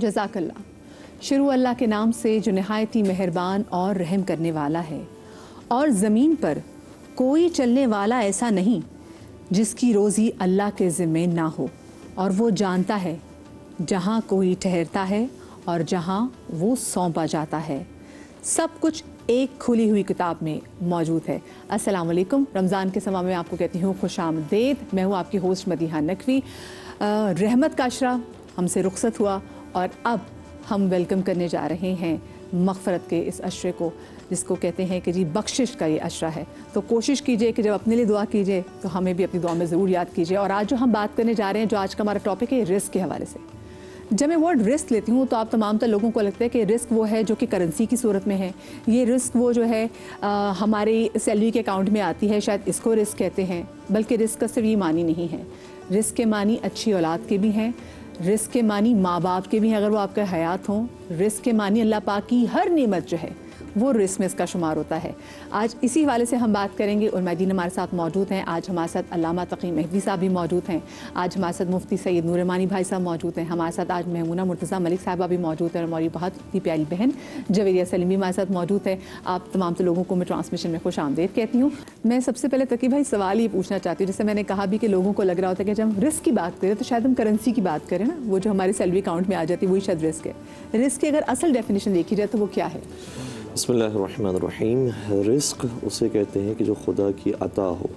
जज़ाकल्लाह। शुरू अल्लाह के नाम से जो नहायती मेहरबान और रहम करने वाला है। और ज़मीन पर कोई चलने वाला ऐसा नहीं जिसकी रोज़ी अल्लाह के ज़िम्मे ना हो, और वो जानता है जहाँ कोई ठहरता है और जहाँ वो सौंपा जाता है। सब कुछ एक खुली हुई किताब में मौजूद है। अस्सलाम वालेकुम। रमज़ान के समय में आपको कहती हूँ खुशामदीद। मैं हूँ आपकी होस्ट मदीहा नकवी। रहमत का अशरा हमसे रुखसत हुआ और अब हम वेलकम करने जा रहे हैं मग़फ़रत के इस अशरे को, जिसको कहते हैं कि जी बख्शिश का ये अशरा है। तो कोशिश कीजिए कि जब अपने लिए दुआ कीजिए तो हमें भी अपनी दुआ में ज़रूर याद कीजिए। और आज जो हम बात करने जा रहे हैं, जो आज का हमारा टॉपिक है, रिस्क के हवाले से। जब मैं वर्ड रिस्क लेती हूँ तो आप तमाम तर लोगों को लगता है कि रिस्क वो है जो कि करेंसी की सूरत में है। ये रिस्क वो जो है हमारी सैलरी के अकाउंट में आती है, शायद इसको रिस्क कहते हैं। बल्कि रिस्क का सिर्फ ये मानी नहीं है। रिस्क के मानी अच्छी औलाद के भी हैं, रिस्क के मानी माँ बाप के भी हैं अगर वो आपके हयात हों। रिस्क के मानी अल्लाह पाक की हर नेमत जो है वो रिस्क में इसका शुमार होता है। आज इसी हवाले से हम बात करेंगे और मदीन हमारे साथ मौजूद हैं। आज हमारे साथ अल्लामा तकी मेहदी साहब भी मौजूद हैं। आज हमारे साथ मुफ्ती सैयद नूरमानी भाई साहब मौजूद हैं। हमारे साथ आज महमूना मुर्तज़ा मलिक साहबा भी मौजूद हैं और हमारी बहुत ही प्यारी बहन जवेरिया सलीम भी हमारे साथ मौजूद है। आप तमाम तो लोगों को मैं ट्रांसमिशन में खुश आमदीद कहती हूँ। मैं सबसे पहले तकी भाई सवाल ये पूछना चाहती हूँ, जैसे मैंने कहा भी कि लोगों को लग रहा होता है कि जब हम रिस्क की बात करें तो शायद हम करेंसी की बात करें ना, वो जो हमारी सैलरी अकाउंट में आ जाती है वही शायद रिस्क है। रिस्क की अगर असल डेफिनेशन देखी जाए तो वो क्या है? बिस्मिल्लाहिर्रहमानिर्रहीम। रिस्क उसे कहते हैं कि जो खुदा की अता हो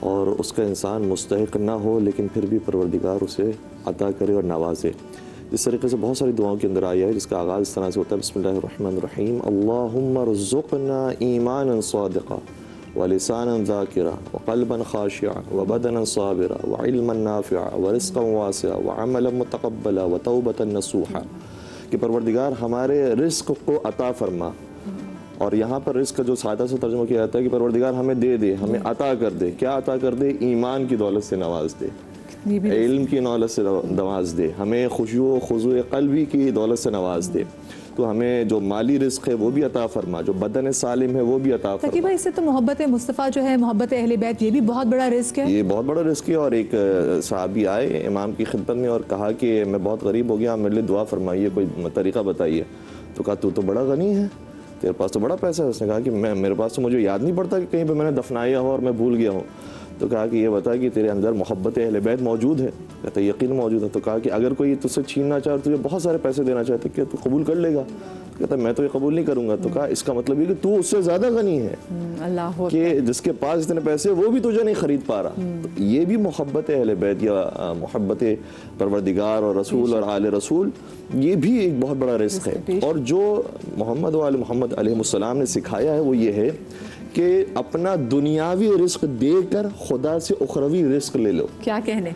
और उसका इंसान मुस्तहिक ना हो, लेकिन फिर भी परवरदिगार उसे अता करे और नवाजे। इस तरीके से बहुत सारी दुआओं के अंदर आया है जिसका आगाज़ इस तरह से होता है, बिस्मिल्लाहिर्रहमानिर्रहीम। अल्लाहुम्मा रज़ुक़ना ईमानन सादिक़ा व लिसानन ज़ाकिरा व क़ल्बन ख़ाशिअ व बदनन साबिरा व इल्मन नाफ़िअ व रिज़्क़न वासिअ व अमलन मुतक़ब्बला व तौबतन नसूहा, कि परवरदिगार हमारे रिस्क को अता फरमा। और यहाँ पर रिस्क का जो सादा सा तर्जुमा किया जाता है कि परवरदिगार हमें दे दे, हमें अता कर दे। क्या अता कर दे? ईमान की दौलत से नवाज दे, इल्म की दौलत से नवाज दे, हमें खुशू खुज़ू क़ल्बी की दौलत से नवाज दे। तो हमें जो माली रिस्क है वो भी अता फरमा, जो बदन सालिम है वो भी अता फरमा। ताकि भाई इससे तो मोहब्बत मुस्तफ़ा जो है, मोहब्बत अहले बैत, ये भी बहुत बड़ा रिस्क है। ये बहुत बड़ा रिस्क है। और एक सहाबी आए इमाम की खिदमत में और कहा कि मैं बहुत गरीब हो गया, मेरे लिए दुआ फरमाइए, कोई तरीक़ा बताइए। तो कहा तू तो बड़ा गनी है, तेरे पास तो बड़ा पैसा है। उसने कहा कि मेरे पास तो मुझे याद नहीं पड़ता कि कहीं पे मैंने दफनाया हो और मैं भूल गया हूँ। तो कहा कि ये बता कि तेरे अंदर मोहब्बत अहले बैत मौजूद है? कहता यकीन मौजूद है। तो कहा कि अगर कोई तुझसे छीनना चाहे और तुझे बहुत सारे पैसे देना चाहे तो क्या तू कबूल कर लेगा? कहता मैं तो ये कबूल नहीं करूंगा। तो कहा इसका मतलब ये कि तू उससे ज़्यादा गनी है, अल्लाह कि जिसके पास इतने पैसे वो भी तुझे नहीं खरीद पा रहा। तो ये भी मोहब्बत अहले बैत या मोहब्बत परवरदिगार और रसूल और आले रसूल, ये भी एक बहुत बड़ा रिस्क है। और जो मोहम्मद व आले मोहम्मद अलैहिस्सलाम ने सिखाया है वो ये है कि अपना दुनियावी रिस्क देकर खुदा से उखरवी रिस्क ले लो। क्या कहने,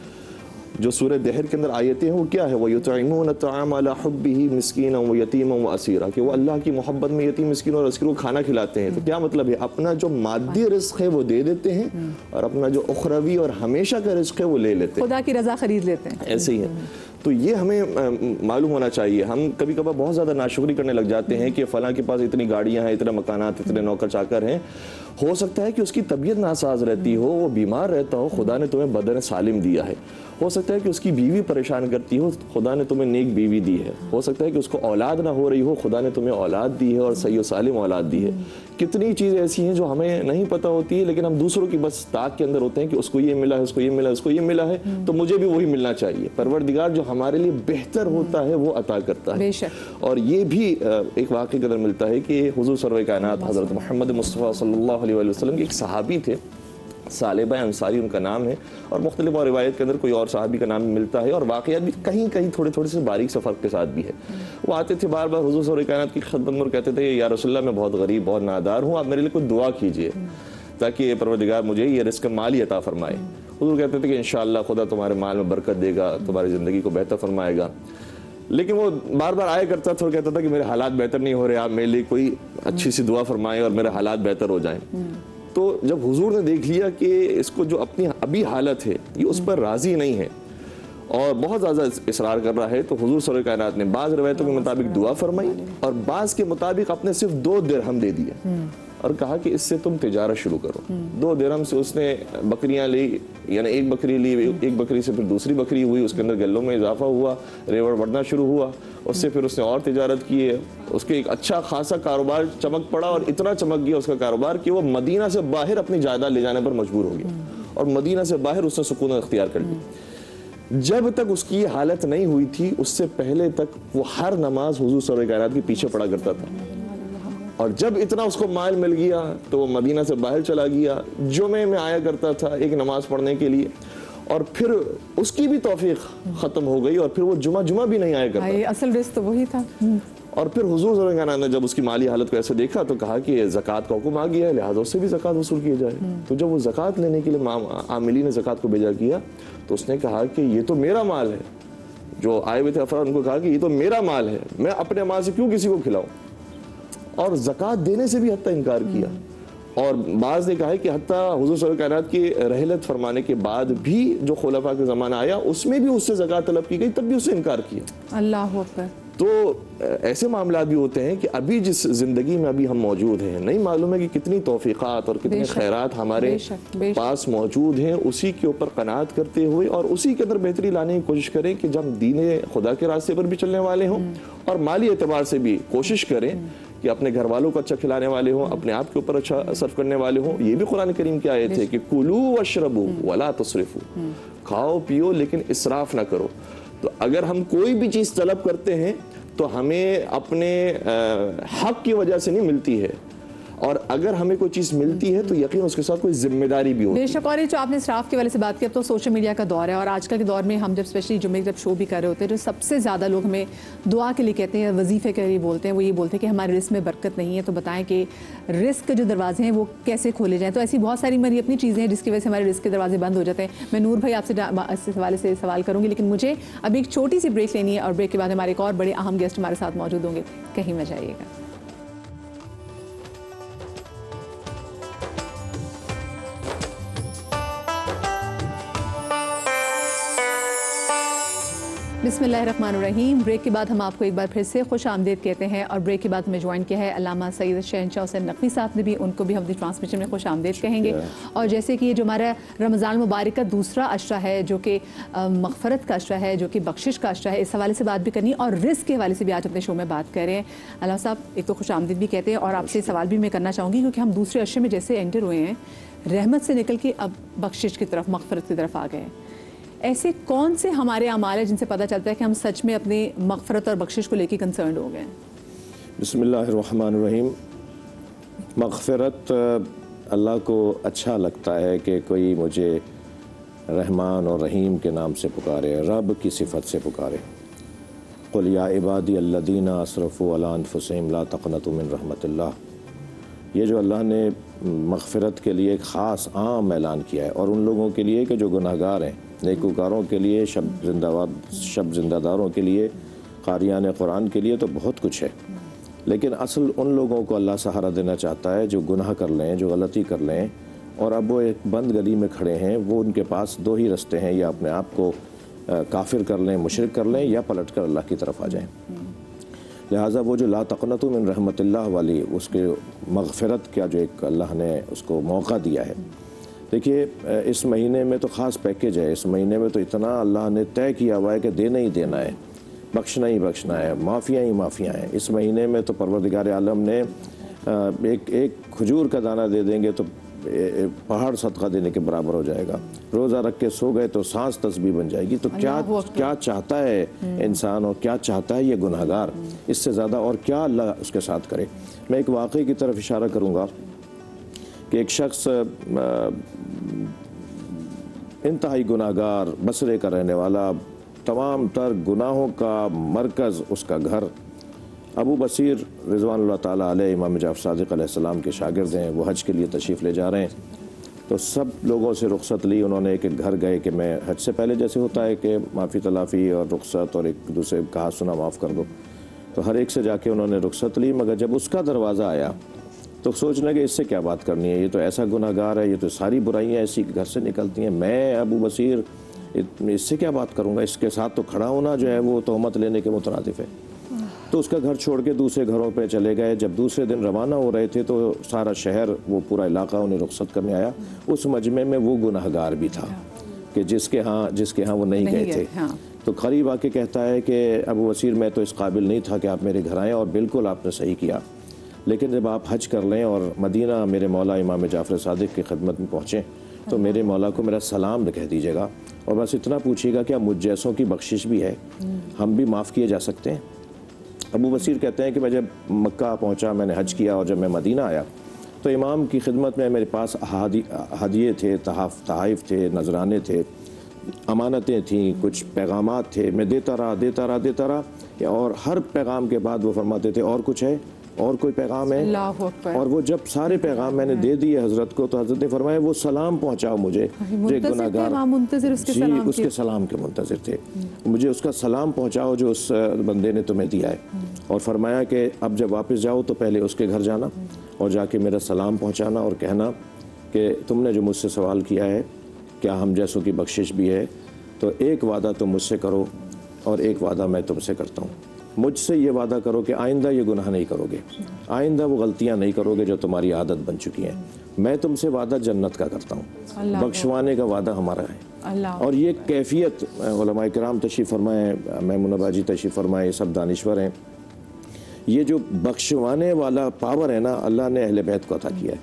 जो सूरह दहर के अंदर आयतें हैं वो क्या है? वो युतइमून तआम अला हुब्बिही मिस्कीना व यतीमा व असीरा, कि वो अल्लाह की मोहब्बत में यतीम मिस्कीन और असीर को खाना खिलाते हैं। तो क्या मतलब है? अपना जो मादी रिस्क है वो दे देते हैं और अपना जो उखरवी और हमेशा का रिस्क है वो ले लेते हैं, खुदा की रजा खरीद लेते हैं। ऐसे ही है। तो ये हमें मालूम होना चाहिए। हम कभी कभार बहुत ज़्यादा नाशुक्री करने लग जाते हैं कि फ़लाँ के पास इतनी गाड़ियाँ हैं, इतने मकानात, इतने नौकर चाकर हैं। हो सकता है कि उसकी तबीयत नासाज रहती हो, वो बीमार रहता हो, खुदा ने तुम्हें बदन सालिम दिया है। हो सकता है कि उसकी बीवी परेशान करती हो, खुदा ने तुम्हें नेक बीवी दी है। हो सकता है कि उसको औलाद ना हो रही हो, खुदा ने तुम्हें औलाद दी है और सही और सालिम औलाद दी है। कितनी चीज़ें ऐसी हैं जो हमें नहीं पता होती है, लेकिन हम दूसरों की बस ताक के अंदर होते हैं कि उसको ये मिला है, उसको ये मिला है, उसको ये मिला है, तो मुझे भी वही मिलना चाहिए। परवरदिगार जो हमारे लिए बेहतर होता है वो अता करता है। और ये भी एक वाक़े के अंदर मिलता है कि हुज़ूर सर्वर कायनात हज़रत मोहम्मद मुस्तफ़ा सल्लल्लाहु अलैहि वसल्लम के एक सहाबी थे, सालेबा अंसारी उनका नाम है, और मुख्तलिफ और रिवायत के अंदर कोई और साहबी का नाम मिलता है, और वाक़यात भी कहीं कहीं थोड़े थोड़े से बारीक से फ़र्क के साथ भी है। वो आते थे बार बार हुज़ूर सल्लल्लाहु अलैहि वसल्लम की खिदमत में, कहते थे या रसूलल्लाह मैं बहुत गरीब, बहुत नादार हूँ, आप मेरे लिए कोई दुआ कीजिए ताकि ये परवरदिगार मुझे ये रिस्क माली अता फरमाए। हुज़ूर कहते थे कि इंशाअल्लाह खुदा तुम्हारे माल में बरकत देगा, तुम्हारी ज़िंदगी को बेहतर फरमाएगा। लेकिन वो बार बार आया करता था और कहता था कि मेरे हालात बेहतर नहीं हो रहे, आप मेरे लिए कोई अच्छी सी दुआ फरमाएं और मेरे हालात बेहतर हो जाएं। तो जब हुजूर ने देख लिया कि इसको जो अपनी अभी हालत है ये उस पर राज़ी नहीं है और बहुत ज़्यादा इसरार कर रहा है, तो हुजूर सर्वर कायनात ने बाज़ रवायतों के मुताबिक दुआ फरमाई और बाज़ के मुताबिक अपने सिर्फ 2 दिरहम दे दिए और कहा कि इससे तुम तिजारत शुरू करो। 2 दिरहम से उसने बकरियां ली, यानी एक बकरी ली, एक बकरी से फिर दूसरी बकरी हुई, उसके अंदर गलों में इजाफा हुआ, रेवड़ बढ़ना शुरू हुआ, उससे फिर उसने और तिजारत की है। उसके एक अच्छा खासा कारोबार चमक पड़ा और इतना चमक गया उसका कारोबार कि वो मदीना से बाहर अपनी जायदाद ले जाने पर मजबूर हो गया और मदीना से बाहर उसने सुकून अख्तियार कर ली। जब तक उसकी ये हालत नहीं हुई थी उससे पहले तक वो हर नमाज हुजूर सल्लल्लाहु अलैहि वसल्लम के पीछे पड़ा करता था, और जब इतना उसको माल मिल गया तो वो मदीना से बाहर चला गया, जुमे में आया करता था एक नमाज पढ़ने के लिए, और फिर उसकी भी तौफीक ख़त्म हो गई और फिर वो जुमा भी नहीं आया करता। असल रिस्क तो वही था। और फिर हुजूर सल्लल्लाहु अलैहि वसल्लम ने जब उसकी माली हालत को ऐसे देखा तो कहा कि ज़कात का हुक्म आ गया है, लिहाजा उससे भी ज़कात वसूल की जाए। तो जब वो ज़कात लेने के लिए आमिली ने ज़कात को भेजा किया तो उसने कहा कि ये तो मेरा माल है। जो आए हुए थे अफराद उनको कहा कि ये तो मेरा माल है, मैं अपने माल से क्यों किसी को खिलाऊं, और ज़कात देने से भी हत्ता इनकार किया। और बाज़ ने कहा है कि हत्ता हुज़ूर सल्लल्लाहु अलैहि वसल्लम की रहलत फरमाने के बाद भी जो खुलफा का ज़माना आया उसमें भी उससे ज़कात तलब की गई, तब भी उससे इनकार किया। अल्लाह अकबर। तो ऐसे मामला भी होते हैं कि अभी जिस ज़िंदगी में अभी हम मौजूद हैं नहीं मालूम है कि कितनी तौफीक़ात और कितने खैरात हमारे पास मौजूद हैं, उसी के ऊपर कनात करते हुए और उसी के अंदर बेहतरी लाने की कोशिश करें कि जब दीन खुदा के रास्ते पर भी चलने वाले हों और माली एतबार से भी कोशिश करें कि अपने घर वालों को अच्छा खिलाने वाले हों, अपने आप के ऊपर अच्छा सर्व करने वाले हों। ये भी कुरान करीम की आयत है कि कुलू वशरबू वला तुसरिफू, खाओ पियो लेकिन इसराफ ना करो। तो अगर हम कोई भी चीज़ तलब करते हैं तो हमें अपने हक की वजह से नहीं मिलती है, और अगर हमें कोई चीज़ मिलती है तो यकीन उसके साथ कोई जिम्मेदारी भी होती है। बेशक। और ये जो आपने स्टाफ के वाले से बात की, अब तो सोशल मीडिया का दौर है और आजकल के दौर में हम जब स्पेशली जुम्मे जब शो भी कर रहे होते हैं जो सबसे ज़्यादा लोग हमें दुआ के लिए कहते हैं, वजीफ़े के लिए बोलते हैं, वो ये बोलते हैं कि हमारे रिस्क में बरकत नहीं है, तो बताएं कि रिस्क के जो दरवाजे हैं वो कैसे खोले जाएँ। तो ऐसी बहुत सारी हमारी अपनी चीज़ें हैं जिसकी वजह से हमारे रिस्क के दरवाजे बंद हो जाते हैं। मैं नूर भाई आपसे इस हवाले से सवाल करूँगी, लेकिन मुझे अभी एक छोटी सी ब्रेक लेनी है और ब्रेक के बाद हमारे एक और बड़े अहम गेस्ट हमारे साथ मौजूद होंगे, कहीं मत जाइएगा। बिस्मिल्लाहिर्रहमानिर्रहीम। ब्रेक के बाद हम आपको एक बार फिर से खुश आमदीद कहते हैं और ब्रेक के बाद हमें ज्वाइन किया है अल्लामा सैयद शहनशाह हुसैन नकवी साहब ने भी, उनको भी हम ट्रांसमिशन में खुश आमदीद कहेंगे। और जैसे कि ये जो हमारा रमज़ान मुबारक का दूसरा अशरा है जो कि मग़फ़रत का अशरा है, जो कि बख्शिश का अशरा है, इस हवाले से बात भी करनी और रिस्क के हवाले से भी आज अपने शो में बात कर रहे हैं। अल्लामा साहब एक तो खुश आमदीद भी कहते हैं और आपसे सवाल भी मैं करना चाहूँगी क्योंकि हम दूसरे अशरे में जैसे एंटर हुए हैं, रहमत से निकल के अब बख्शिश की तरफ, मग़फ़रत की तरफ आ गए। ऐसे कौन से हमारे अमाल है जिनसे पता चलता है कि हम सच में अपनी मग़फ़रत और बख्शिश को लेकर कंसर्न हो गए? बिस्मिल्लाहिर्रहमानिर्रहीम। मग़फ़रत अल्लाह को अच्छा लगता है कि कोई मुझे रहमान और रहीम के नाम से पुकारे, रब की सिफ़त से पुकारे। क़ुल या इबादी अल्लज़ीना असरफ़ू अला अनफ़ुसिहिम ला तक़नतू मिन रहमतिल्लाह। ये जो अल्लाह ने मग़फ़रत के लिए एक ख़ास आम ऐलान किया है और उन लोगों के लिए कि जो गुनाहगार हैं, नेकूकारों के लिए, शब जिंदादारों के लिए, क़ारियान क़ुरान के लिए तो बहुत कुछ है। लेकिन असल उन लोगों को अल्लाह सहारा देना चाहता है जो गुनाह कर लें, जो गलती कर लें और अब वो एक बंद गली में खड़े हैं। वो उनके पास दो ही रास्ते हैं, या अपने आप को काफिर कर लें, मुशरिक कर लें, या पलट कर अल्लाह की तरफ आ जाएं। लिहाजा वो जो ला तक़नतू मिन रहमतिल्लाह वाली, उसके मग़फ़रत का जो एक अल्लाह ने उसको मौका दिया है। देखिए, इस महीने में तो ख़ास पैकेज है। इस महीने में तो इतना अल्लाह ने तय किया हुआ है कि देना ही देना है, बख्शना ही बख्शना है, माफ़ियाँ ही माफ़ियाँ हैं। इस महीने में तो परवरदिगार आलम ने एक खजूर का दाना दे देंगे तो पहाड़ सदका देने के बराबर हो जाएगा। रोज़ा रख के सो गए तो सांस तस्बीह बन जाएगी। तो क्या चाहता है इंसान और क्या चाहता है ये गुनाहगार, इससे ज़्यादा और क्या अल्लाह उसके साथ करे। मैं एक वाक़े की तरफ इशारा करूँगा कि एक शख्स इंतहाई गुनाहगार, बसरे का रहने वाला, तमाम तर गुनाहों का मरकज़ उसका घर। अबू बसीर रिज़वानुल्लाह ताला अलैह इमाम जाफ़र सादिक़ अलैहिस्सलाम के शागिर्द हैं। वो हज के लिए तशरीफ़ ले जा रहे हैं तो सब लोगों से रुख़सत ली। उन्होंने एक एक घर गए कि मैं हज से पहले जैसे होता है कि माफ़ी तलाफ़ी और रुख़सत और एक दूसरे कहा सुना माफ़ कर दो, तो हर एक से जाके उन्होंने रुख़सत ली। मगर जब उसका दरवाज़ा आया तो सोचने लगे इससे क्या बात करनी है, ये तो ऐसा गुनाहगार है, ये तो सारी बुराइयाँ ऐसी घर से निकलती हैं, मैं अबू बसीर इससे क्या बात करूँगा, इसके साथ तो खड़ा होना जो है वो तहमत लेने के मुतरादिफ है। तो उसका घर छोड़ के दूसरे घरों पे चले गए। जब दूसरे दिन रवाना हो रहे थे तो सारा शहर, वो पूरा इलाका उन्हें रुख़सत करने आया। उस मजमे में वो गुनाहगार भी था कि जिसके यहाँ वो नहीं गए थे। हाँ। तो करीब आके कहता है कि अबू बसीर मैं तो इस काबिल नहीं था कि आप मेरे घर आएँ, और बिल्कुल आपने सही किया, लेकिन जब आप हज कर लें और मदीना मेरे मौला इमाम जाफ़र सादिक़ की खिदमत में पहुँचें तो मेरे मौला को मेरा सलाम कह दीजिएगा और बस इतना पूछिएगा कि मुझ जैसों की बख्शिश भी है, हम भी माफ़ किए जा सकते हैं। अबू बसीर कहते हैं कि मैं जब मक्का पहुँचा, मैंने हज किया और जब मैं मदीना आया तो इमाम की खिदमत में मेरे पास हदिये थे, तहाइफ थे, नजराने थे, अमानतें थीं, कुछ पैगामात थे। मैं देता रहा और हर पैगाम के बाद वो फरमाते थे और कुछ है, और कोई पैगाम है। और वो जब सारे पैगाम मैंने दे दिए हजरत को तो हजरत ने फरमाया वो सलाम पहुंचाओ मुझे, जो गुनाहगार जी उसके सलाम के मुंतज़िर थे, मुझे उसका सलाम पहुंचाओ जो उस बंदे ने तुम्हें दिया है। और फरमाया कि अब जब वापस जाओ तो पहले उसके घर जाना और जाके मेरा सलाम पहुंचाना और कहना कि तुमने जो मुझसे सवाल किया है क्या हम जैसों की बख्शिश भी है, तो एक वादा तुम मुझसे करो और एक वादा मैं तुमसे करता हूँ। मुझसे ये वादा करो कि आइंदा ये गुनाह नहीं करोगे, आइंदा वो गलतियाँ नहीं करोगे जो तुम्हारी आदत बन चुकी हैं। मैं तुमसे वादा जन्नत का करता हूँ, बख्शवाने का वादा हमारा है। और ये कैफियत उलमाए किराम तशरीफ़ फरमाए, मैमुना बाजी तशरीफ़ फरमाए, सब दानिश्वर हैं। ये जो बख्शवाने वाला पावर है ना, अल्लाह ने अहले बैत को अता किया है।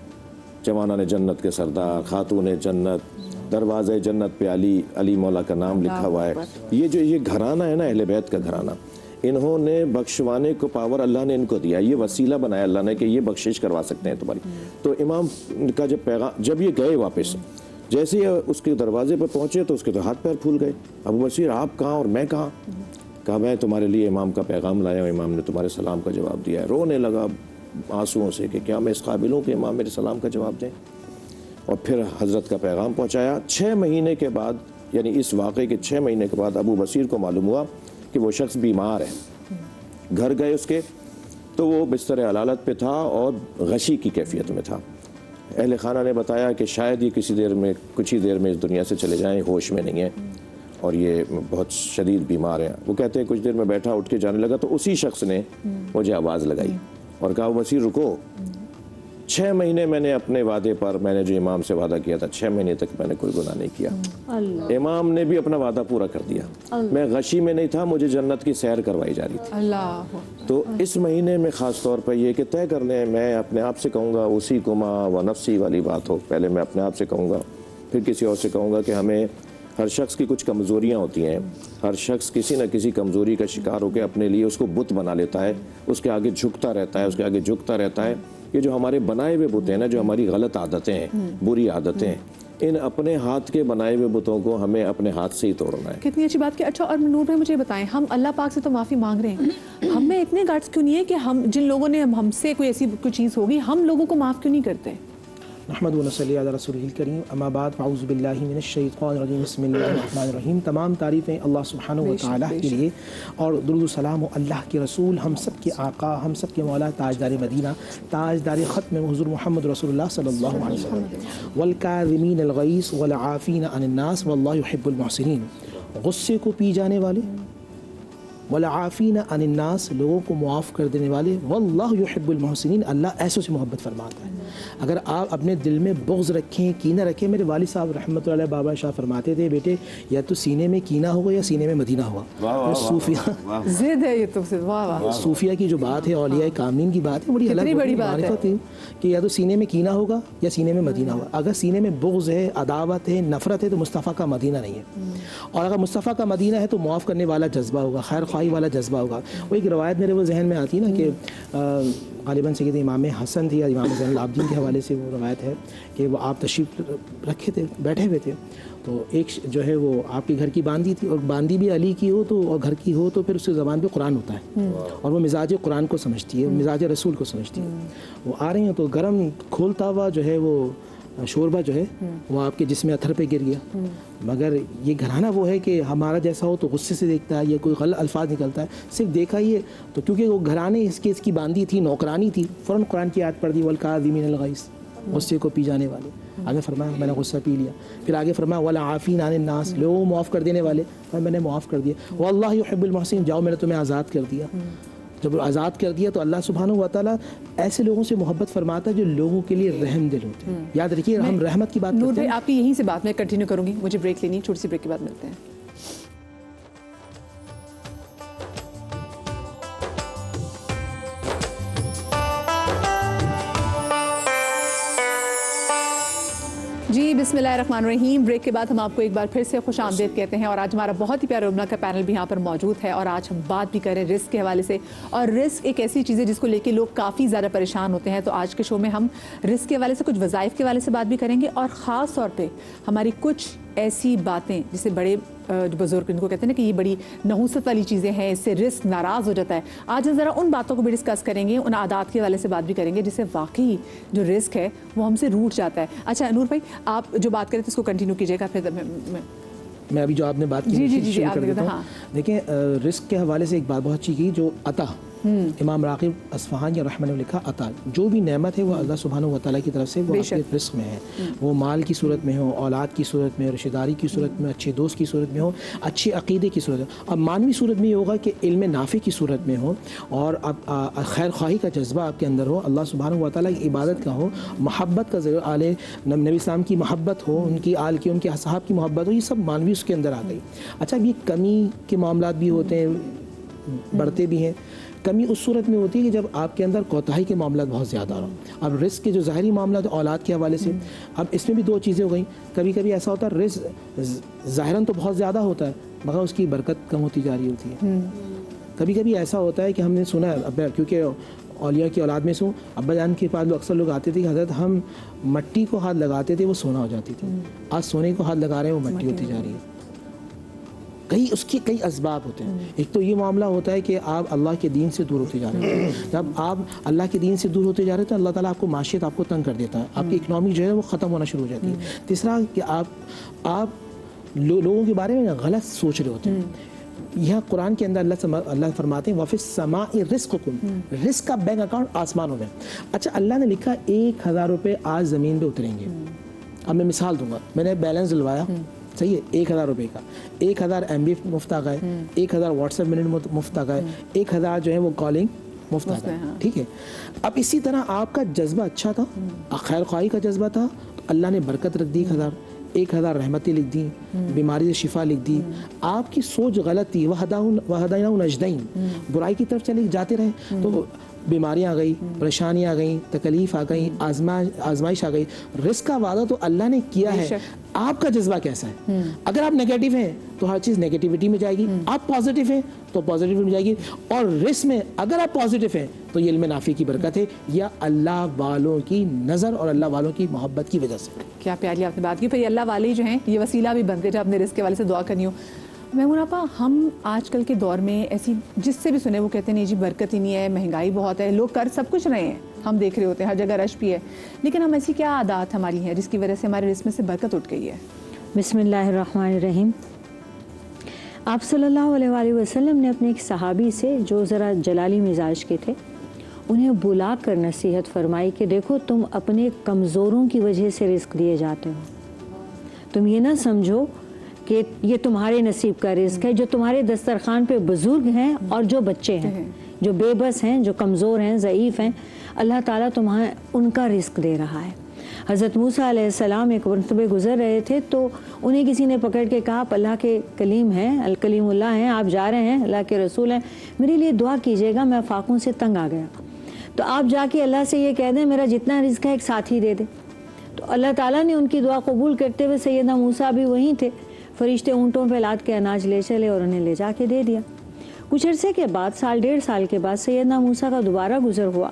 जवाना ने जन्नत के सरदार, खातून जन्नत, दरवाज़े जन्नत पे अली मौला का नाम लिखा हुआ है। ये घराना है ना, अहले बैत का घराना, इन्होंने बख्शवाने को पावर अल्लाह ने इनको दिया। ये वसीला बनाया अल्लाह ने कि ये बख्शिश करवा सकते हैं तुम्हारी। तो इमाम का जब पैगाम, जब ये गए वापस, जैसे ही उसके दरवाजे पर पहुँचे तो उसके तो हाथ पैर फूल गए। अबू बसीर आप कहाँ और मैं कहाँ? कहा मैं तुम्हारे लिए इमाम का पैगाम लाया हूँ, इमाम ने तुम्हारे सलाम का जवाब दिया है। रोने लगा आंसुओं से कि क्या मैं इस काबिल हूँ कि इमाम मेरे सलाम का जवाब दें। और फिर हज़रत का पैगाम पहुँचाया। 6 महीने के बाद, यानी इस वाक़े के 6 महीने के बाद अबू बसीर को मालूम हुआ कि वो शख्स बीमार है। घर गए उसके तो वो बिस्तर अलालत पे था और गशी की कैफियत में था। अहले खाना ने बताया कि शायद ये कुछ ही देर में इस दुनिया से चले जाएं, होश में नहीं है। और ये बहुत शदीद बीमार हैं। वो कहते हैं कुछ देर में बैठा, उठ के जाने लगा तो उसी शख्स ने मुझे आवाज़ लगाई और कहा वसीर रुको, 6 महीने मैंने अपने वादे पर, मैंने जो इमाम से वादा किया था 6 महीने तक मैंने कोई गुनाह नहीं किया। इमाम ने भी अपना वादा पूरा कर दिया। मैं गशी में नहीं था, मुझे जन्नत की सैर करवाई जा रही थी। अल्लाह। तो इस महीने में ख़ास तौर पर ये कि तय कर लें, मैं अपने आप से कहूँगा उसी कुमा व नफ्सी वाली बात हो। पहले मैं अपने आप से कहूँगा, फिर किसी और से कहूँगा कि हमें, हर शख्स की कुछ कमज़ोरियाँ होती हैं। हर शख्स किसी न किसी कमज़ोरी का शिकार होकर अपने लिए उसको बुत बना लेता है, उसके आगे झुकता रहता है, उसके आगे झुकता रहता है। ये जो हमारे बनाए हुए बुत हैं ना, जो हमारी गलत आदतें हैं, बुरी आदतें हैं, इन अपने हाथ के बनाए हुए बुतों को हमें अपने हाथ से ही तोड़ना है। कितनी अच्छी बात की। अच्छा, और नूर भाई मुझे बताएं, हम अल्लाह पाक से तो माफ़ी मांग रहे हैं, हम में इतने गट्स क्यों नहीं है कि हम, जिन लोगों ने हमसे कोई ऐसी कोई चीज़ होगी, हम लोगों को माफ़ क्यों नहीं करते? नहमदु व नसल्ली अला रसूलिल करीम, अम्मा बाद, अऊज़ु बिल्लाहि मिनश शैतानिर रजीम, बिस्मिल्लाहिर रहमानिर रहीम। तमाम तारीफ़ें अल्लाह सुब्हानहु व तआला के लिए और दुरूद सलाम अल्लाह के रसूल, हम सब के आका, हम सब के मौला, ताजदार मदीना, ताजदार ख़त्म हुज़ूर मोहम्मद रसूलुल्लाह सल्लल्लाहु अलैहि वसल्लम, वल काज़िमीनल गैज़ वल आफ़ीना अनिन नास वल्लाहु युहिब्बुल मुहसिनीन। गुस्से को पी जाने वाले, वल आफ़ीना अनिन नास, लोगों को मुआफ़ कर देने वाले, वल्लाहु युहिब्बुल मुहसिनीन, अल्लाह ऐसों से मोहब्बत फरमाता है। अगर आप अपने दिल में बुग़्ज़ रखें, कीना रखें, मेरे वालिद साहब रहमतुल्लाह अलैह बाबा शाह फरमाते थे, बेटे या तो सीने में कीना होगा या सीने में मदीना होगा। सूफिया ज़िद है ये तो, वाह वाह। सूफिया की जो बात है, औलिया कामिलीन की बात है, बड़ी अलग बड़ी बात है कि या तो सीने में कीना होगा या सीने में मदीना होगा। अगर सीने में बुग़्ज़ है, अदावत है, नफ़रत है, तो मुस्तफ़ा का मदीना नहीं है। और अगर मुस्तफ़ा का मदीना है तो मुआफ़ करने वाला जज्बा होगा, खैर ख्वाही वाला जज्बा होगा। वो एक रवायत मेरे वो जहन में आती है ना कि ग़ालिबन सैयद इमाम हसन थी या इमाम ज़ैनुल आबिदीन के हवाले से वो रवायत है कि वो आप तशरीफ़ रखे थे, बैठे हुए थे, तो एक जो है वो आपके घर की बांदी थी, और बांदी भी अली की हो तो, और घर की हो तो फिर उसकी ज़बान पे कुरान होता है, और वो मिजाज कुरान को समझती है, मिजाज रसूल को समझती है। वो आ रही हैं तो गर्म खोलता हुआ जो है वो शोरबा जो है वो आपके जिस्म अथर पे गिर गया। मगर ये घराना वो है कि हमारा जैसा हो तो गुस्से से देखता है, या कोई गलत अल्फाज निकलता है, सिर्फ देखा ही तो, क्योंकि वो घराने इसकी बांदी थी, नौकरानी थी, फ़ौरन कुरान की आयत पढ़ दी, वल काज़िमीनल गैज़, गुस्से को पी जाने वाले। आगे फरमाया मैंने गुस्सा पी लिया। फिर आगे फरमाया वल आफ़ीना अनिन नास, लोगों को मुआफ़ कर देने वाले, मैंने मुआफ़ कर दिया। वल्लाहु युहिब्बुल मुहसिनीन, जाओ मैंने तुम्हें आज़ाद कर दिया। जब आज़ाद कर दिया तो अल्लाह सुब्हानहु व तआला ऐसे लोगों से मोहब्बत फरमाता है जो लोगों के लिए रहम दिल होते हैं। याद रखिए, हम रहमत की बात नूर करते भाई हैं। आपकी यहीं से बात मैं कंटिन्यू करूंगी, मुझे ब्रेक लेनी है, छोटी सी ब्रेक के बाद मिलते हैं। जी बिस्मिल्लाहिर्रहमानिर्रहीम। ब्रेक के बाद हम आपको एक बार फिर से खुश आमदीद कहते हैं, और आज हमारा बहुत ही प्यारा उम्मा का पैनल भी यहाँ पर मौजूद है, और आज हम बात भी करें रिस्क के हवाले से। और रिस्क एक ऐसी चीज़ है जिसको लेके लोग काफ़ी ज़्यादा परेशान होते हैं, तो आज के शो में हम रिस्क के हवाले से, कुछ वज़ाइफ के हवाले से बात भी करेंगे, और ख़ास तौर पर हमारी कुछ ऐसी बातें जिसे बड़े जो बुजुर्ग इनको कहते हैं ना कि ये बड़ी नहूसत वाली चीज़ें हैं, इससे रिस्क नाराज़ हो जाता है। आज हम ज़रा उन बातों को भी डिस्कस करेंगे, उन आदात के हवाले से बात भी करेंगे जिससे वाकई जो रिस्क है वो हमसे रूठ जाता है। अच्छा नूर भाई, आप जो बात करें तो इसको कंटिन्यू कीजिएगा, फिर मैं अभी जो आपने बात की जी शुरू आप कर देता हूँ। हाँ। देखिए, रिस्क के हवाले से एक बात बहुत अच्छी की, जो अता, इमाम राग़िब अस्फ़हानी रहमतुल्लाह ने लिखा, अता जो भी नेमत है वो अल्लाह सुब्हानहु व तआला की तरफ से, वो आपके रिस्क में है। वो माल की सूरत में हो, औलाद की सूरत में, रिश्तेदारी की सूरत में, अच्छे दोस्त की सूरत में हो, अच्छे अक़ीदे की सूरत में, और मानवी सूरत में ये होगा कि इल्म नाफ़े की सूरत में हो, और अब खैर ख्वाही का जज्बा आपके अंदर हो, अल्लाह सुब्हानहु व तआला की इबादत का हो, मोहब्बत का ज़रूर, आले नबी इस्लाम की मोहब्बत हो, उनकी आल की, उनके असहाब की मोहब्बत हो, ये सब मानवी उसके अंदर आ गई। अच्छा, ये कमी के मामलात भी होते हैं, बढ़ते भी हैं। कमी उस सूरत में होती है कि जब आपके अंदर कोताही के मामला बहुत ज़्यादा हो। अब रिस्क के जो ज़ाहरी मामला औलाद के हवाले से, अब इसमें भी दो चीज़ें हो गई। कभी कभी ऐसा होता है रिस्क ज़ाहिरन तो बहुत ज़्यादा होता है, मगर उसकी बरकत कम होती जा रही होती है। कभी कभी ऐसा होता है कि हमने सुना है, अब क्योंकि औलिया की औलाद में से अब्बा जान के पास अक्सर लोग आते थे कि हज़रत हम मट्टी को हाथ लगाते थे वो सोना हो जाती थी, आज सोने को हाथ लगा रहे हैं वो मट्टी होती जा रही है। उसके कई असबाब होते हैं। एक तो ये मामला होता है कि आप अल्लाह के दीन से दूर होते जा रहे हैं। जब आप अल्लाह के दीन से दूर होते जा रहे हैं तो अल्लाह ताला आपको माशियत आपको तंग कर देता है, आपकी इकनॉमी जो है वो ख़त्म होना शुरू हो जाती है। तीसरा कि आप लोगों के बारे में गलत सोच रहे होते हैं। यहाँ कुरान के अंदर अल्लाह फरमाते हैं वफ़िस समाई रिज़्क़ुकुम, रिस्क का बैंक अकाउंट आसमानों में। अच्छा, अल्लाह ने लिखा 1000 रुपये आज ज़मीन पे उतरेंगे। अब मैं मिसाल दूंगा, मैंने बैलेंस डलवाया सही है, 1000 रुपये का 1000 MB मुफ्त आ गए, 1000 व्हाट्सएप मिनट मुफ्त आ गए, 1000 जो है वो कॉलिंग मुफ्त आ गए, ठीक है। अब इसी तरह आपका जज्बा अच्छा था, खैर ख्वाही का जज्बा था, तो अल्लाह ने बरकत रख दी, 1000 रहमतें लिख दी, बीमारी से शिफा लिख दी। आपकी सोच गलत थी, वहदाइना नजदैन, बुराई की तरफ चले जाते रहे तो बीमारियाँ आ गई, परेशानियाँ आ गई, तकलीफ आ गई, आजमाइश आ गई। रिस्क का वादा तो अल्लाह ने किया है, आपका जज्बा कैसा है? अगर आप नेगेटिव हैं तो हर चीज़ नेगेटिविटी में जाएगी, आप पॉजिटिव हैं तो पॉजिटिव में जाएगी, और रिस्क में अगर आप पॉजिटिव हैं तो ये इल्म नाफी की बरकत है या अल्लाह वालों की नज़र और अल्लाह वालों की मोहब्बत की वजह से। क्या प्यारी आपने बात की। फिर अल्लाह वाले जो हैं ये वसीला भी बनते, जब अपने रिस्क के वाले से दुआ करनी हो। महमूद आपा, हम आजकल के दौर में ऐसी जिससे भी सुने वो कहते हैं नहीं जी बरकत ही नहीं है, महंगाई बहुत है, लोग कर सब कुछ रहे हैं, हम देख रहे होते हैं हर जगह रश भी है, लेकिन हम ऐसी क्या आदत हमारी है जिसकी वजह से हमारे रिस्क में से बरकत उठ गई है? बिस्मिल्लाहिर्रहमानिर्रहीम। आप सल्लल्लाहु अलैहि वसल्लम ने अपने एक सहाबी से जो ज़रा जलाली मिजाज के थे, उन्हें बुला कर नसीहत फरमाई कि देखो तुम अपने कमज़ोरों की वजह से रिस्क दिए जाते हो, तुम ये ना समझो कि ये तुम्हारे नसीब का रिस्क है। जो तुम्हारे दस्तरखान पे बुज़ुर्ग हैं और जो बच्चे हैं, जो बेबस हैं, जो कमज़ोर हैं, ज़ईफ़ हैं, अल्लाह ताला तुम्हें उनका रिस्क दे रहा है। हज़रत मूसा अलैहिस्सलाम एक मरतबे गुज़र रहे थे तो उन्हें किसी ने पकड़ के कहा, आप अल्लाह के कलीम हैं, अल कलीमुल्लाह हैं, आप जा रहे हैं, अल्लाह के रसूल हैं, मेरे लिए दुआ कीजिएगा, मैं फाकों से तंग आ गया, तो आप जाके अल्लाह से ये कह दें मेरा जितना रिस्क है एक साथी दे दे। तो अल्लाह ताला ने उनकी दुआ कबूल करते हुए सैयदना मूसा भी वहीं थे, फरिश्ते ऊँटों पे लाद के अनाज ले चले और उन्हें ले जाके दे दिया। कुछ अरसे के बाद, साल डेढ़ साल के बाद सैयदना मूसा का दोबारा गुज़र हुआ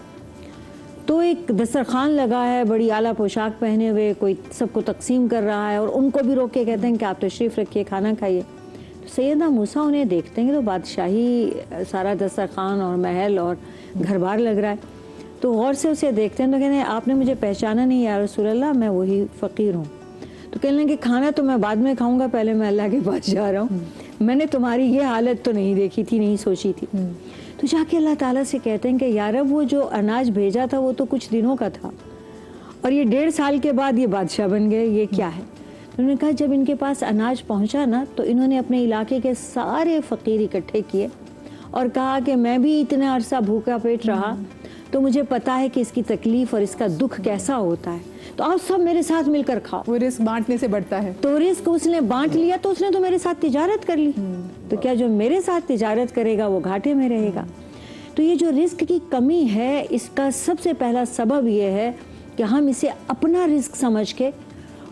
तो एक दस्तरखान लगा है, बड़ी आला पोशाक पहने हुए, कोई सबको तकसीम कर रहा है और उनको भी रोक के कहते हैं कि आप तशरीफ़ रखिए, खाना खाइए। तो सैयदना मूसा उन्हें देखते हैं कि तो बादशाही सारा दस्तरखान और महल और घर बार लग रहा है, तो गौर से उसे देखते हैं तो कहते हैं आपने मुझे पहचाना नहीं या रसूल अल्लाह, मैं वही फ़कीर हूँ। तो कहने लगे खाना तो मैं बाद में खाऊंगा, पहले मैं अल्लाह के पास जा रहा हूँ, मैंने तुम्हारी ये हालत तो नहीं देखी थी, नहीं सोची थी। तो जाके अल्लाह ताला से कहते हैं कि यार अब वो जो अनाज भेजा था वो तो कुछ दिनों का था और ये 1.5 साल के बाद ये बादशाह बन गए, ये क्या है? तो उन्होंने कहा जब इनके पास अनाज पहुंचा ना तो इन्होंने अपने इलाके के सारे फ़कीर इकट्ठे किए और कहा कि मैं भी इतना अरसा भूखा पेट रहा तो मुझे पता है कि इसकी तकलीफ़ और इसका दुख कैसा होता है, तो आप सब मेरे साथ मिलकर खाओ। वो रिस्क बांटने से बढ़ता है, तो रिस्क उसने बांट लिया तो उसने तो मेरे साथ तिजारत कर ली, तो क्या जो मेरे साथ तिजारत करेगा वो घाटे में रहेगा? तो ये जो रिस्क की कमी है इसका सबसे पहला सबब ये है कि हम इसे अपना रिस्क समझ के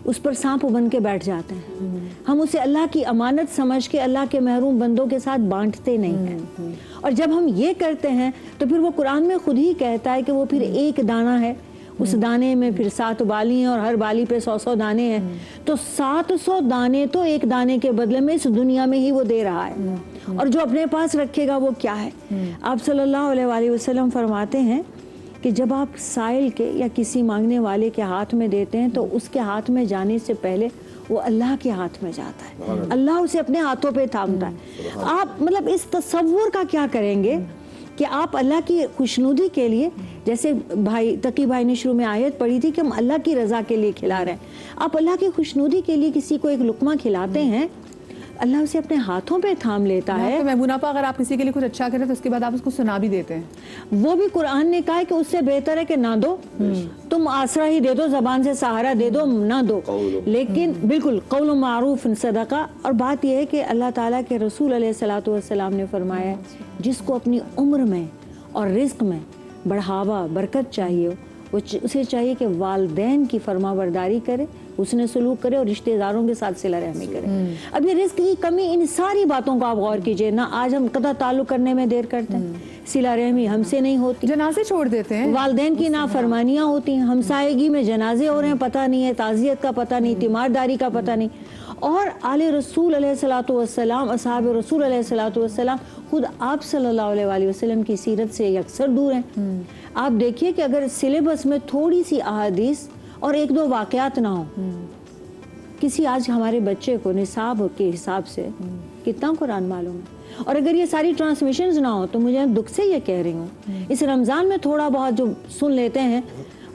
उस पर सांप बन के बैठ जाते हैं, हम उसे अल्लाह की अमानत समझ के अल्लाह के महरूम बंदों के साथ बांटते नहीं हैं। और जब हम ये करते हैं तो फिर वो कुरान में खुद ही कहता है कि वो फिर एक दाना है, उस दाने में फिर 7 बाली हैं और हर बाली पे 100-100 दाने हैं, तो 700 दाने तो एक दाने के बदले में इस दुनिया में ही वो दे रहा है, और जो अपने पास रखेगा वो क्या है? आप सल्लल्लाहु अलैहि वसल्लम फरमाते हैं कि जब आप साइल के या किसी मांगने वाले के हाथ में देते हैं तो उसके हाथ में जाने से पहले वो अल्लाह के हाथ में जाता है, अल्लाह उसे अपने हाथों पे थामता है। आप मतलब इस तसव्वुर का क्या करेंगे कि आप अल्लाह की खुशनुदी के लिए, जैसे भाई तकी भाई ने शुरू में आयत पढ़ी थी कि हम अल्लाह की रज़ा के लिए खिला रहे हैं, आप अल्लाह की खुशनुदी के लिए किसी को एक लुकमा खिलाते हैं, अल्लाह उसे अपने हाथों पे थाम लेता है। तो महमूना पा, अगर आप किसी के लिए कुछ अच्छा करें तो उसके बाद आप उसको सुना भी देते हैं, वो भी कुरान ने कहा है कि उससे बेहतर है कि ना दो, तुम आसरा ही दे दो, जबान से सहारा दे दो, ना दो, लेकिन बिल्कुल कौल मारूफ सदका। और बात यह है कि अल्लाह ताला के रसूल अलैहिस्सलातु वस्सलाम ने फरमाया है जिसको अपनी उम्र में और रिस्क में बढ़ावा बरकत चाहिए वो उसे चाहिए कि वालिदैन की फरमाबरदारी करे, उसने सलूक करे और रिश्तेदारों के साथ सिला रहमी करे। अब ये रिस्क की कमी, इन सारी बातों को आप गौर कीजिए ना, आज हम कदा ताल्लुक करने में देर करते हैं, सिला रहमी हमसे नहीं होती, जनाजे छोड़ देते हैं, वालिदैन की नाफरमानियाँ होती हैं, हमसायगी में जनाजे हो रहे हैं, पता नहीं है, ताज़ियत का पता नहीं, तीमारदारी का पता नहीं, और आले रसूल अलैहिस्सलातु वस्सलाम, असहाब रसूल अलैहिस्सलातु वस्सलाम खुद आप सल्लल्लाहु अलैहि वसल्लम की सीरत से अक्सर दूर हैं। आप देखिए कि अगर सिलेबस में थोड़ी सी अहादीस और 1-2 वाक़यात ना हो, किसी आज हमारे बच्चे को निसाब के हिसाब से कितना कुरान मालूम है, और अगर ये सारी ट्रांसमिशंस ना हो तो मुझे दुख से ये कह रही हूँ, इस रमज़ान में थोड़ा बहुत जो सुन लेते हैं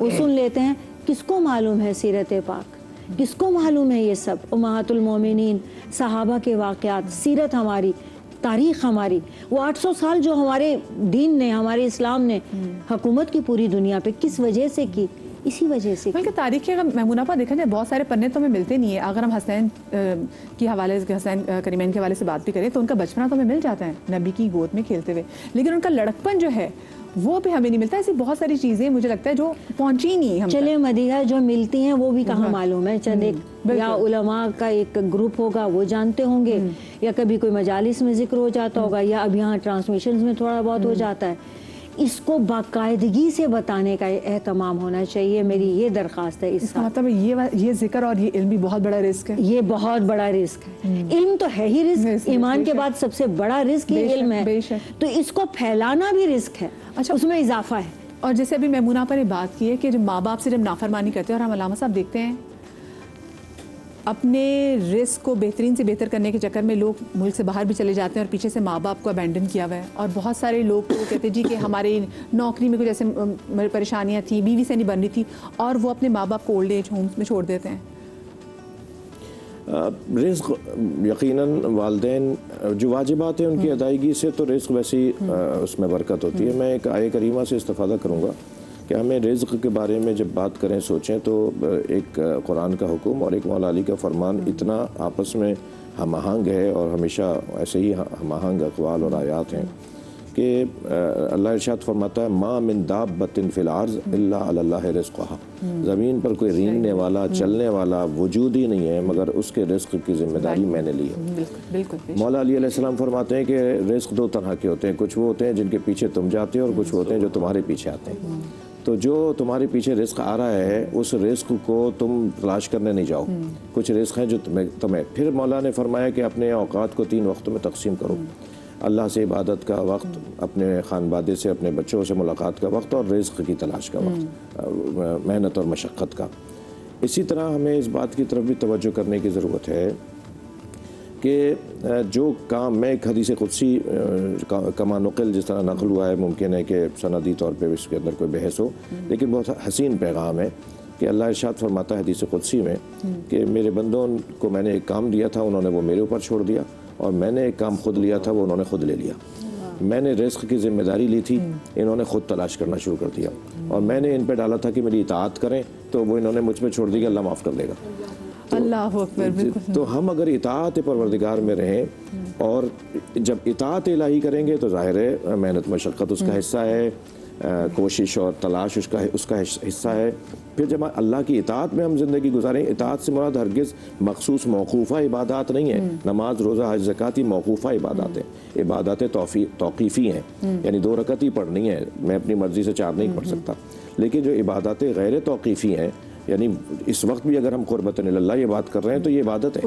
वो सुन लेते हैं, किसको मालूम है सीरत पाक, किसको मालूम है ये सब? उम्महातुल मोमिनीन, सहाबा के वाक़यात, सीरत हमारी, तारीख़ हमारी, वो 800 साल जो हमारे दीन ने, हमारे इस्लाम ने हुकूमत की पूरी दुनिया पे, किस वजह से की? इसी वजह से। बल्कि तारीख के अगर मैमूना पर देखा जाए बहुत सारे पन्ने तो हमें मिलते नहीं है। अगर हम हसनैन के हवाले से, हसनैन करीमैन के हवाले से बात भी करें तो उनका बचपना तो हमें मिल जाता है नबी की गोद में खेलते हुए, लेकिन उनका लड़कपन जो है वो भी हमें नहीं मिलता। ऐसी बहुत सारी चीज़ें मुझे लगता है जो पहुंची नहीं हम चले मदीहा जो मिलती हैं वो भी कहाँ मालूम है। चंद एक या उलमा का एक ग्रुप होगा वो जानते होंगे, या कभी कोई मजालिस में जिक्र हो जाता होगा, या अब यहाँ ट्रांसमिशन में थोड़ा बहुत हो जाता है। इसको बाकायदगी से बताने का एहतमाम होना चाहिए, मेरी ये दरख्वास्त है। इसका मतलब ये जिक्र और ये इल्म भी बहुत बड़ा रिस्क है। ये बहुत बड़ा रिस्क है। इल्म तो है ही रिस्क, ईमान के बाद सबसे बड़ा रिस्क ये इल्म है, तो इसको फैलाना भी रिस्क है। अच्छा, उसमें इजाफा है। और जैसे अभी मैमूना पर बात की है कि जब माँ बाप से जब नाफरमानी करते हैं, और हम अल्लामा साहब देखते हैं अपने रिस्क को बेहतरीन से बेहतर करने के चक्कर में लोग मुल्क से बाहर भी चले जाते हैं और पीछे से माँ बाप को अबैंडन किया हुआ है। और बहुत सारे लोग तो कहते हैं जी कि हमारी नौकरी में कुछ ऐसे परेशानियाँ थी, बीवी से नहीं बन रही थी, और वो अपने माँ बाप को ओल्ड एज होम्स में छोड़ देते हैं। रिस्क यकीनन वालिदैन जो वाजिबात हैं उनकी अदायगी से तो रिस्क वैसे ही उसमें बरकत होती है। मैं एक आय करीमा से इस्तिफादा करूँगा कि हमें रिज़्क़ के बारे में जब बात करें, सोचें तो एक कुरान का हुक्म और एक मौला अली का फरमान इतना आपस में हम आहंग है, और हमेशा ऐसे ही हम आहंग अक़वाल और आयात हैं कि अल्लाह इरशाद फरमाता है मा मिन दाब्बतिन फिल अर्ज़ इल्ला अल्लाह रिज़्क़ुहा। ज़मीन पर कोई रेंगने वाला, चलने वाला वजूद ही नहीं है मगर उसके रिज़्क़ की ज़िम्मेदारी मैंने ली है। बिल्कुल। मौला अली अलैहिस्सलाम फरमाते हैं कि रिज़्क़ दो तरह के होते हैं, कुछ वो होते हैं जिनके पीछे तुम जाते हो और कुछ होते हैं जो तुम्हारे पीछे आते हैं। तो जो तुम्हारे पीछे रिस्क आ रहा है उस रिस्क को तुम तलाश करने नहीं जाओ, कुछ रिस्क हैं जो तुम्हें फिर मौला ने फरमाया कि अपने औकात को 3 वक्तों में तकसीम करो। अल्लाह से इबादत का वक्त, अपने खानबादे से, अपने बच्चों से मुलाकात का वक्त, और रिस्क की तलाश का वक्त, मेहनत और मशक्क़त का। इसी तरह हमें इस बात की तरफ भी तवज्जो करने की ज़रूरत है कि जो काम, मैं एक हदीस कुदसी कमा नक़ल जिस तरह नक़ल हुआ है, मुमकिन है कि सनदी तौर पे इसके अंदर कोई बहस हो, लेकिन बहुत हसीन पैगाम है कि अल्लाह इरशाद फरमाता है हदीस कुदसी में कि मेरे बंदों को मैंने एक काम दिया था, उन्होंने वो मेरे ऊपर छोड़ दिया, और मैंने एक काम खुद लिया था, वो उन्होंने खुद ले लिया। मैंने रिस्क की जिम्मेदारी ली थी, इन्होंने खुद तलाश करना शुरू कर दिया, और मैंने इन पर डाला था कि मेरी इताअत करें, तो वो इन्होंने मुझ पर छोड़ दिया, अल्लाह माफ़ कर देगा। अल्लाह अकबर। तो हम अगर इताअत परवरदिगार में रहें, और जब इताअत इलाही करेंगे तो ज़ाहिर है मेहनत मशक्क़त उसका हिस्सा है, कोशिश और तलाश उसका हिस्सा है। फिर जब अल्लाह की इताअत में हम ज़िंदगी गुजारें, इताअत से मुराद हरगिज़ मखसूस मौक़ूफ़ा इबादत नहीं है। नमाज, रोज़ा, हज, ज़कात ही मौक़ूफ़ा इबादत है, इबादतें तौक़ीफ़ी हैं, यानी 2 रकत ही पढ़नी है, मैं अपनी मर्ज़ी से 4 नहीं पढ़ सकता। लेकिन जो इबादतें गैर तौक़ीफ़ी हैं, यानी इस वक्त भी अगर हम क़ुर्बतन इल्लल्लाह ये बात कर रहे हैं तो ये इबादत है,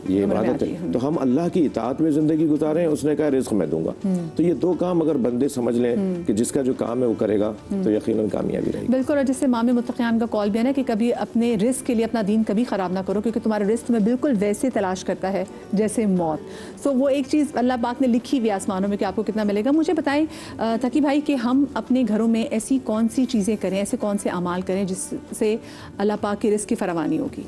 ये इबादत है। तो हम अल्लाह की इताअत में ज़िंदगी गुजारें, उसने कहा रिज़्क़ मैं दूंगा। तो ये 2 काम अगर बंदे समझ लें कि जिसका जो काम है वो करेगा तो यकीनन कामयाबी रहेगी। बिल्कुल। और जैसे इमाम मुत्तक़ियान का कॉल भी है ना कि कभी अपने रिस्क के लिए अपना दीन कभी ख़राब ना करो, क्योंकि तुम्हारा रिस्क में बिल्कुल वैसे तलाश करता है जैसे मौत। सो वो एक चीज़ अल्लाह पाक ने लिखी हुई आसमानों में कि आपको कितना मिलेगा। मुझे बताएं ताकि भाई कि हम अपने घरों में ऐसी कौन सी चीज़ें करें, ऐसे कौन से अमाल करें जिससे अल्लाह पाक की रिस्क की फरावानी होगी।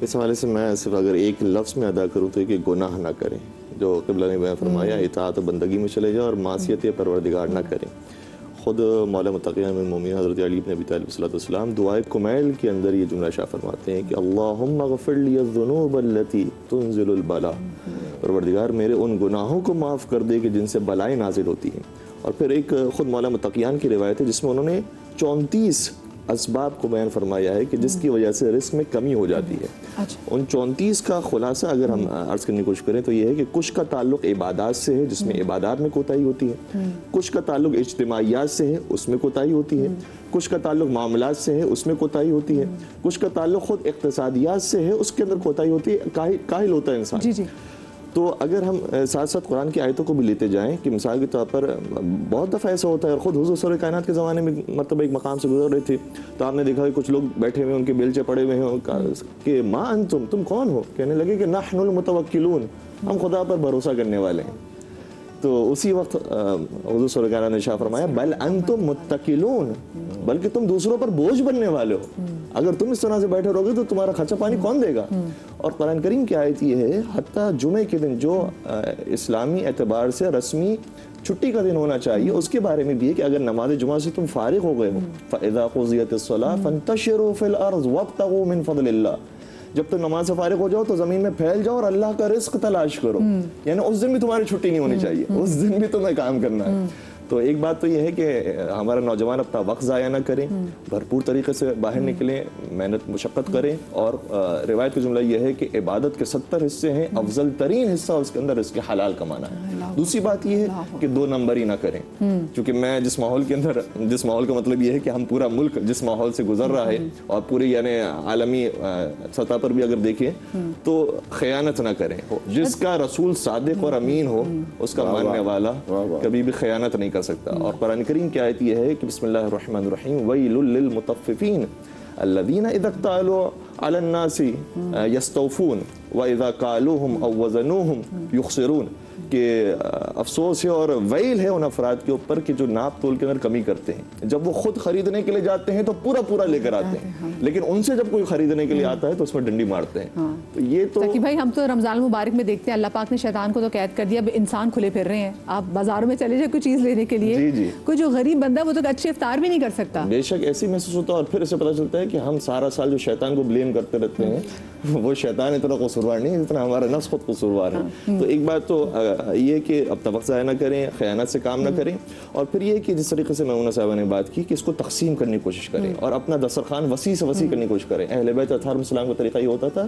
इस हवाले से मैं सिर्फ अगर एक लफ्ज़ में अदा करूँ तो कि गुनाह ना करें, जो क़िबला ने बयान फरमाया, इताअत बंदगी में चले जाओ और मासियत परवरदिगार ना करें। ख़ुद मौला मुत्तक़ियान मोमिन हज़रत अली इब्न अबी तालिब अलैहिस्सलाम दुआए कुमैल के अंदर ये जुमला शाह फरमाते हैं कि अल्लाहुम्मा ग़फ़िर ली ज़ुनूब अल्लती तुनज़िलुल बला, परवरदिगार मेरे उन गुनाहों को माफ़ कर दे कि जिनसे बलाएँ नाज़िल होती हैं। और फिर एक ख़ुद मौला मुत्तक़ियान की रिवायत है जिसमें उन्होंने 34 असबाब को बयान फरमाया है कि जिसकी वजह से रिस्क में कमी हो जाती है। अच्छा। उन 34 का खुलासा अगर हम अर्ज़ करने की कोशिश करें तो ये है कि कुछ का ताल्लुक इबादात से है, जिसमें इबादात में कोताही होती है, कुछ का ताल्लुक इज्तिमाइयात से है, उसमें कोताही होती है, कुछ का ताल्लुक मामलात से है, उसमें कोताही होती है, कुछ का ताल्लुक खुद इक़्तिसादियात से है, उसके अंदर कोताही होती है, काहिल होता है इंसान। जी जी। तो अगर हम साथ साथ कुरान की आयतों को भी लेते जाएं कि मिसाल के तौर पर बहुत दफ़ा ऐसा होता है, और ख़ुद हुज़ूर सल्लल्लाहु अलैहि कायनात के ज़माने में मतलब एक मकाम से गुजर रहे थे तो आपने देखा कि कुछ लोग बैठे हुए, उनके बेलचे पड़े हुए हैं कि माँ तुम कौन हो? कहने लगे कि नहनुल मुतवक्किलून, हम खुदा पर भरोसा करने वाले हैं। तो उसी वक्त हुज़ूर सल्लल्लाहु अलैहि वसल्लम ने इरशाद फरमाया बल अंतुम मुत्तकिलून, बल्कि तुम दूसरों पर बोझ बनने वाले हो। अगर तुम इस तरह से बैठे रहोगे तो तुम्हारा खर्चा पानी कौन देगा। और कुरान करीम की आयत ये है, हत्ता जुमे के दिन जो इस्लामी एतबार से रस्मी छुट्टी का दिन होना चाहिए, उसके बारे में भी है कि अगर नमाज जुमा से तुम फारिग हो गए हो, फ़इज़ा क़ुज़ियतिस्सलाह फ़ंतशिरू फ़िल अर्ज़ वब्तगू मिन फ़ज़लिल्लाह, जब तुम नमाज से फारिग हो जाओ तो ज़मीन में फैल जाओ और अल्लाह का रिस्क तलाश करो। यानी उस दिन भी तुम्हारी छुट्टी नहीं होनी चाहिए, उस दिन भी तुम्हें काम करना है। तो एक बात तो यह है कि हमारा नौजवान अपना वक्त ज़ाया ना करें, भरपूर तरीके से बाहर निकलें, मेहनत मुशक्क़त करें। और रिवायत का जुमला यह है कि इबादत के 70 हिस्से हैं, अफजल तरीन हिस्सा उसके अंदर इसके हलाल कमाना है। दूसरी बात यह है कि 2 नंबर ही ना करें, क्योंकि मैं जिस माहौल के अंदर, जिस माहौल का मतलब यह है कि हम पूरा मुल्क जिस माहौल से गुजर रहा है और पूरे यानी आलमी सतह पर भी अगर देखें तो खयानत ना करें। जिसका रसूल सादिक और अमीन हो उसका मानने वाला कभी भी खयानत नहीं कर सकता। और कुरान करीम की आयत यह है कि बिस्मिल्लाहिर्रहमानिर्रहीम वैलुल लिल मुतफ्फिफीन अल्लज़ीना इज़ा इक्तालू अलन नासी यस्तौफून व इज़ा कालूहुम औ वज़नूहुम युखसिरून, कि अफसोस है और वैल है उन अफराद के ऊपर कि जो नाप तोल के अंदर कमी करते हैं। जब वो खुद खरीदने के लिए जाते हैं तो पूरा पूरा लेकर आते हैं, लेकिन उनसे जब कोई खरीदने के लिए आता है तो उसमें डंडी मारते हैं। तो ये तो कि भाई हम तो रमजान मुबारक में देखते हैं अल्लाह पाक ने शैतान को तो कैद कर दिया, अब इंसान खुले फिर रहे हैं। आप बाजारों में चले जाए कोई चीज़ लेने के लिए, कोई जो गरीब बंदा वो तो अच्छे इफ्तार भी नहीं कर सकता। बेशक ऐसे महसूस होता है। और फिर इसे पता चलता है कि हम सारा साल जो शैतान को ब्लेम करते रहते हैं वो शैतान इतना कसूरवार नहीं है जितना हमारा नफ्स खुद कसूरवार है। तो एक बात तो ये कि अब तवक्को ज़ाया ना करें, खयानत से काम ना करें। और फिर ये कि जिस तरीके से मऊना साहबा ने बात की कि इसको तकसीम करने की कोशिश करें और अपना दस्तरखान वसी से वसी करने की कोशिश करें। अहले बैत अलैहिस्सलाम का तरीका ये होता था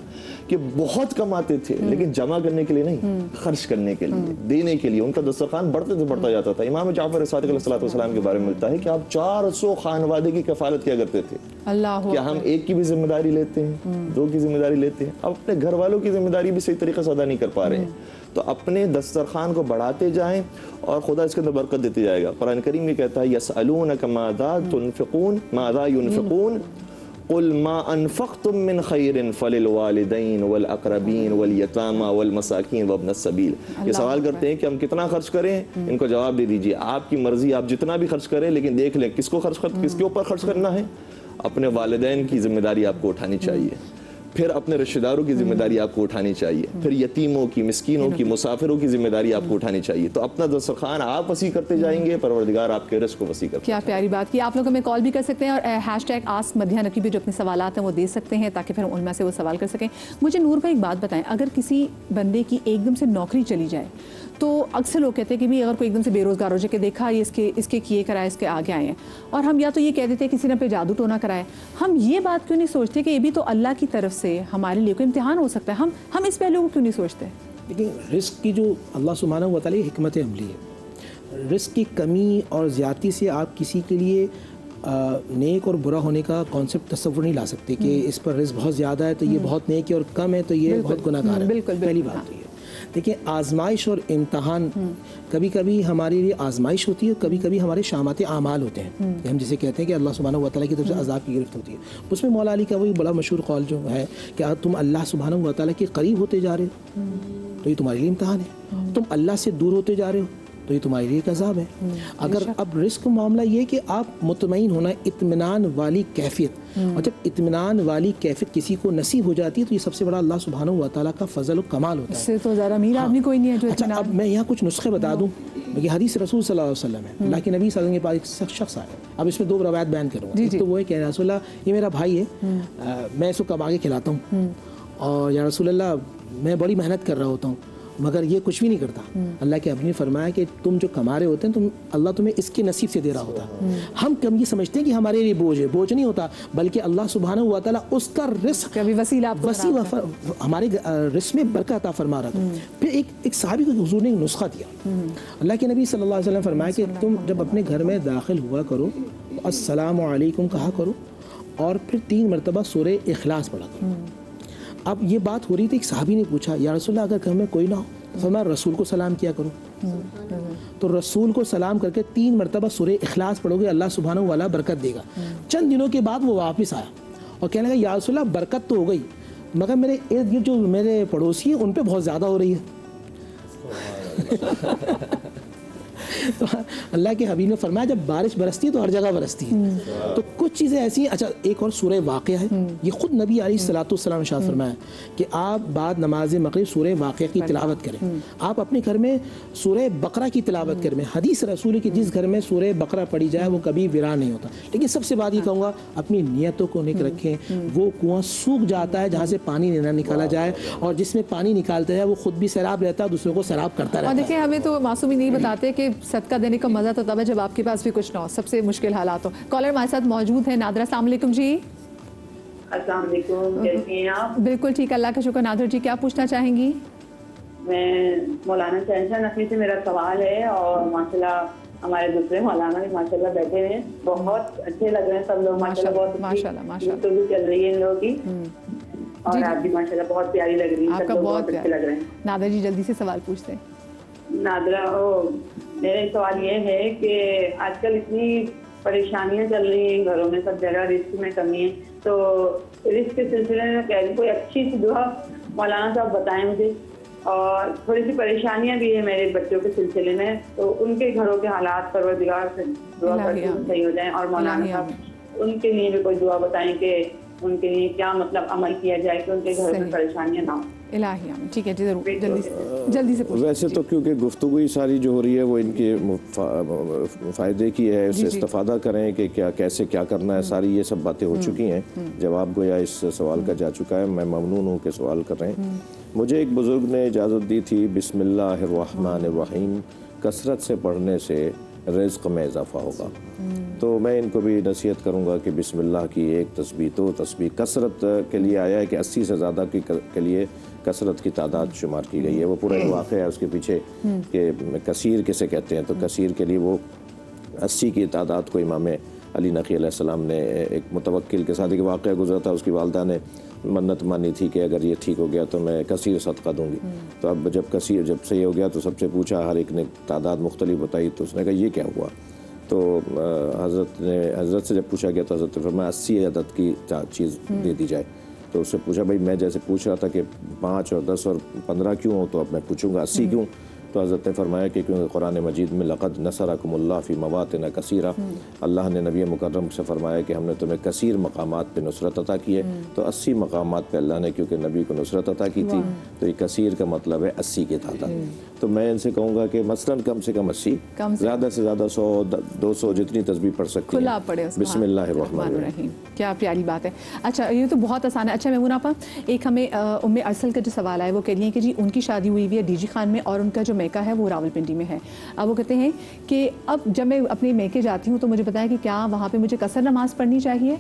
कि बहुत कमाते थे लेकिन जमा करने के लिए नहीं, खर्च करने के लिए, देने के लिए। उनका दस्तरखान बढ़ते से बढ़ता जाता था। इमाम जाफर सादिक अलैहिस्सलाम के बारे में मिलता है कि आप 400 खानवादे की कफालत किया करते थे। अल्लाह, क्या हम एक की भी जिम्मेदारी लेते हैं, 2 की जिम्मेदारी लेते हैं, अब अपने घर वालों की जिम्मेदारी भी सही तरीके से अदा नहीं कर पा रहे हैं। तो अपने दस्तरखान को बढ़ाते जाएं और खुदा इसके अंदर बरकत देते जाएगा। कुरान करीम ये कहता है यसअलूनक माज़ा तुनफिकून माज़ा युनफिकून कुल मा अनफक़्तुम मिन खैरिन फलिल वालिदैन वल अक़रबीन वल यतामा वल मसाकीन वब्नस सबील। ये सवाल करते हैं कि हम कितना खर्च करें, इनको जवाब दे दीजिए आपकी मर्जी, आप जितना भी खर्च करें, लेकिन देख लें किसके ऊपर खर्च करना है। अपने वालिदैन की जिम्मेदारी आपको उठानी चाहिए, फिर अपने रिश्तेदारों की जिम्मेदारी आपको उठानी चाहिए, फिर यतीमों की, मिस्कीनों की, मुसाफिरों की जिम्मेदारी आपको उठानी चाहिए। तो अपना दस्तरखान आप वसी करते जाएंगे, परवरदिगार आपके रिज़्क़ को वसी करते। क्या प्यारी बात की। आप लोग हमें कॉल भी कर सकते हैं और हैशटैग आस्क मदीहा नकी पे जो अपने सवालात हैं वो दे सकते हैं ताकि फिर हम उनमें से वो सवाल कर सकें। मुझे नूर भाई एक बात बताएं, अगर किसी बंदे की एकदम से नौकरी चली जाए तो अक्सर लोग कहते हैं कि भाई अगर कोई एकदम से बेरोज़गार हो जाए कि देखा ये इसके किए कराए, इसके आगे आए हैं, और हम या तो ये कह देते हैं किसी ने पे जादू टोना कराए। हम ये बात क्यों नहीं सोचते कि ये भी तो अल्लाह की तरफ से हमारे लिए कोई इम्तिहान हो सकता है। हम इस पहलू को क्यों नहीं सोचते? लेकिन रिस्क की जो अल्लाह सुब्हानहू व तआला की हिकमत अमली है, रिस्क की कमी और ज़्यादती से आप किसी के लिए नेक और बुरा होने का कॉन्सेप्ट तस्वुर नहीं ला सकते कि इस पर रिस्क बहुत ज़्यादा है तो ये बहुत नेक है और कम है तो ये बहुत गुनाहगार है। पहली बात तो ये। देखिए, आजमाइश और इम्तहान कभी कभी हमारे लिए आजमाइश होती है, कभी कभी हमारे शामाते आमाल होते हैं। हम जिसे कहते हैं कि अल्लाह सुब्हानहू व तआला की तरफ से अज़ाब की गिरफ्त होती है। उसमें मौला अली का वही बड़ा मशहूर कौल जो है कि तुम अल्लाह सुब्हानहू व तआला के करीब होते जा रहे हो तो ये तुम्हारे लिए इम्तहान है, तुम अल्लाह से दूर होते जा रहे हो तो ये तुम्हारे लिए एक अज़ाब है। अगर अब रिस्क मामला ये कि आप मुतमईन होना, इत्मीनान वाली कैफियत, और जब इत्मीनान वाली कैफियत किसी को नसीब हो जाती है तो ये सबसे बड़ा अल्लाह सुब्हानहू व तआला का फजल और कमाल होता है। इससे तो ज़्यादा अमीर आदमी कोई नहीं है जो। अच्छा, अब मैं यहाँ कुछ नुस्खे बता दूँ। ये हदीस रसूल सल्लल्लाहु अलैहि वसल्लम है, अल्लाह के नबी सल्लल्लाहु अलैहि वसल्लम के पास एक शख्स आया। अब इसमें 2 रवायत बयान करूँगा। एक तो वो है कि रसूलल्लाह ये मेरा भाई है, मैं इसको कमा के खिलाता हूँ, और या रसूलल्लाह मैं बड़ी मेहनत कर रहा होता हूँ मगर ये कुछ भी नहीं करता। अल्लाह के हबीब ने फरमाया कि तुम जो कमा रहे होते हैं तुम अल्लाह तुम्हें इसके नसीब से दे रहा होता। हम कम ये समझते हैं कि हमारे लिए बोझ है, बोझ नहीं होता, बल्कि अल्लाह सुब्हानहू व तआला उसका रिस्क वसीला हमारे रिस्क में बरकत अता फरमा रहा था। फिर एक सहाबी को हुजूर ने एक नुस्खा दिया। अल्लाह के नबी सल्लल्लाहु अलैहि वसल्लम फरमाया कि तुम जब अपने घर में दाखिल हुआ करो तो अस्सलामु अलैकुम कहा करो और फिर 3 मरतबा सूरह इखलास पढ़ा करो। अब ये बात हो रही थी, एक सहाबी ने पूछा या रसूलल्लाह अगर घर में कोई ना हो तो फरमाया रसूल को सलाम किया करो। तो रसूल को सलाम करके 3 मरतबा सूरह इखलास पढ़ोगे, अल्लाह सुब्हानहू व तआला बरकत देगा। चंद दिनों के बाद वो वापस आया और कहने लगा या रसूलल्लाह बरकत तो हो गई मगर मेरे इर्द गिर्द जो मेरे पड़ोसी हैं उन पे बहुत ज़्यादा हो रही है। तो अल्लाह के हबीब ने फरमाया जब बारिश बरसती है तो हर जगह बरसती है। तो कुछ चीज़ें ऐसी हैं। अच्छा, एक और सूरह वाक़िया है, ये खुद नबी अलैहिस्सलाम ने इरशाद फरमाया कि आप बाद नमाज मगरिब सूरह वाक़िया की तिलावत करें। आप अपने घर में सूरह बकरा की तिलावत करें। हदीस रसूल की जिस घर में सूरह बकरा पढ़ी जाए वो कभी वीरान नहीं होता। लेकिन सबसे बात ये कहूँगा, अपनी नियतों को निक रखें। वो कुआं सूख जाता है जहाँ से पानी निकाला जाए, और जिसमें पानी निकालते हैं वो खुद भी सैराब रहता है, दूसरों को सैराब करता रहता है। और देखिए, हमें तो मासूमी नहीं बताते कि सदका देने का मज़ा तो तब है जब आपके पास भी कुछ ना हो, सबसे मुश्किल हालात हो। कॉलर हमारे साथ मौजूद है, नादरा। अस्सलाम वालेकुम जी। अस्सलाम वालेकुम, कैसी हैं आप? बिल्कुल ठीक, अल्लाह का शुक्र। नादरा जी, क्या पूछना चाहेंगी? मैं मौलाना शहनशाह नकवी से मेरा सवाल है, और माशाल्लाह हमारे दूसरे मौलाना भी माशाल्लाह बैठे हैं, बहुत अच्छे लग रहे हैं सब लोग माशाल्लाह। बहुत माशाल्लाह गुफ्तगू चल रही है इन लोगों की, और आप भी माशाल्लाह बहुत प्यारी लग रही है, सब लोग बहुत अच्छे लग रहे हैं। नादरा जी, जल्दी से सवाल पूछते हैं। नादरा, मेरा सवाल ये है कि आजकल इतनी परेशानियां चल रही हैं घरों में, सब जगह रिस्क में कमी है, तो रिस्क के सिलसिले में कह रही कोई अच्छी सी दुआ मौलाना साहब बताएं मुझे। और थोड़ी सी परेशानियां भी है मेरे बच्चों के सिलसिले में, तो उनके घरों के हालात परवरदिगार से दुआ करके सही हो जाएं, और मौलाना साहब उनके लिए भी कोई दुआ बताएं कि उनके लिए क्या मतलब अमल किया जाए कि उनके घरों में परेशानियां ना हो। इलाहिया में, ठीक है जी, जरूर जल्दी से वैसे तो क्योंकि गुफ्तगू ही सारी जो हो रही है वो इनके फ़ायदे की है, उससे इस्तेफादा करें कि क्या कैसे क्या करना है, सारी ये सब बातें हो चुकी हैं। जवाब गोया इस सवाल का जा चुका है। मैं ममनून हूँ कि सवाल कर रहे हैं। मुझे एक बुज़ुर्ग ने इजाज़त दी थी, बिस्मिल्लाहिर्रहमानिर्रहीम कसरत से पढ़ने से रिज़्क़ में इजाफ़ा होगा। तो मैं इनको भी नसीहत करूँगा कि बिस्मिल्लाह की एक तस्बीह, दो तस्बीह, कसरत के लिए आया है कि 80 से ज़्यादा के लिए कसरत की तादाद शुमार की गई है। वो पूरा एक वाक़या है उसके पीछे कि कसीर किसे कहते हैं, तो कसीर के लिए वो 80 की तादाद को इमाम अली नक़ी अलैहिस्सलाम ने एक मुतवक्किल के साथ एक वाक़या गुजरा था। उसकी वालदा ने मन्नत मानी थी कि अगर ये ठीक हो गया तो मैं कसीर सदका दूंगी। तो अब जब सही हो गया तो सबसे पूछा, हर एक ने तादाद मुख्तलिफ बताई, तो उसने कहा ये क्या हुआ। तो हज़रत से जब पूछा गया तो हज़रत ने फरमाया 80 अदद की चीज़ दे दी जाए। तो उससे पूछा, भाई मैं जैसे पूछ रहा था कि 5 और 10 और 15 क्यों हो, तो अब मैं पूछूंगा 80 क्यों। तो हज़रत ने फरमाया कि क्योंकि कुरान मजीद में लक़द नसरकुमुल्लाह फ़ी मवातिन कसीरा, अल्लाह ने नबी मुकर्रम से फरमाया कि हमने तुम्हें कसीर मकामात पे नुसरत अता की है। तो 80 मकामात पे अल्लाह ने क्योंकि नबी को नुसरत अता की थी, तो ये कसीर का मतलब है 80 की तादाद। तो मैं इनसे कहूँगा कि मसलन कम से कम 80, ज़्यादा से ज़्यादा 100 200 जितनी तस्बीह पढ़ सकती हैं। बिस्मिल्लाहिर्रहमानिर्रहीम। क्या प्यारी बात है। अच्छा, ये तो बहुत आसान है। अच्छा मेमूना आपा, एक हमें उम्मे अरसल का जो सवाल है वो कह रही है कि जी उनकी शादी हुई हुई है डीजी खान में, और उनका जो मैका है वो रावलपिंडी में है। अब वो कहते हैं कि अब जब मैं अपने मैके जाती हूँ तो मुझे पता है कि क्या वहाँ पे मुझे कसर नमाज़ पढ़नी चाहिए,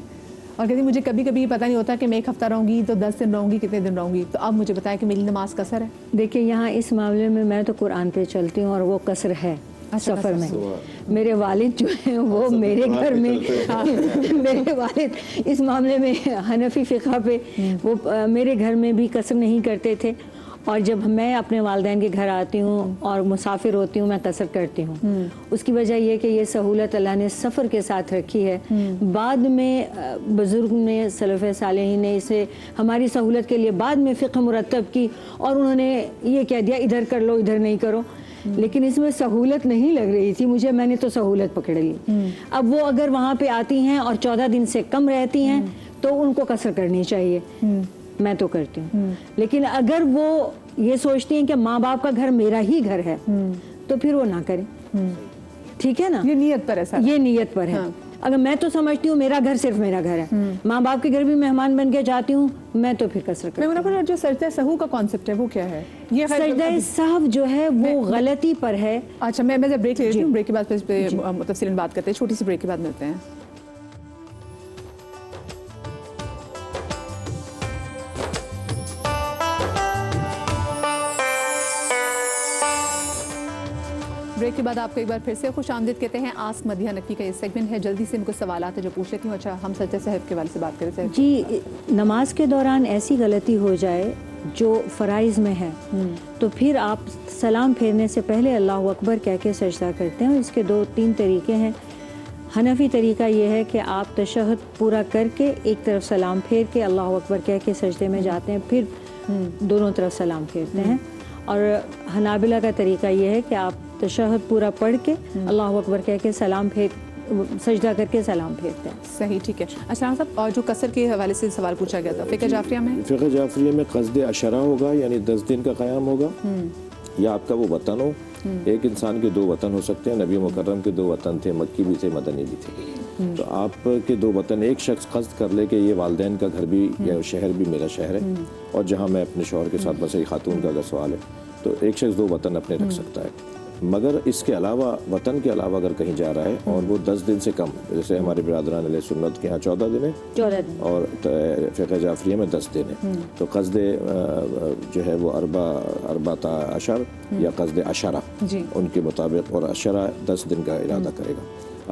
और कहती मुझे कभी कभी पता नहीं होता कि मैं 1 हफ्ता रहूँगी तो 10 दिन रहूँगी, कितने दिन रहूँगी, तो अब मुझे बताया कि मेरी नमाज कसर है। देखिए, यहाँ इस मामले में मैं तो कुरान पे चलती हूँ और वो कसर है। सफ़र में मेरे वालिद जो हैं वो मेरे घर में मेरे वालिद इस मामले में हनफी फ़िक़्ह पे वो मेरे घर में भी कसर नहीं करते थे, और जब मैं अपने वालिदैन के घर आती हूँ और मुसाफिर होती हूँ मैं कसर करती हूँ। उसकी वजह यह कि ये सहूलत अल्लाह ने सफ़र के साथ रखी है। बाद में बुज़ुर्ग ने सलफ़ सालेहीन ने इसे हमारी सहूलत के लिए बाद में फ़िक़्ह मुरत्तब की, और उन्होंने ये कह दिया इधर कर लो इधर नहीं करो, लेकिन इसमें सहूलत नहीं लग रही थी मुझे, मैंने तो सहूलत पकड़ ली। अब वो अगर वहाँ पे आती हैं और 14 दिन से कम रहती हैं तो उनको कसर करनी चाहिए, मैं तो करती हूँ। लेकिन अगर वो ये सोचती हैं कि माँ बाप का घर मेरा ही घर है तो फिर वो ना करें। ठीक है ना, ये नियत पर है सर, ये नियत पर है। हाँ। अगर मैं तो समझती हूँ मेरा घर सिर्फ मेरा घर है, माँ बाप के घर भी मेहमान बन के जाती हूँ, मैं तो फिर कसर करती हूँ। जो सजदा सहू का कॉन्सेप्ट है वो क्या है? ये सजदा सहव जो है वो गलती पर है। अच्छा, मैं जब ब्रेक ले रही हूँ, ब्रेक के बाद फिर तफसीलन बात करते हैं, छोटी सी ब्रेक के बाद मिलते हैं। ब्रेक के बाद आपको एक बार फिर से खुश आमदीद कहते हैं। आस्क मदिहा नकवी का ये सेगमेंट है, जल्दी से इनको सवाल है जो पूछ लेती हूँ। अच्छा, हम सजदा सहव के बारे से बात करें जी। नमाज के दौरान ऐसी गलती हो जाए जो फ़राइज़ में है तो फिर आप सलाम फेरने से पहले अल्लाह अकबर कह के सजदा करते हैं। इसके 2-3 तरीके हैं। हनफी तरीका ये है कि आप तशहद पूरा करके एक तरफ सलाम फेर के अल्लाह अकबर कह के सजदे में जाते हैं, फिर दोनों तरफ सलाम फेरते हैं। और हनाबिला का तरीका ये है कि आप तशहद पूरा पढ़ के अल्लाह अकबर कह के सलाम सजदा करके सलाम फेरते हैं। सही, ठीक है। अच्छा साहब, और जो कसर के हवाले से सवाल पूछा गया था, फ़िक़्ह जाफ़रिया में, फ़िक़्ह जाफ़रिया में क़स्द अशरा होगा, यानी 10 दिन का क़याम होगा, या आपका वो वतन हो। एक इंसान के 2 वतन हो सकते हैं। नबी मुकर्रम के 2 वतन थे, मक्की भी थे, मदनी भी थे। तो आपके 2 वतन, एक शख्स क़स्द कर ले कि ये वालिदैन का घर भी या शहर भी मेरा शहर है, और जहाँ मैं अपने शौहर के साथ बस, खातून का अगर सवाल है तो एक शख्स 2 वतन अपने रख सकता है। मगर इसके अलावा, वतन के अलावा अगर कहीं जा रहा है और वो 10 दिन से कम, जैसे हमारे बिरादरान अहले सुन्नत के यहाँ 14 दिन है, 14 दिन, और फ़िक़्ह जाफ़रिया में 10 दिन है। तो क़स्द जो है वो अरबाता अशर या क़स्द अशरा उनके मुताबिक, और अशरा 10 दिन का इरादा करेगा।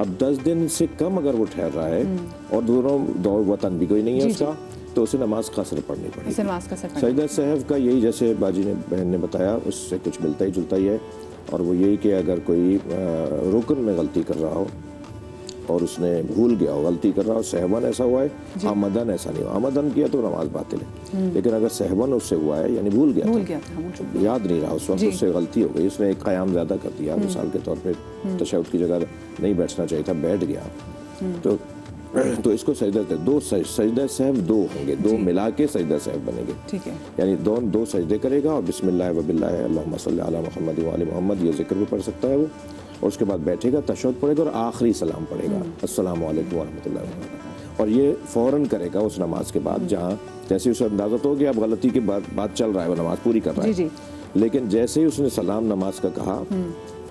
अब 10 दिन से कम अगर वो ठहर रहा है और दो वतन भी कोई नहीं है उसका, तो उसे नमाज कसर पढ़नी पड़ेगी। सजदा सहव का यही, जैसे बाजी ने बहन ने बताया, उससे कुछ मिलता ही जुलता ही है, और वो यही कि अगर कोई रुकन में गलती कर रहा हो और उसने भूल गया हो, गलती कर रहा हो, सहवन ऐसा हुआ है, आमदन ऐसा नहीं हुआ। आमदन किया तो नमाज बातिल है, लेकिन अगर सहवन उससे हुआ है, यानी भूल गया था, याद नहीं रहा, उस वक्त उससे गलती हो गई, उसने एक क़याम ज़्यादा कर दिया, मिसाल के तौर पे तशहुद की जगह नहीं बैठना चाहिए था, बैठ गया, तो इसको सजदा, 2 सजदा सहव 2 होंगे, 2 मिला के सजदा सहव बनेंगे, ठीक है। यानी 2 सजदे करेगा, और बिस्मिल्लाह व बिल्लाह अल्लाहुम्मा सल्ली अला मुहम्मद व आलि मुहम्मद, ये जिक्र भी पढ़ सकता है वो, और उसके बाद बैठेगा, तशहुद पढ़ेगा, और आखिरी सलाम पढ़ेगा, अस्सलामु अलैकुम व रहमतुल्लाहि व बरकातहू, और ये फ़ौरन करेगा उस नमाज के बाद, जहाँ जैसे उसे अंदाज़ा तो हो कि अब गलती के बाद बात चल रहा है, वो नमाज पूरी कर रहा है, लेकिन जैसे ही उसने सलाम नमाज का कहा,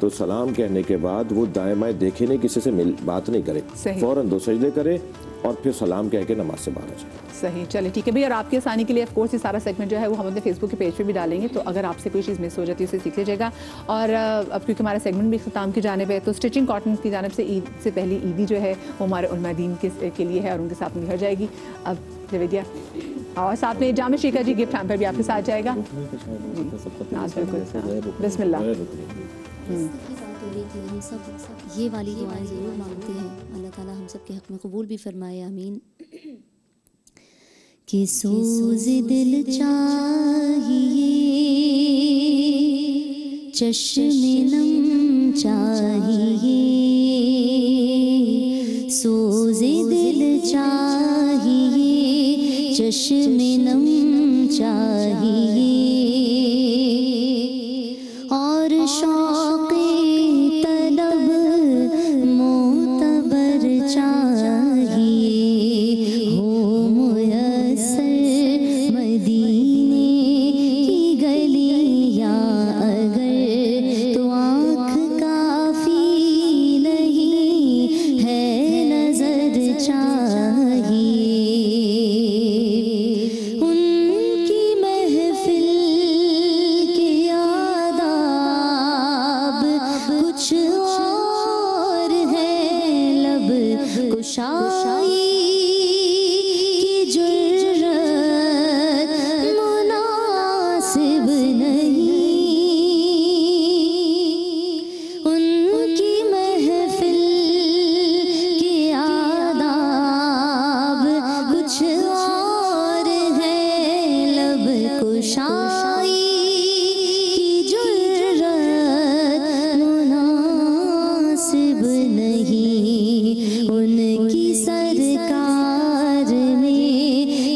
तो सलाम कहने के बाद वो दाएं बाएं देखे नहीं, किसी से बात नहीं करे, फ़ौरन 2 सजदे करे और फिर सलाम कह के नमाज से बाहर आ जाए। सही, चलिए ठीक है भैया। और आपकी आसानी के लिए ऑफ कोर्स ये सारा सेगमेंट जो है वो हम अपने फेसबुक के पेज पे भी डालेंगे, तो अगर आपसे कोई चीज़ मिस हो जाती है उसे सीख लीजिएगा। और अब क्योंकि हमारा सेगमेंट भी इख्तिताम की जानिब है, तो स्टिचिंग कॉटन की जानिब से ईद से पहले ईदी जो है वो हमारे उलमा दीन के लिए है, और उनके साथ निखर जाएगी। अब जवेदिया, और साथ में जामे शिका जी गिफ्ट हैम्पर भी आपके साथ जाएगा। बिस्मिल्लाह। हम सब ये वाली दुआएं ज़रूर मांगते हैं, अल्लाह ताला हम सब के हक़ में कबूल भी फरमाए, आमीन। कि सोज़ दिल चाहिए, चश्मे नम चाहिए, सोज़ दिल चाहिए, चश्मे नम चाहिए, और शौक़ तलब मोतबर चाहिए, हो मुयस्सर मदीने की गलियां अगर, तो आँख काफ़ी नहीं है, नज़र चाहिए, उनकी महफिल के आदाब कुछ और है, लब कुशाई की जुर्रत मुनासिब नहीं, उनकी महफिल के आदाब कुछ और है, लब कुशाई की जुर्रत मुनासिब नहीं, उनकी सरकार में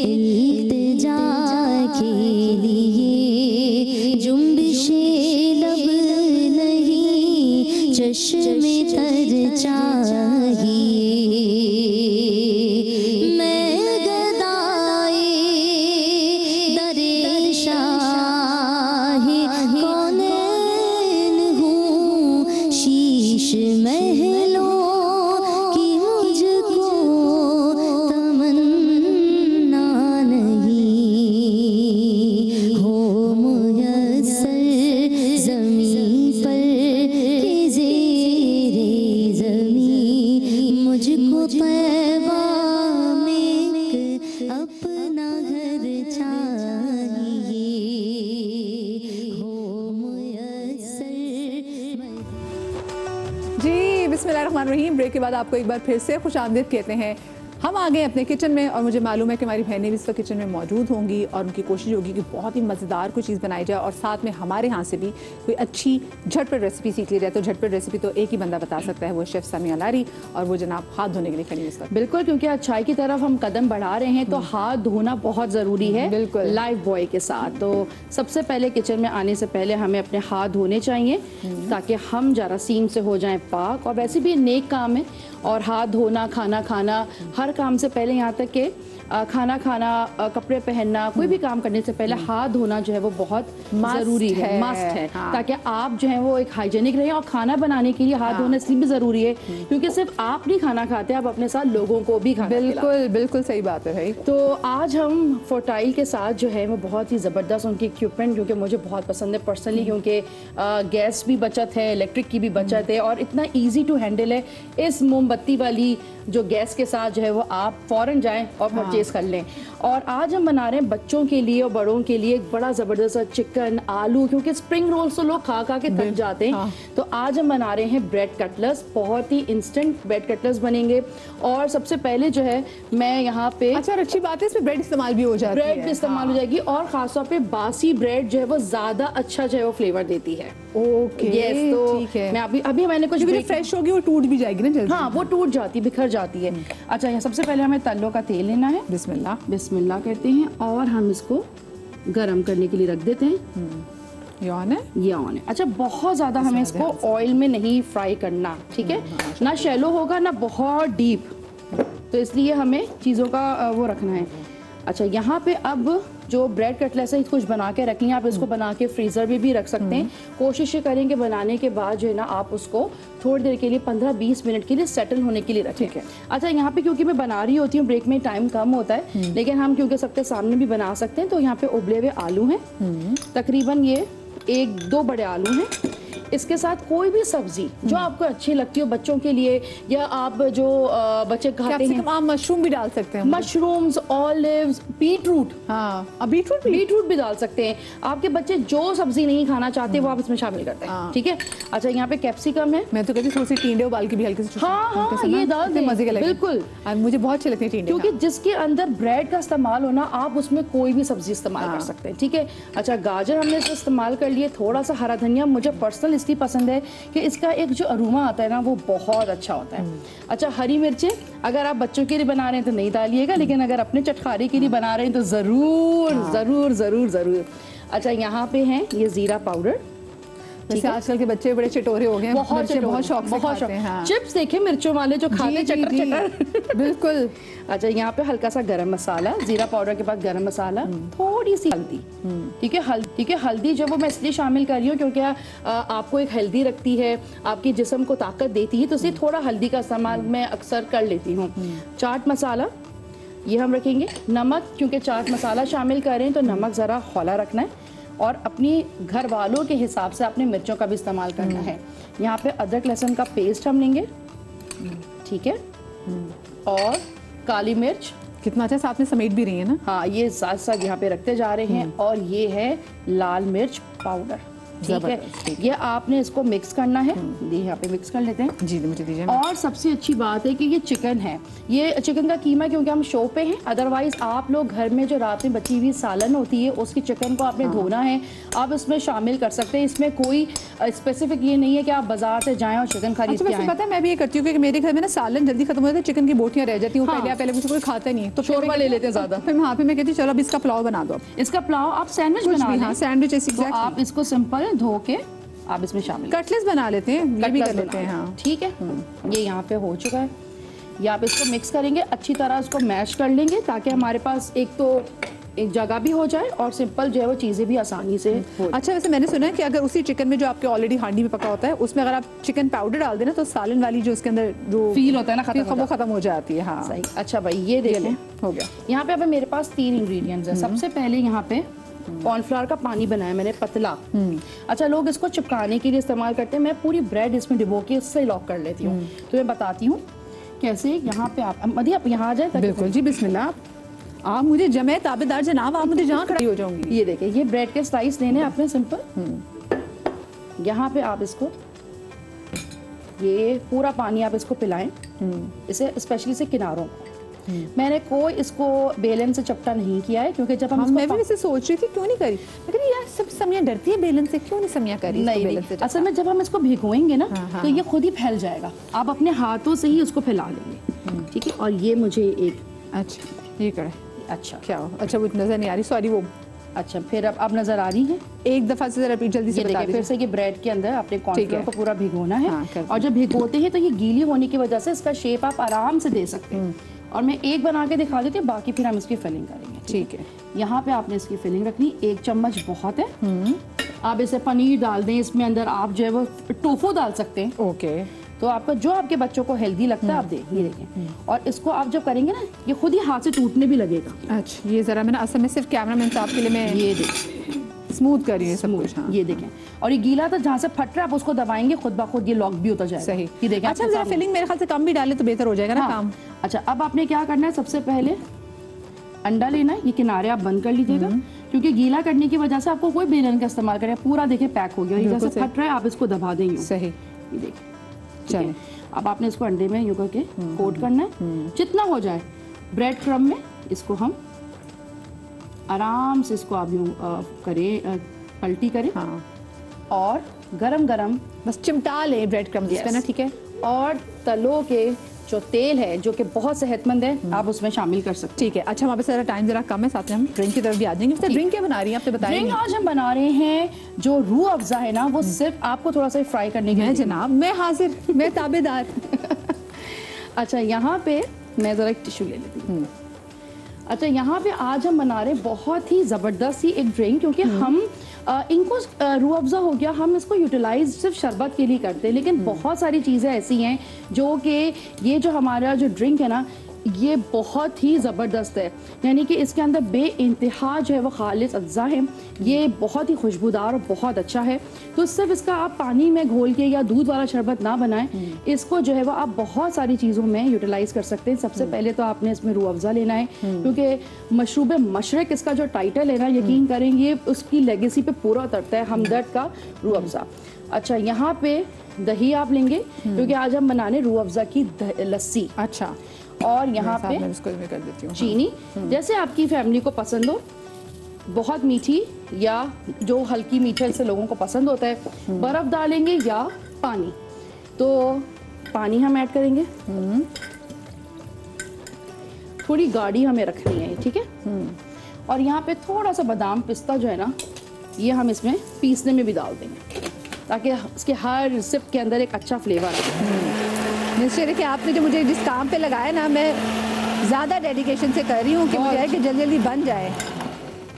इल्तिजा के लिए जुम्बिशे लब नहीं, चश्मे तर चाहिए, मैं गदाए दरे शाहे कौनैन हूँ, शीश महलों की मुझको तमन्ना नहीं, हो मुयस्सर ज़मीं पर के ज़ेरे ज़मीं, मुझको तैबा में एक अपना घर चाहिए, हो मुयस्सर। जी बिस्मिल्लाहिर्रहमानिर्रहीम। ब्रेक के बाद आपको एक बार फिर से खुश आमदीद कहते हैं। हम आ गए अपने किचन में और मुझे मालूम है कि हमारी बहनें भी इस वक्त किचन में मौजूद होंगी और उनकी कोशिश होगी कि बहुत ही मज़ेदार कोई चीज़ बनाई जाए और साथ में हमारे यहाँ से भी कोई अच्छी झटपट रेसिपी सीख ली जाए। तो झटपट रेसिपी तो एक ही बंदा बता सकता है, वो शेफ़ सामिया लारी, और वो जनाब हाथ धोने के लिए खड़ी इस वक्त। बिल्कुल, क्योंकि अच्छाई की तरफ हम कदम बढ़ा रहे हैं तो हाथ धोना बहुत ज़रूरी है, बिल्कुल, लाइफ बॉय के साथ। तो सबसे पहले किचन में आने से पहले हमें अपने हाथ धोने चाहिए ताकि हम जरासीम से हो जाएं पाक। और वैसे भी नेक काम है, और हाथ धोना, खाना खाना, हर काम से पहले यहाँ तक कि खाना खाना, कपड़े पहनना, कोई भी काम करने से पहले हाथ धोना जो है वो बहुत ज़रूरी है, मस्ट है, हाँ। ताकि आप जो है वो एक हाइजेनिक रहे। और खाना बनाने के लिए हाथ धोना इसलिए भी ज़रूरी है क्योंकि सिर्फ आप नहीं खाना खाते, आप अपने साथ लोगों को भी खाना खिलाते। बिल्कुल बिल्कुल सही बात है भाई। तो आज हम फोर्टाइल के साथ जो है वो बहुत ही ज़बरदस्त उनकी इक्विपमेंट, क्योंकि मुझे बहुत पसंद है पर्सनली, क्योंकि गैस भी बचत है, इलेक्ट्रिक की भी बचत है, और इतना ईजी टू हैंडल है। इस मोमबत्ती वाली जो गैस के साथ जो है वो आप फ़ौरन जाएं और परचेज़ कर लें। और आज हम बना रहे हैं बच्चों के लिए और बड़ों के लिए एक बड़ा ज़बरदस्त चिकन आलू, क्योंकि स्प्रिंग रोल्स तो लोग खा खा के थक जाते हैं। तो आज हम बना रहे हैं ब्रेड कटलेट्स, बहुत ही इंस्टेंट ब्रेड कटलेट्स बनेंगे। और सबसे पहले जो है मैं यहाँ पे, अच्छा, और अच्छी बात है इसमें ब्रेड इस्तेमाल भी हो जाती है, ब्रेड भी इस्तेमाल हो जाएगी, और खासतौर पे बासी ब्रेड जो है वो ज़्यादा अच्छा जो है वो फ्लेवर देती है। ओके, यस, तो ठीक है। मैं अभी मैंने कुछ फ्रेश होगी वो टूट भी जाएगी ना जल्दी। हाँ, वो टूट जाती, बिखर जाती है। अच्छा, यहाँ सबसे पहले हमें तलों का तेल लेना है। बिस्मिल्लाह बिस्मिल्लाह कहते हैं, और हम इसको गरम करने के लिए रख देते हैं। ये ऑन है, ये ऑन है। अच्छा, बहुत ज़्यादा हमें इसको ऑयल में नहीं फ्राई करना, ठीक है, ना शैलो होगा ना बहुत डीप, तो इसलिए हमें चीज़ों का वो रखना है। अच्छा, यहाँ पे अब जो ब्रेड कटलेट्स है कुछ बना के रख लें, आप इसको बना के फ्रीज़र में भी रख सकते हैं। कोशिश ये करें कि बनाने के बाद जो है ना आप उसको थोड़ी देर के लिए 15-20 मिनट के लिए सेटल होने के लिए रखें। अच्छा, यहाँ पे क्योंकि मैं बना रही होती हूँ, ब्रेक में टाइम कम होता है, लेकिन हम क्योंकि सबके सामने भी बना सकते हैं, तो यहाँ पे उबले हुए आलू हैं, तकरीबन ये 1-2 बड़े आलू हैं। इसके साथ कोई भी सब्जी जो आपको अच्छी लगती हो बच्चों के लिए, या आप जो बच्चे खाते हैं, आप मशरूम भी डाल सकते हैं, मशरूम्स, ऑलिव्स, बीटरूट, हाँ बीटरूट भी डाल सकते हैं। आपके बच्चे जो सब्जी नहीं खाना चाहते वो आप इसमें शामिल करते हैं, ठीक है। अच्छा, यहाँ पे कैप्सिकम है, मैं तो कहती हूँ थोड़ी सी टींडे उबाल के भी हल्के से, हाँ, ये डाल दें, मजे के बिल्कुल, मुझे बहुत अच्छे लगते हैं टींडे, क्योंकि जिसके अंदर ब्रेड का इस्तेमाल होना, आप उसमें कोई भी सब्जी इस्तेमाल कर सकते हैं, ठीक है। अच्छा, गाजर हमने इसमें इस्तेमाल कर लिए, थोड़ा सा हरा धनिया, मुझे पर्सनल इसलिए पसंद है कि इसका एक जो अरोमा आता है ना वो बहुत अच्छा होता है। अच्छा, हरी मिर्चें अगर आप बच्चों के लिए बना रहे हैं तो नहीं डालिएगा, लेकिन अगर अपने चटखारे के लिए बना रहे हैं तो ज़रूर ज़रूर ज़रूर ज़रूर। अच्छा, यहाँ पे है ये ज़ीरा पाउडर, जैसे आजकल के बच्चे बड़े चटोरे हो गए हैं, बहुत शौक से खाते हैं, हाँ। चिप्स देखे मिर्चों वाले जो खाते हैं, चटर बिल्कुल। अच्छा, यहाँ पे हल्का सा गरम मसाला, जीरा पाउडर के बाद गरम मसाला, थोड़ी सी हल्दी, ठीक है। हल्दी जो वो मैं इसलिए शामिल कर रही हूँ क्योंकि आपको एक हेल्दी रखती है, आपके जिस्म को ताकत देती है, तो इसलिए थोड़ा हल्दी का इस्तेमाल मैं अक्सर कर लेती हूँ। चाट मसाला ये हम रखेंगे। नमक, क्योंकि चाट मसाला शामिल करें तो नमक ज़रा हौला रखना है, और अपनी घर वालों के हिसाब से अपने मिर्चों का भी इस्तेमाल करना है। यहाँ पे अदरक लहसुन का पेस्ट हम लेंगे, ठीक है, और काली मिर्च, कितना अच्छा साथ में समेट भी रही है ना, हाँ, ये साथ साथ यहाँ पे रखते जा रहे हैं। और ये है लाल मिर्च पाउडर, ठीक है। ये आपने इसको मिक्स करना है, यहाँ पे मिक्स कर लेते हैं जी, मुझे दीजिए। और सबसे अच्छी बात है कि ये चिकन है, ये चिकन का कीमा, क्योंकि हम शो पे हैं, अदरवाइज आप लोग घर में जो रात में बची हुई सालन होती है उसकी चिकन को आपने धोना है, आप इसमें शामिल कर सकते हैं। इसमें कोई स्पेसिफिक ये नहीं है कि आप बाजार से जाएं और चिकन खरीद के आएं। पता है, मैं भी ये करती हूँ कि मेरे घर में ना सालन जल्दी खत्म हो जाता है, चिकन की बोटियां रह जाती हैं, पहले मुझे कोई खाता नहीं है, तो शोरबा ले लेते हैं ज़्यादा। फिर वहाँ पे मैं कहती हूँ चलो अब इसका पुलाव बना दो, इसका पुलाव आप सैंडविच बना लें, सैंडविच, आप इसको सिंपल धो के आप इसमें शामिल, कटलेट्स बना लेते हैं, ये भी कर लेते हैं, हाँ, ठीक है। ये यहाँ पे हो चुका है, ये आप इसको मिक्स करेंगे, अच्छी तरह इसको मैश कर लेंगे ताकि हमारे पास एक जगह भी हो जाए और सिंपल जो है वो चीज़ें भी आसानी से हो। अच्छा, वैसे मैंने सुना है कि अगर उसी चिकन में जो आपके ऑलरेडी हांडी में पका होता है उसमें अगर आप चिकन पाउडर डाल देना तो सालन वाली जो उसके अंदर जो फील होता है ना, वो खत्म हो जाती है, हाँ सही। अच्छा भाई, ये देख लें, हो गया। यहाँ पे अब मेरे पास 3 इंग्रेडिएंट्स हैं। सबसे पहले यहाँ पे कॉर्नफ्लावर का पानी बनाया मैंने पतला। अच्छा, लोग इसको चिपकाने के लिए इस्तेमाल करते हैं, मैं पूरी ब्रेड इसमें डिबो के इससे लॉक कर लेती हूँ। तो मैं बताती हूँ कैसे। यहाँ पे आप मधी, आप यहाँ आ जाए। बिल्कुल जी, बिस्मिल्लाह। आप मुझे जमे ताबेदार जनाब, आप मुझे जहाँ खड़ी हो जाऊंगी। ये देखिए, ये ब्रेड के स्लाइस लेने आपने सिंपल। यहाँ पे आप इसको, ये पूरा पानी आप इसको पिलाएं, इसे स्पेशली से किनारों, मैंने कोई इसको बेलन से चपटा नहीं किया है, क्योंकि जब हम मैं भी वैसे सोच रही थी क्यों नहीं करी, लेकिन यार सब समिया डरती है बेलन से, क्यों नहीं समिया करी नहीं, बेलन से? असल में जब हम इसको भिगोएंगे ना तो ये खुद ही फैल जाएगा, आप अपने हाथों से ही उसको फैला लेंगे, ठीक है। और ये मुझे एक अच्छा ये कड़ा, अच्छा क्या हो, अच्छा वो नजर नहीं आ रही, सॉरी वो, अच्छा फिर अब नजर आ रही है, एक दफा से जरा जल्दी से बता दीजिए। फिर से ये ब्रेड के अंदर आपने कॉर्नफ्लोर को पूरा भिगोना है। हाँ, और जब भिगोते हैं तो ये गीली होने की वजह से इसका शेप आप आराम से दे सकते हैं। और मैं एक बना के दिखा देती हूँ, बाकी फिर हम इसकी फिलिंग करेंगे, ठीक है। यहाँ पे आपने इसकी फिलिंग रखनी, 1 चम्मच बहुत है। आप इसे पनीर डाल दें इसमें, अंदर आप जो है वो टोफू डाल सकते हैं, ओके। तो आपका जो आपके बच्चों को हेल्दी लगता है आप दें, ये देखें। और इसको आप जब करेंगे ना ये खुद ही हाथ से टूटने भी लगेगा। अच्छा ये जरा मैंने असल में सिर्फ कैमरामैन साहब के लिए मैं ये देखें स्मूथ कर रही हूँ सब कुछ। हाँ ये देखें, और ये गीला था जहाँ से फट रहा है आप उसको दबाएंगे खुद ब खुद ये लॉक भी होता जाएगा। सही, ये देखें। अच्छा जरा फिलिंग मेरे ख्याल से कम भी डाले तो बेहतर हो जाएगा ना काम। अच्छा अब आपने क्या करना है, सबसे पहले अंडा लेना है, ये किनारे आप बंद कर लीजिएगा, क्योंकि गीला करने की वजह से आपको कोई बेलन का इस्तेमाल करें, पूरा देखें पैक हो गया, जैसे फट रहा है आप इसको दबा देंगे। सही, ये देखिए, चलिए अब आपने इसको अंडे में यूं करके कोट करना है, जितना हो जाए ब्रेड क्रम में इसको हम आराम से इसको आप यूं करें, पलटी करें। हाँ। और गरम गरम बस चिमटा ले ब्रेड क्रम्स इसमें ना, ठीक है। और तलों के जो तेल है जो कि बहुत सेहतमंद है आप उसमें शामिल कर सकते हैं, ठीक है। अच्छा हमारे पास टाइम जरा कम है, साथ में हम ड्रिंक की तरफ भी आ जाएंगे। ड्रिंक क्या बना रही हैं आपने बताया? ड्रिंक आज हम बना रहे हैं जो रूह अफ़ज़ा है ना, वो सिर्फ आपको थोड़ा सा फ्राई करने के लिए। जनाब मैं हाजिर, मैं ताबेदार। अच्छा यहाँ पे मैं ज़रा एक टिश्यू ले लेती हूँ। अच्छा यहाँ पे आज हम बना रहे हैं बहुत ही ज़बरदस्त ही एक ड्रिंक, क्योंकि हम इनको रूह अफ़ज़ा हो गया, हम इसको यूटिलाइज सिर्फ शरबत के लिए करते हैं, लेकिन बहुत सारी चीज़ें ऐसी हैं जो कि ये जो हमारा जो ड्रिंक है ना ये बहुत ही ज़बरदस्त है, यानी कि इसके अंदर बेइंतहा जो है वो खालिस अज्जा है, ये बहुत ही खुशबूदार और बहुत अच्छा है। तो सिर्फ इसका आप पानी में घोल के या दूध वाला शरबत ना बनाएं, इसको जो है वो आप बहुत सारी चीज़ों में यूटिलाइज कर सकते हैं। सबसे पहले तो आपने इसमें रूह अफ़ज़ा लेना है, क्योंकि मशरूब मशरक़ इसका जो टाइटल है ना, यकीन करेंगे उसकी लेगेसी पे पूरा उतरता है, हमदर्द का रूह अफ़ज़ा। अच्छा यहाँ पे दही आप लेंगे, क्योंकि आज हम बनाने रूह अफ़ज़ा की लस्सी। अच्छा, और यहाँ पे इसको मैं कर देती हूँ चीनी, जैसे आपकी फैमिली को पसंद हो, बहुत मीठी या जो हल्की मीठे से लोगों को पसंद होता है। बर्फ डालेंगे या पानी, तो पानी हम ऐड करेंगे, थोड़ी गाढ़ी हमें रखनी है, ठीक है। और यहाँ पे थोड़ा सा बादाम पिस्ता जो है ना ये हम इसमें पीसने में भी डाल देंगे, ताकि इसके हर सिप के अंदर एक अच्छा फ्लेवर आए। मिस्टर देखिए आपने जो मुझे जिस काम पे लगाया ना, मैं ज़्यादा डेडिकेशन से कर रही हूँ कि मुझे है कि जल्दी जल्दी बन जाए।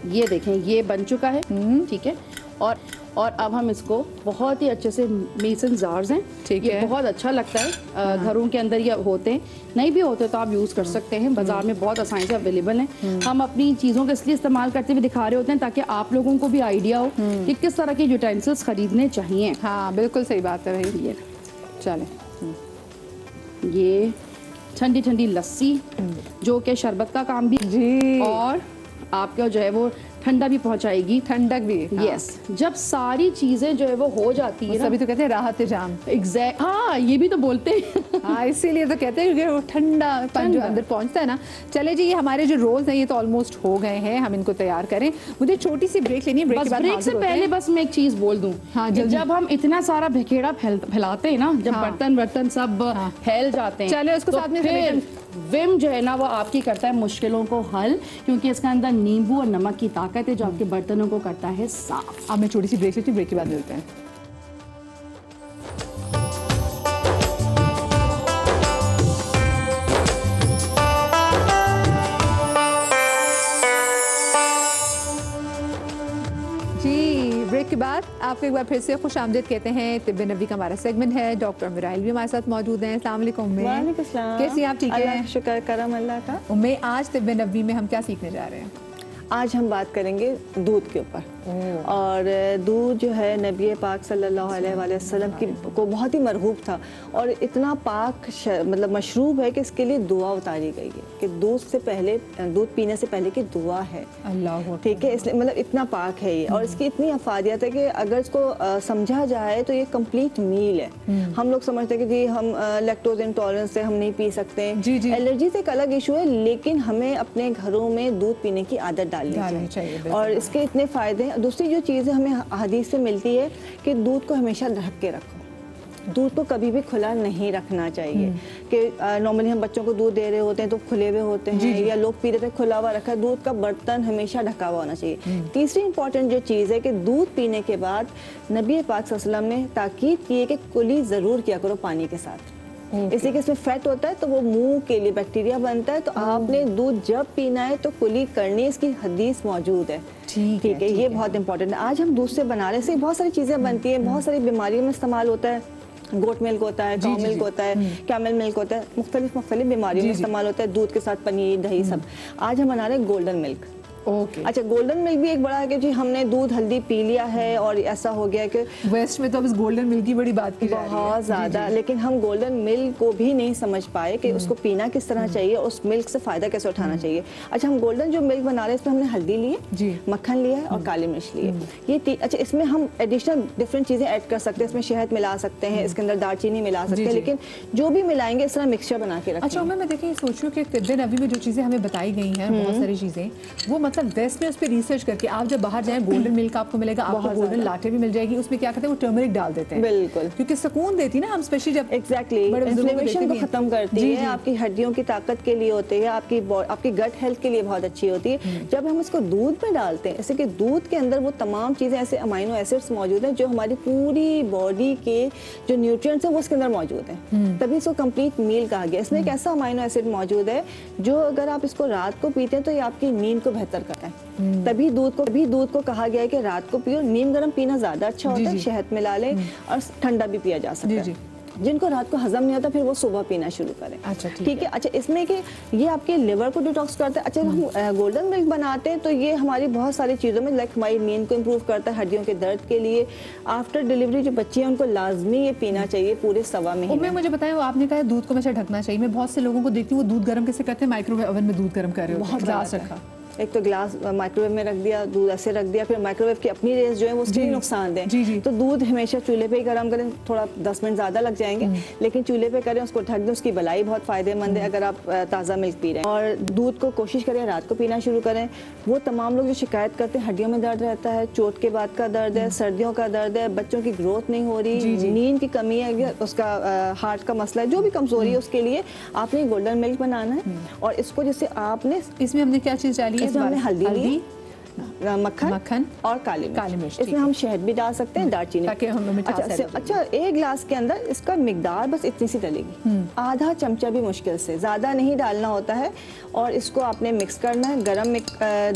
ये देखें ये बन चुका है, ठीक है। और अब हम इसको बहुत ही अच्छे से मेसन जार्स हैं, ठीक ये है। बहुत अच्छा लगता है, घरों के अंदर ये होते हैं, नहीं भी होते तो आप यूज़ कर सकते हैं, बाजार में बहुत आसानी से अवेलेबल हैं। हम अपनी चीज़ों को इसलिए इस्तेमाल करते हुए दिखा रहे होते हैं ताकि आप लोगों को भी आइडिया हो कि किस तरह के यूटेंसिल्स खरीदने चाहिए। हाँ बिल्कुल सही बात है भाई। ये चलें, ये ठंडी ठंडी लस्सी जो कि शरबत का काम भी जी, और आपका जो है वो ठंडा भी पहुंचाएगी, ठंडक भी। यस जब सारी चीजें जो है वो हो जाती है, सभी तो कहते हैं राहत जाम। एग्जैक्ट, हाँ ये भी तो बोलते हैं। हाँ इसीलिए तो कहते हैं क्योंकि वो ठंडा पन जो अंदर पहुंचता है ना। चले जी, ये हमारे जो रोल्स हैं ये तो ऑलमोस्ट हो गए हैं, हम इनको तैयार करें। मुझे छोटी सी ब्रेक लेनी है, ब्रेक के बाद ब्रेक से पहले बस मैं एक चीज बोल दूं, हाँ, कि जब हम इतना सारा भेखेड़ा फैलाते हैं ना, जब बर्तन सब फैल जाते हैं, चले उसको साथ में फिर विम जो है ना वो आपकी करता है मुश्किलों को हल, क्योंकि इसके अंदर नींबू और नमक की ताकत है जो आपके बर्तनों को करता है साफ। अब मैं छोटी सी ब्रेक लेती हूँ, ब्रेक के बाद मिलते हैं। ब्रेक के बाद आपको एक बार फिर से खुश आमदीद कहते हैं। तिब्बे नबी का हमारा सेगमेंट है, डॉक्टर मिराइल भी हमारे साथ मौजूद हैं। अस्सलाम वालेकुम। कैसी हैं आप? ठीक है, शुक्र करम अल्लाह का। उम्मे आज तिब्बे नबी में हम क्या सीखने जा रहे हैं? आज हम बात करेंगे दूध के ऊपर। और दूध जो है नबी पाक सल्लल्लाहु अलैहि वसल्लम की को बहुत ही मरगूब था और इतना पाक मतलब मशरूब है कि इसके लिए दुआ उतारी गई है कि दूध पीने से पहले की दुआ है अल्लाह, ठीक है, इसलिए मतलब इतना पाक है ये और इसकी इतनी अफादियत है कि अगर इसको समझा जाए तो ये कंप्लीट मील है। हम लोग समझते हैं कि जी हम लैक्टोज इंटॉलरेंस से हम नहीं पी सकते, एलर्जी से एक अलग इशू है, लेकिन हमें अपने घरों में दूध पीने की आदत डालनी चाहिए और इसके इतने फ़ायदे हैं। दूसरी जो चीज़ हमें हदीस से मिलती है कि दूध को हमेशा ढक के रखो, दूध को कभी भी खुला नहीं रखना चाहिए कि नॉर्मली हम बच्चों को दूध दे रहे होते हैं तो खुले हुए होते हैं या लोग पी रहे थे खुला हुआ रखा है, दूध का बर्तन हमेशा ढका हुआ होना चाहिए। तीसरी इंपॉर्टेंट जो चीज़ है कि दूध पीने के बाद नबी पाक सल्लल्लाहु अलैहि वसल्लम ने ताकीद की है कि कुली ज़रूर किया करो पानी के साथ, इसलिए कि इसमें फैट होता है तो वो मुंह के लिए बैक्टीरिया बनता है, तो आपने दूध जब पीना है तो कुली करनी, इसकी हदीस मौजूद है। ठीक है, ये बहुत इंपॉर्टेंट है। आज हम दूध से बनाने से बहुत सारी चीज़ें बनती हैं, बहुत सारी बीमारियों में इस्तेमाल होता है, गोट मिल्क होता है, काउ मिल्क होता है, कैमल मिल्क होता है, मुख्तलिफ बीमारियों में इस्तेमाल होता है, दूध के साथ पनीर दही सब। आज हम बना रहे हैं गोल्डन मिल्क। अच्छा, गोल्डन मिल्क भी एक बड़ा है कि जी हमने दूध हल्दी पी लिया है और ऐसा हो गया कि वेस्ट में तो अब इस गोल्डन मिल्क की बड़ी बात की जा रही है बहुत ज़्यादा, लेकिन हम गोल्डन मिल्क को भी नहीं समझ पाए कि उसको पीना किस तरह चाहिए, उस मिल्क से फ़ायदा कैसे उठाना चाहिए। अच्छा, हम गोल्डन जो मिल्क बना रहे हैं इसमें हमने हल्दी ली है, मक्खन लिया है और काली मिर्च ली है, ये अच्छा इसमें हम एडिशनल डिफरेंट चीज़ें ऐड कर सकते हैं, इसमें शहद मिला सकते हैं, इसके अंदर दालचीनी मिला सकते हैं, लेकिन जो भी मिलाएंगे इस तरह मिक्सचर बना के रखें। अच्छा, मैं देखिए सोच रही हूँ कि तिब्बे नबी में जो चीज़ें हमें बताई गई हैं, बहुत सारी चीज़ें, वो मतलब वेस्ट में उस पर रिसर्च करके आप जब बाहर जाएं गोल्डन मिल्क आपको मिलेगा, आपको गोल्डन लाटे भी मिल जाएगी, उसमें क्या कहते हैं वो टर्मरिक डाल देते हैं, बिल्कुल, क्योंकि सुकून देती ना, हम स्पेशली जब इन्फ्लेमेशन को खत्म करती है, आपकी हड्डियों की ताकत के लिए होती है, आपकी गट हेल्थ के लिए बहुत अच्छी होती है। जब हम इसको दूध में डालते हैं, जैसे कि दूध के अंदर वो तमाम चीज़ें ऐसे अमाइनो एसिड्स मौजूद हैं जो हमारी पूरी बॉडी के जो न्यूट्रिएंट्स हैं वो उसके अंदर मौजूद हैं, तभी इसको कंप्लीट मील कहा गया। इसमें एक ऐसा अमाइनो एसिड मौजूद है जो अगर आप इसको रात को पीते हैं तो ये आपकी नींद को बेहतर करता है, तभी दूध को कहा गया है कि रात को पियो। नीम गर्म पीना ज्यादा अच्छा होता है, शहद मिला लें और ठंडा भी पिया जा सकता है। जिनको रात को हजम नहीं होता फिर वो सुबह पीना शुरू करें। अच्छा, ठीक है। अच्छा, इसमें कि ये आपके लिवर को डिटॉक्स करता है। अच्छा, हम गोल्डन मिल्क बनाते हैं तो ये हमारी बहुत सारी चीज़ों में लाइक हमारी नींद को इम्प्रूव करता है, हड्डियों के दर्द के लिए। आफ्टर डिलीवरी जो बच्चे हैं उनको लाजमी ये पीना चाहिए पूरे सवा महीने। मुझे बताएं, वो आपने कहा दूध को हमेशा ढकना चाहिए, मैं बहुत से लोगों को देखती हूँ वो दूध गर्म कैसे करते हैं, माइक्रोवेव ओवन में दूध गर्म कर रहे हो, बहुत गिलास रखा, एक तो गिलास माइक्रोवेव में रख दिया, दूध ऐसे रख दिया, फिर माइक्रोवेव की अपनी रेस जो है वो उसके लिए नुकसान है, तो दूध हमेशा चूल्हे पे ही गर्म करें, थोड़ा 10 मिनट ज़्यादा लग जाएंगे, लेकिन चूल्हे पे करें, उसको ढक दें, उसकी भलाई बहुत फ़ायदेमंद है अगर आप ताज़ा मिल्क पी रहे हैं। और दूध को कोशिश करें रात को पीना शुरू करें। वो तमाम लोग जो शिकायत करते हैं हड्डियों में दर्द रहता है, चोट के बाद का दर्द है, सर्दियों का दर्द है, बच्चों की ग्रोथ नहीं हो रही, नींद की कमी है, उसका हार्ट का मसला है, जो भी कमजोरी है उसके लिए आपने गोल्डन मिल्क बनाना है। और इसको जैसे आपने इसमें हमने क्या चीज़ डाली है, इसमें हमने हल्दी, मक्खन और काली मिर्च। इसमें हम शहद भी डाल सकते हैं, दालचीनी। अच्छा, एक गिलास के अंदर इसका मिकदार बस इतनी सी डलेगी, आधा चमचा भी मुश्किल से, ज्यादा नहीं डालना होता है। और इसको आपने मिक्स करना है, गरम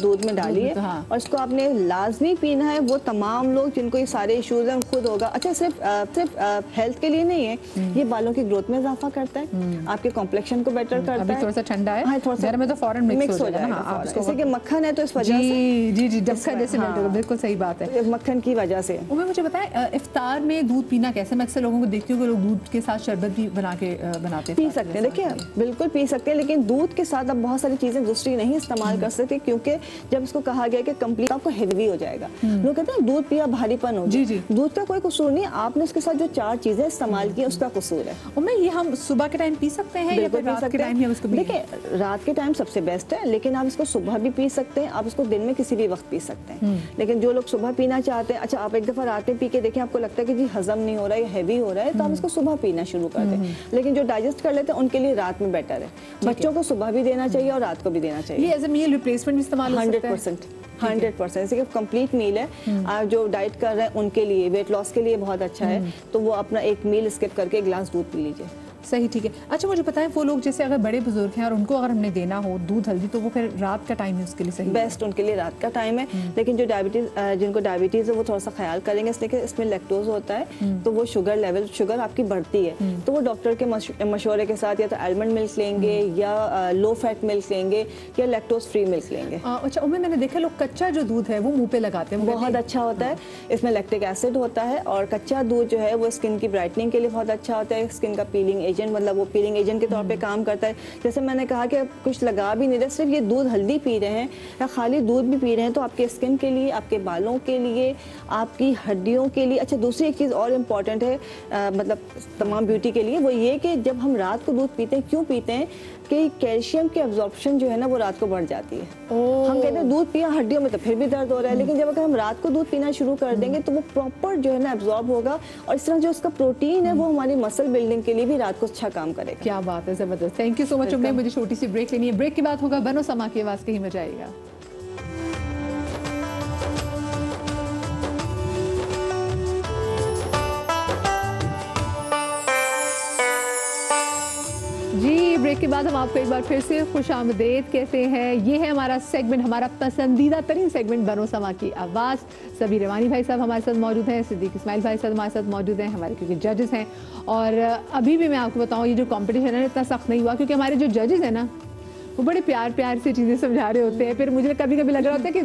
दूध में डालिए और इसको आपने लाजमी पीना है। वो तमाम लोग जिनको ये सारे इश्यूज हैं खुद होगा। अच्छा, सिर्फ हेल्थ के लिए नहीं है, ये बालों की ग्रोथ में इजाफा करता है, आपके कॉम्प्लेक्शन को बेटर करता है। थोड़ा सा ठंडा है, थोड़ा में तो फौरन मिक्स हो जाएगा, जैसे कि मक्खन है तो इस वजह से जी मक्खन जैसे बिल्कुल सही बात है, मक्खन की वजह से। मुझे बताएं, इफ्तार में दूध पीना कैसे? मैं अक्सर लोगों को देखती हूँ कि लोग दूध के साथ शरबत भी बनाते हैं, पी सकते हैं। देखिए, बिल्कुल पी सकते हैं, लेकिन दूध के साथ अब बहुत सारी चीजें दूसरी नहीं इस्तेमाल कर सकते, क्योंकि जब इसको कहा गया कि कंप्लीट आपको हेवी हो जाएगा, लोग कहते हैं दूध पिया भारीपन हो। दूध का कोई कसूर नहीं, आपने उसके साथ जो 4 चीजें इस्तेमाल की उसका कसूर है। ये हम सुबह के टाइम पी सकते हैं या फिर रात के टाइम ही उसको? देखिए, रात के टाइम सबसे बेस्ट है, लेकिन आप इसको सुबह भी पी सकते हैं, आप इसको दिन में किसी भी वक्त पी सकते हैं। लेकिन जो लोग सुबह पीना चाहते हैं, अच्छा आप एक दफा रात में पी के देखें, आपको लगता है कि जी हजम नहीं हो रहा है, हैवी हो रहा है, तो आप इसको सुबह पीना शुरू कर दें। लेकिन जो डाइजेस्ट कर लेते हैं उनके लिए रात में बेटर है। बच्चों को सुबह भी देना चाहिए और रात को भी देना चाहिए। ये एज अ मील रिप्लेसमेंट भी इस्तेमाल हो सकता है? 100%। जैसे कंप्लीट मील है, आप जो डाइट कर रहे हैं उनके लिए, वेट लॉस के लिए बहुत अच्छा है, तो वो अपना एक मील स्किप करके एक गिलास दूध पी लीजिए। सही, ठीक है। अच्छा मुझे बताएं, वो लोग जैसे अगर बड़े बुजुर्ग हैं और उनको अगर हमने देना हो दूध हल्दी, तो वो फिर रात का टाइम है उसके लिए सही? बेस्ट उनके लिए रात का टाइम है, लेकिन जो जिनको डायबिटीज़ है वो थोड़ा सा ख्याल करेंगे, इसलिए कि इसमें लैक्टोज होता है, तो वो शुगर आपकी बढ़ती है, तो वो डॉक्टर के मशवरे के साथ या तो आलमंड मिल्क लेंगे या लो फैट मिल्क लेंगे या लैक्टोज फ्री मिल्क लेंगे। अच्छा उनमें मैंने देखा लोग कच्चा जो दूध है वो मुँह पे लगाते हैं, बहुत अच्छा होता है, इसमें लैक्टिक एसिड होता है, और कच्चा दूध जो है वो स्किन की ब्राइटनिंग के लिए बहुत अच्छा होता है, स्किन का पीलिंग एजेंट, मतलब वो पीलिंग एजेंट के तौर पे काम करता है। जैसे मैंने कहा कि कुछ लगा भी नहीं रहे, सिर्फ ये दूध हल्दी पी रहे हैं या खाली दूध भी पी रहे हैं, तो आपके स्किन के लिए, आपके बालों के लिए, आपकी हड्डियों के लिए। अच्छा दूसरी एक चीज़ और इम्पॉर्टेंट है, मतलब तमाम ब्यूटी के लिए, वो ये कि जब हम रात को दूध पीते हैं, क्यों पीते हैं कि कैल्शियम की एब्जॉर्प्शन जो है ना वो रात को बढ़ जाती है। हम कहते हैं दूध पिया हड्डियों में तो फिर भी दर्द हो रहा है, लेकिन जब अगर हम रात को दूध पीना शुरू कर देंगे तो वो प्रॉपर जो है ना एब्जॉर्ब होगा, और इस तरह जो उसका प्रोटीन है वो हमारी मसल बिल्डिंग के लिए भी रात को अच्छा काम करेगा। क्या बात है, जबरदस्त। Thank you so much. मुझे छोटी सी ब्रेक लेनी है, ब्रेक के बाद होगा बनो समा की आवाज़, कहीं मजा आएगा। जी ब्रेक के बाद हम आपको एक बार फिर से खुशामदीद कहते हैं। ये है हमारा सेगमेंट, हमारा पसंदीदा तरीन सेगमेंट बनो समा की आवाज़। सभी रवानी भाई साहब हमारे साथ मौजूद हैं, सिद्दीक इस्माइल भाई साहब हमारे साथ मौजूद हैं, हमारे क्योंकि जजेस हैं। और अभी भी मैं आपको बताऊँ, ये जो कॉम्पिटिशन है इतना सख्त नहीं हुआ, क्योंकि हमारे जो जजेस हैं ना वो बड़े प्यार प्यार से चीज़ें समझा रहे होते हैं। फिर मुझे कभी कभी लग रहा होता है कि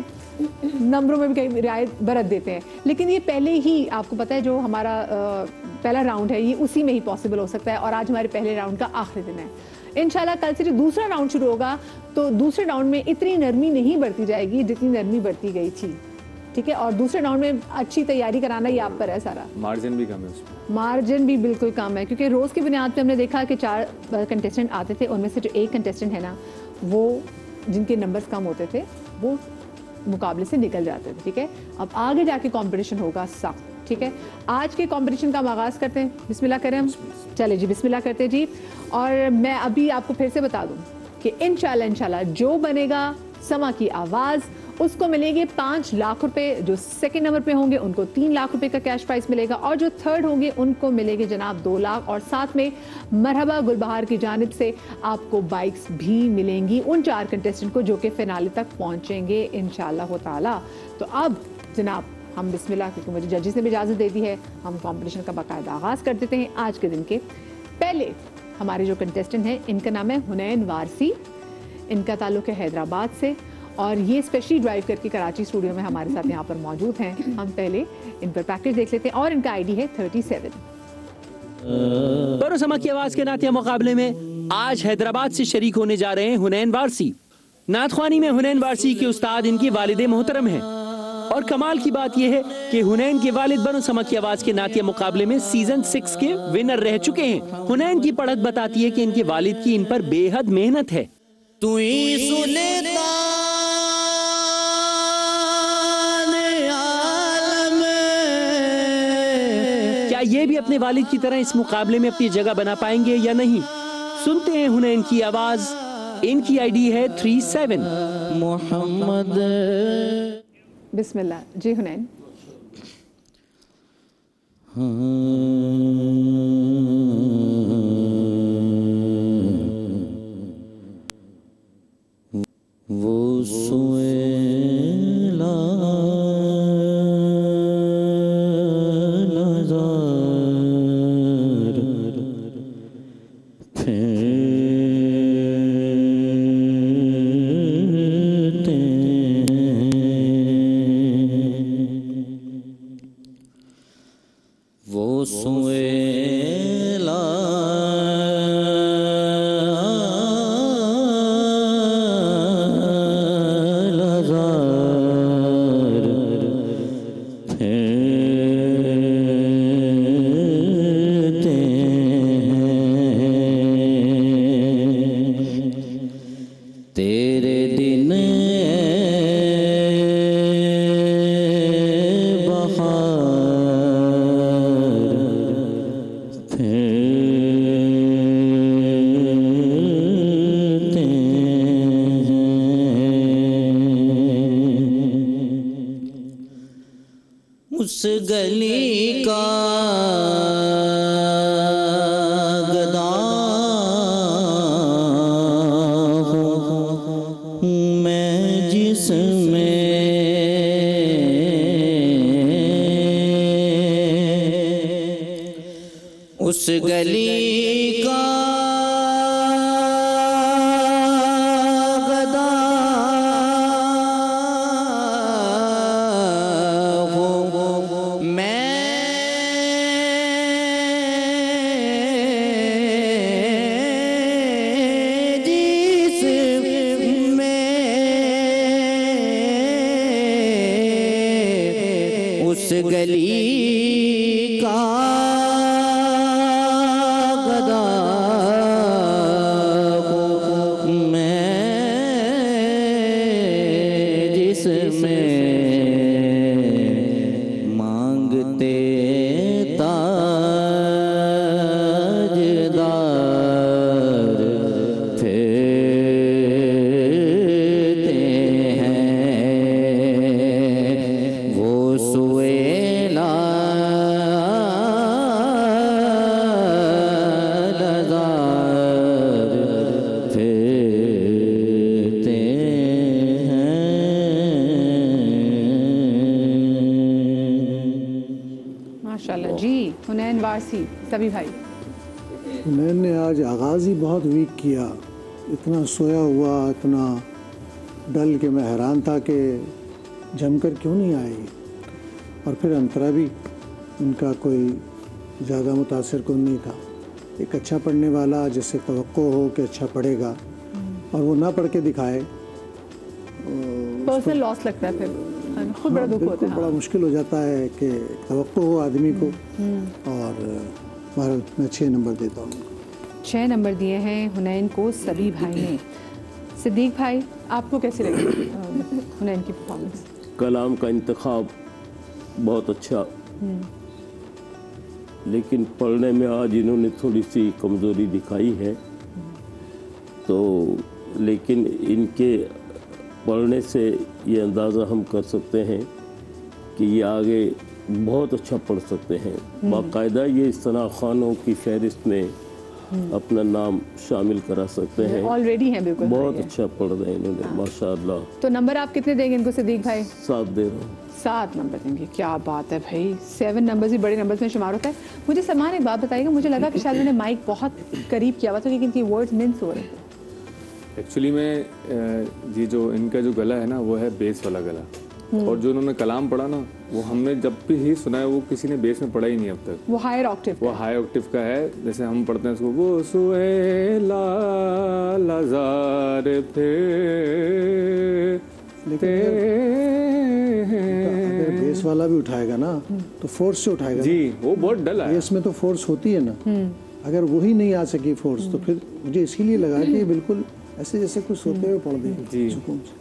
नंबरों में भी कहीं रियायत बरत देते हैं, लेकिन ये पहले ही आपको पता है जो हमारा पहला राउंड है ये उसी में ही पॉसिबल हो सकता है, और आज हमारे पहले राउंड का आखिरी दिन है। इंशाल्लाह कल से जो दूसरा राउंड शुरू होगा तो दूसरे राउंड में इतनी नरमी नहीं बढ़ती जाएगी जितनी नरमी बढ़ती गई थी, ठीक है। और दूसरे राउंड में अच्छी तैयारी कराना ही आप पर है सारा। मार्जिन भी कम है उसमें, मार्जिन भी बिल्कुल कम है, क्योंकि रोज़ की बुनियाद पे हमने देखा कि 4 कंटेस्टेंट आते थे, उनमें से जो एक कंटेस्टेंट है ना वो जिनके नंबर्स कम होते थे वो मुकाबले से निकल जाते थे, ठीक है। अब आगे जाके कंपटीशन होगा सख्त, ठीक है। आज के कंपटीशन का आगाज़ करते हैं, बिस्मिल्लाह करें हम। चले जी बिस्मिल्लाह करते हैं जी। और मैं अभी आपको फिर से बता दूं कि इंशाल्लाह जो बनेगा समा की आवाज़ उसको मिलेंगे 5 लाख रुपए, जो सेकंड नंबर पे होंगे उनको 3 लाख रुपए का कैश प्राइस मिलेगा, और जो थर्ड होंगे उनको मिलेंगे जनाब 2 लाख, और साथ में मरहबा गुलबहार की जानिब से आपको बाइक्स भी मिलेंगी उन 4 कंटेस्टेंट को जो कि फिनाले तक पहुंचेंगे इंशाल्लाह ताला। तो अब जनाब हम बिस्मिल्लाह, क्योंकि मुझे जजेस ने भी इजाज़त दे दी है, हम कॉम्पिटिशन का बाकायदा आगाज़ कर देते हैं। आज के दिन के पहले हमारे जो कंटेस्टेंट हैं इनका नाम है हुनैन वारसी, इनका ताल्लुक़ है हैदराबाद से, और ये स्पेशली ड्राइव करके कराची स्टूडियो में हमारे साथ यहाँ पर मौजूद हैं। हम पहले इन पर प्रैक्टिस देख लेते हैं, और इनका आईडी है 37। बनो समा की आवाज़ के नातिया मुकाबले में आज हैदराबाद से शरीक होने जा रहे हैं हुनैन वारसी। नातख्वानी में हुनैन वारसी के उस्ताद इनके वालिद मोहतरम हैं, और कमाल की बात यह है कि हुनैन के वालिद बनो समा की आवाज़ के नातिया मुकाबले में सीजन 6 के विनर रह चुके हैं। हुनैन की पढ़त बताती है कि इनके वालिद की इन पर बेहद मेहनत है। तू ही सुनता क्या ये भी अपने वालिद की तरह इस मुकाबले में अपनी जगह बना पाएंगे या नहीं, सुनते हैं हुनैन की आवाज़। इनकी आईडी है 37 मोहम्मद। बिस्मिल्लाह जी हुनैन। वो सुएला नज़र फेरते वो सुएला उस गली का गदा उस गली का गदा हूँ मैं, जिसमें उस गली का गदा हूँ मैं, जिसमें मांगते ताजदार फिरते हैं, वो सुएला फिरते हैं। माशाल्लाह जी। हुनैन वारसी, सभी भाई। हुनैन ने आज आगाज़ ही बहुत वीक किया, इतना सोया हुआ, इतना डल के मैं हैरान था कि जमकर क्यों नहीं आई। और फिर अंतरा भी उनका कोई ज़्यादा मुतासिर कौन नहीं था। एक अच्छा पढ़ने वाला जिससे तवक्को हो कि अच्छा पढ़ेगा और वो ना पढ़ के दिखाए, पर्सनल लॉस लगता है, फिर खुद बड़ा दुख होता है। बड़ा मुश्किल हो जाता है कि तवक्को हो आदमी को। और भारत मैं 6 नंबर देता हूँ। 6 नंबर दिए हैं हुनैन को सभी भाई ने। सिद्दीक भाई, आपको कैसी लगी हुनैन की परफॉर्मेंस? कलाम का इंतखाब बहुत अच्छा, लेकिन पढ़ने में आज इन्होंने थोड़ी सी कमज़ोरी दिखाई है। तो लेकिन इनके पढ़ने से ये अंदाज़ा हम कर सकते हैं कि ये आगे बहुत अच्छा पढ़ सकते हैं। बाकायदा ये इस्तना खानों की फहरिस्त में अपना नाम शामिल करा सकते हैं। ऑलरेडी हैं बिल्कुल। बहुत अच्छा पढ़ रहे हैं इन्होंने, माशाअल्लाह। तो नंबर आप कितने देंगे इनको सिद्दीक भाई? 7 दे रहा हूँ। 7 नंबर देंगे, क्या बात है भाई। 7 नंबर्स भी बड़े नंबर्स में शुमार होता है। मुझे सलमान एक बात बताइएगा, मुझे लगा कि शायद मैंने माइक बहुत करीब किया हुआ था लेकिन इनकी वर्ड्स मिस हो रहे थे। एक्चुअली में ये जो इनका जो गला है ना, वो है बेस वाला गला। और जो उन्होंने कलाम पढ़ा ना, वो हमने जब भी ही सुना है, वो किसी ने बेस में पढ़ा ही नहीं अब तक। वो हायर ऑक्टेव, वो हाई ऑक्टेव का है। जैसे हम पढ़ते हैं उसको, वो सुएला लाज़ार अगर बेस वाला भी उठाएगा ना तो फोर्स से उठाएगा जी, वो बहुत डल है। बेस में तो फोर्स होती है ना, अगर वही नहीं आ सकी फोर्स, तो फिर मुझे इसीलिए लगा कि बिल्कुल ऐसे जैसे कुछ सोते हुए पढ़ देंगे सुकून से।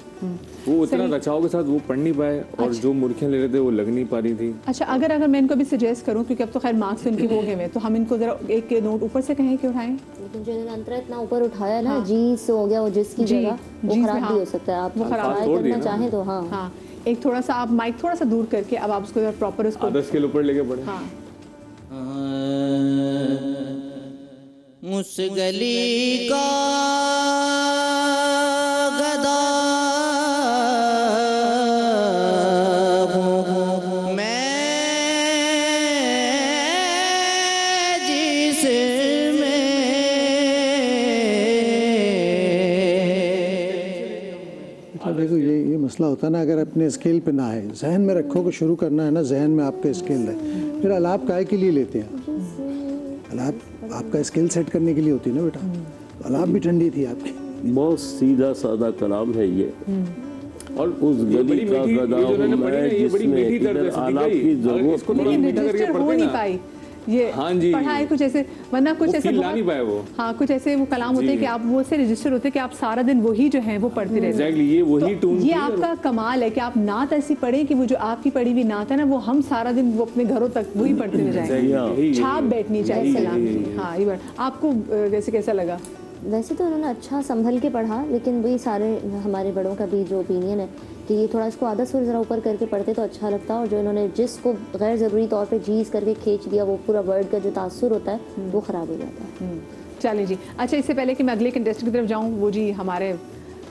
वो उतना रचाव के साथ वो पढ़ नहीं पाए। और जो मुर्खियाँ ले रहे थे वो लग नहीं पा रही थी। अच्छा, अगर मैं इनको भी सजेस्ट करूं, क्योंकि अब तो खैर मार्क्स उनके हो गए हैं, तो हम इनको जरा एक नोट ऊपर से कहें कि उठाएं। लेकिन जो इन्होंने अंतरा इतना ऊपर उठाया ना, जी से हो गया वो जिसकी जगह, वो खराब भी हो सकता है। आप ट्राई करना चाहें तो हाँ, एक थोड़ा सा आप माइक थोड़ा सा दूर करके अब आप उसको प्रॉपर उसको 10 किलो ऊपर लेके पढ़े। उस गली का गदा हूँ मैं, जिसमें देखो ये मसला होता है ना, अगर अपने स्केल पे ना है, जहन में रखो कि शुरू करना है ना, जहन में आपका स्केल है, फिर अलाप काहे के लिए लेते हैं? अलाप आपका स्किल सेट करने के लिए होती है ना बेटा। तो अलाप भी ठंडी थी आपकी। बहुत सीधा सादा कलाम है ये। और उस गली का गदा हूँ मैं, जिसमें इधर आलाप की जरूरत रजिस्टर हो नहीं पाई ये। हाँ जी, पढ़ा है कुछ ऐसे, वरना कुछ ऐसे ला नहीं पाए वो। हाँ, कुछ ऐसे वो कलाम होते हैं कि आप वो से रजिस्टर होते हैं कि आप सारा दिन वही जो है वो पढ़ते रहते हैं। ये वही टून। ये आपका कमाल है कि आप नात ऐसी पढ़ें कि वो जो आपकी पढ़ी हुई नात है ना, वो हम सारा दिन वो अपने घरों तक वही पढ़ते हुए जाएंगे। छाप बैठनी चाहिए कलाम की। हाँ, ये बात आपको वैसे कैसा लगा? वैसे तो उन्होंने अच्छा संभल के पढ़ा, लेकिन वही सारे हमारे बड़ों का भी जो ओपिनियन है कि ये थोड़ा इसको आधा सुर ज़रा ऊपर करके पढ़ते तो अच्छा लगता। और जो इन्होंने जिसको गैर ज़रूरी तौर पे जीज करके खींच दिया, वो पूरा वर्ड का जो तासुर होता है वो ख़राब हो जाता है। चलिए जी। अच्छा, इससे पहले कि मैं अगले कंटेस्टेंट की तरफ जाऊँ, वो जी हमारे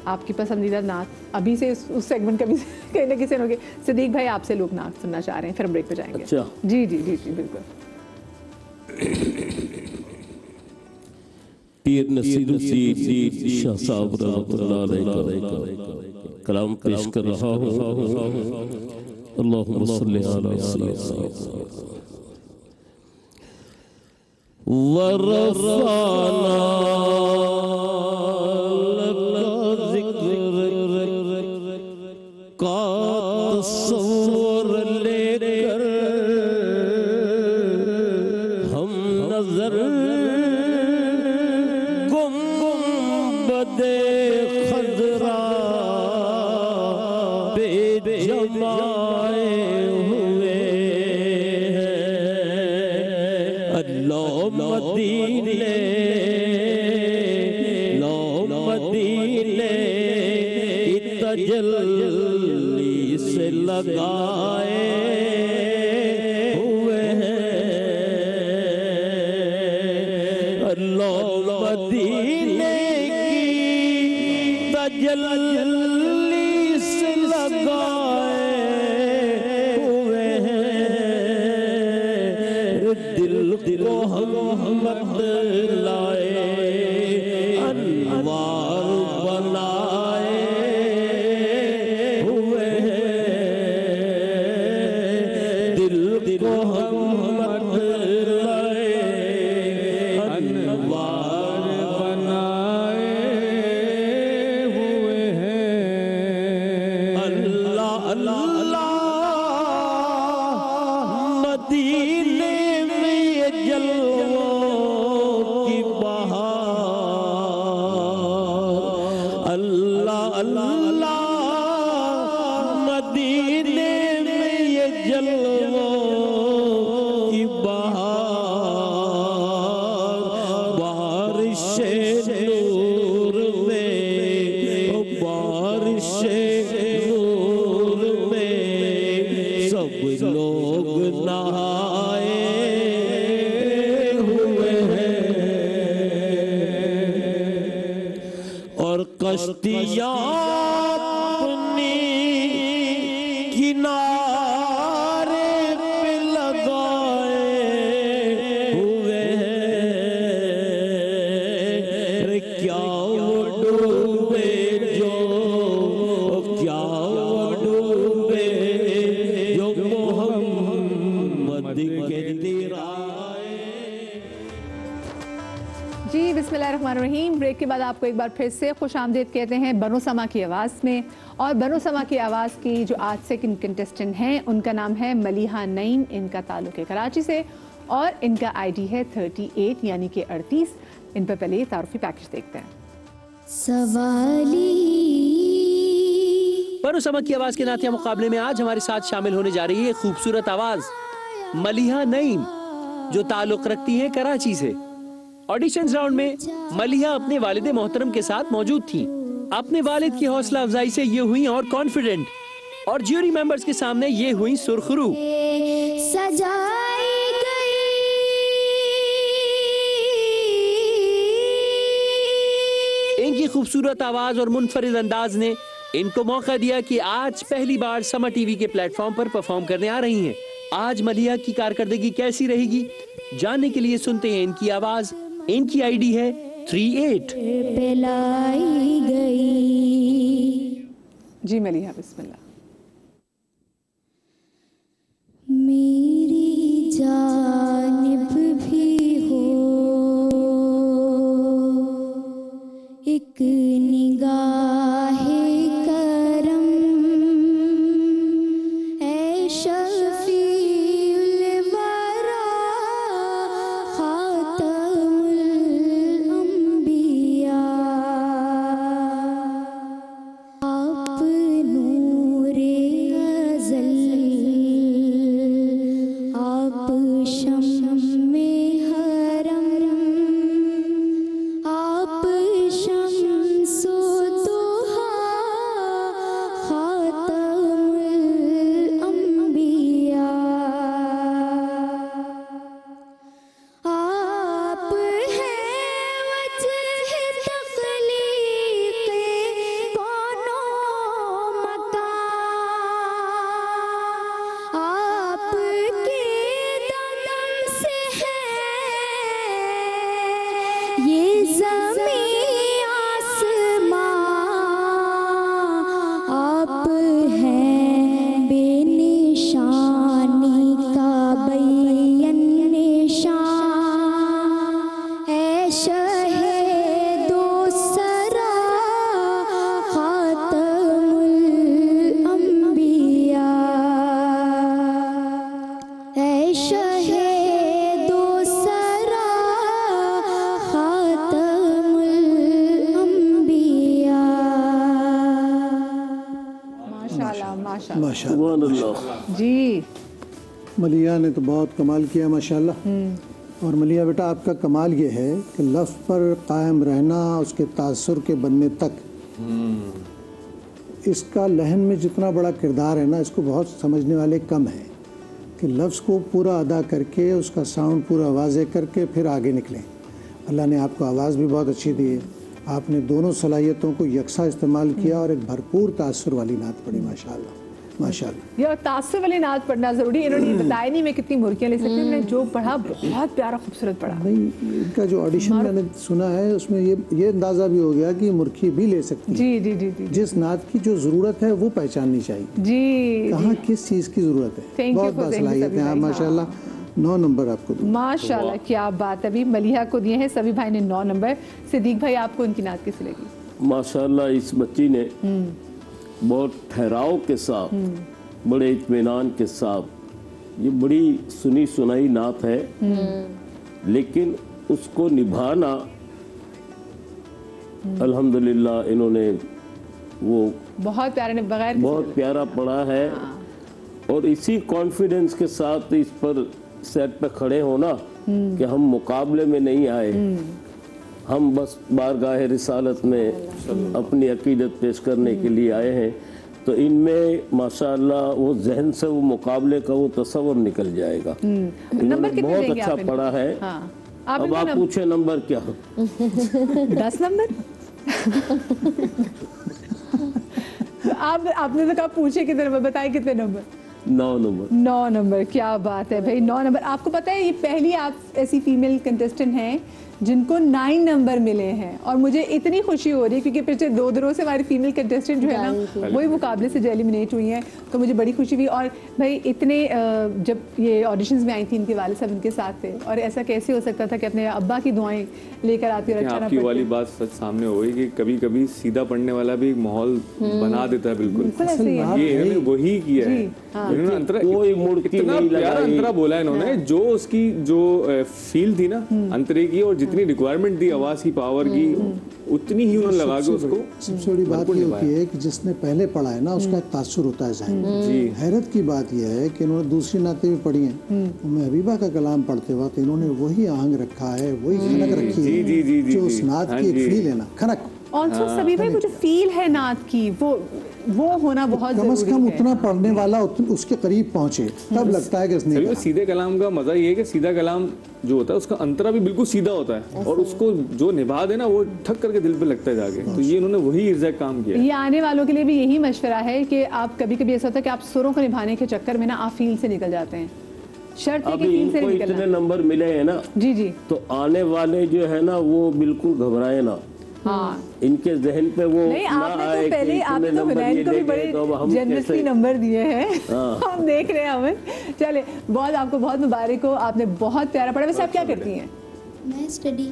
आपकी पसंदीदा नात अभी से उस सेगमेंट का भी कहीं ना किसी होगी। सिद्दीक भाई, आपसे लोग नात सुनना चाह रहे हैं, फिर ब्रेक पे जाएंगे। अच्छा। जी जी जी जी बिल्कुल। पीर नसीरुद्दीन शाह साहब रहमतुल्लाह अलैह का कलाम पेश कर रहा हूँ। अल्लाहुम्मा सल्ली अला सय्यिदना वरफ़अना लका ज़िक्र का तस्वुर लेकर हम नजर गुंबदे खज़रा पे जमाए हुए हैं। अल्लाह मदीने लो मदीने की तजल्ली से लगाए हुए हैं। अल्लाह मदीने की तजल्ली से लगाए हुए हैं। दिल को हम बदलाए अनवार बनाए हुए हैं। दिल को हम बदलाए अनवार बनाए हुए हैं। अल्लाह अल्लाह मदीने में ये जलवों की बहार। अल्लाह अल्लाह मदीने में ये जलवों की बहार। बारिशे नूर में बारिशे नूर में सब लोग नहाए हुए हैं। और कश्तियाँ अपनी किनारे पे लगाए हुए हैं। क्या वो डूबे जो क्या वो डूबे जो मोहम्मद के तिराए। जी बिस्मिल्लाहिर्रहमानिर्रहीम। ब्रेक के बाद आपको एक बार फिर से खुश आमदीद कहते हैं बनो समा की आवाज़ में। और बनो समा की आवाज़ की जो आज से कंटेस्टेंट हैं उनका नाम है मलिहा नईम। इनका ताल्लुक है कराची से और इनका आईडी है 38 यानी कि 38। इन पर पहले तारुफी पैकेज देखते हैं। बनो समा की आवाज़ के नातिया मुकाबले में आज हमारे साथ शामिल होने जा रही है खूबसूरत आवाज़ मलिहा नईम जो ताल्लुक रखती है कराची से। ऑडिशंस राउंड में मलिहा अपने वालिद मोहतरम के साथ मौजूद थी। अपने वालिद की हौसला अफजाई से ये हुई और कॉन्फिडेंट और ज्यूरी मेंबर्स के सामने ये हुई सुरखरू। सजाई गई इनकी खूबसूरत आवाज और मुनफरिद अंदाज ने इनको मौका दिया कि आज पहली बार समा टीवी के प्लेटफॉर्म पर परफॉर्म करने आ रही हैं। आज मलिहा की कारकर्दगी कैसी रहेगी जानने के लिए सुनते हैं इनकी आवाज। इनकी आईडी है 38। पिलाई गई। जी मलिहा बिस्मिल्लाह। मेरी जानिब भी हो एक निगाहे करम ऐ शफीउल वरा खातमुल अंबिया। आप नूरे अज़ल आप माशाअल्लाह। जी मलिया ने तो बहुत कमाल किया माशाअल्लाह। और मलिया बेटा आपका कमाल ये है कि लफ्ज़ पर कायम रहना, उसके तासुर के बनने तक, इसका लहन में जितना बड़ा किरदार है ना, इसको बहुत समझने वाले कम हैं कि लफ्ज़ को पूरा अदा करके उसका साउंड पूरा वाज़े करके फिर आगे निकलें। अल्लाह ने आपको आवाज़ भी बहुत अच्छी दी है, आपने दोनों सलाहियतों को यकसा इस्तेमाल किया और एक भरपूर तासुर वाली नात पढ़ी माशाअल्लाह माशाअल्लाह। ये तासुर वाली नात पढ़ना ज़रूरी है। इन्होंने बताया नहीं मैं कितनी मुर्गियाँ ले सकती हूँ, मैंने जो पढ़ा बहुत प्यारा खूबसूरत पढ़ा। नहीं, इनका जो ऑडिशन मैंने सुना है उसमें ये अंदाज़ा भी हो गया कि मुर्गी भी ले सकती है। जी जी जी जी। जिस नात की जो ज़रूरत है वो पहचाननी चाहिए जी। कहाँ किस चीज़ की ज़रूरत है। बहुत बासलाहियत है आप माशाअल्लाह। 9 नंबर आपको दूँ माशाल्लाह, क्या बात है। अभी मलिहा को दिए हैं, सभी भाई ने 9 नंबर। सिद्दीक भाई आपको उनकी नात कैसी लगी? माशाल्लाह इस बच्ची ने बहुत ठहराव के साथ, बड़े इत्मीनान के साथ, ये बड़ी सुनी सुनाई नात है, लेकिन उसको निभाना अल्हम्दुलिल्लाह इन्होंने वो बहुत प्यारे ने बगैर बहुत प्यारा पढ़ा है। और इसी कॉन्फिडेंस के साथ इस पर सेट पे खड़े होना कि हम मुकाबले में नहीं आए, हम बस बारगाह रिसालत में अपनी अकीदत पेश करने के लिए आए हैं। तो इनमें माशाअल्लाह वो जहन से वो मुकाबले का वो तस्वर निकल जाएगा। इन्होंने बहुत अच्छा पढ़ा है। अब आप पूछे नंबर क्या? 10 नंबर। आपने तो कहा पूछे कितने नंबर, बताए कितने नंबर? 9 नंबर। 9 नंबर, क्या बात है भाई, 9 नंबर। आपको पता है ये पहली आप ऐसी फीमेल कंटेस्टेंट हैं जिनको 9 नंबर मिले हैं, और मुझे इतनी खुशी हो रही है क्योंकि पिछले 2 दिनों से हमारी फीमेल कंटेस्टेंट जो है ना वही मुकाबले से एलिमिनेट हुई हैं, तो मुझे बड़ी खुशी हुई। और भाई इतने जब ये ऑडिशंस में आई थी, इनके वाले साहब इनके साथ थे, और ऐसा कैसे हो सकता था कि अपने अब्बा की दुआएं लेकर आती और अच्छा ना आपकी वाली बात सच सामने हो गई कि कभी कभी सीधा पढ़ने वाला भी माहौल बना देता है। बिल्कुल ये इन्होंने वही किया है। इन्होंने अंतरा इतना प्यारा अंतरा बोला इन्होंने, जो उसकी जो फील थी ना अंतरे की, और जितनी रिक्वायरमेंट थी आवाज की पावर की, उतनी ही उन्होंने लगा के उसको। सबसे बड़ी बात ये होती है कि जिसने पहले पढ़ा है ना उसका तासुर होता है ज़हन में। हैरत की बात यह है कि इन्होंने दूसरी नातें भी पढ़ी हैं, उम्मे हबीबा का कलाम पढ़ते वक्त इन्होंने वही आहंग रखा है, वही खनक रखी है जो उस नात की एक फील है ना, खनक। ऑल्सो सभी भाई वो जो फील है नात की, वो होना बहुत कम से कम उतना पढ़ने वाला उसके करीब पहुंचे, तब लगता है कि इसने। सीधे कलाम का मजा ये है कि सीधा कलाम जो होता है उसका अंतरा भी बिल्कुल सीधा होता है, और उसको जो निभा देना वो ठक करके दिल पे लगता है जाके। तो ये इन्होंने वही एग्जैक्ट काम किया। ये आने वालों के लिए भी यही मशवरा है कि आप कभी कभी ऐसा होता है कि आप सुरों को निभाने के चक्कर में ना आप फील से निकल जाते हैं। शर्त है कि फील से निकलना। इतने नंबर मिले हैं ना जी जी, तो आने वाले जो है ना वो बिल्कुल घबराए ना। हाँ, इनके जहन पे वो नहीं, आपने तो पहले आपने तो हुनैन को भी बड़े जनरसली नंबर दिए हैं। हम देख रहे हैं हमें। चले, बहुत आपको बहुत मुबारक हो, आपने बहुत प्यारा पढ़ा। वैसे आप क्या करती हैं? मैं स्टडी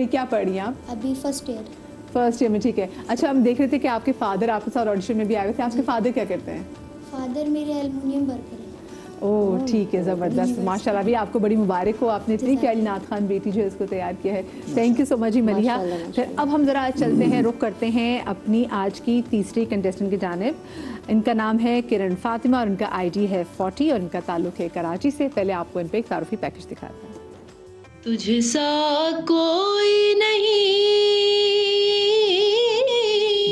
क्या पढ़ रही हैं आप? अभी फर्स्ट ईयर में। ठीक है। अच्छा, हम देख रहे थे कि आपके फादर आपके साथ ऑडिशन में भी आए थे। आपके फादर क्या करते हैं? फादर मेरे एल्युमिनियम वर्कर हैं। ओह ठीक है, ज़बरदस्त, माशाल्लाह। भी आपको बड़ी मुबारक हो, आपने इतनी प्यारी नात खान बेटी जो है इसको तैयार किया है। थैंक यू सो मच जी मलिहा। फिर अब हम ज़रा चलते हैं, रुख करते हैं अपनी आज की तीसरी कंटेस्टेंट की जानिब। इनका नाम है किरण फातिमा और इनका ID है 40 और इनका ताल्लुक़ है कराची से। पहले आपको इन पर एक तारुफी पैकेज दिखाते हैं। तुझसा कोई नहीं।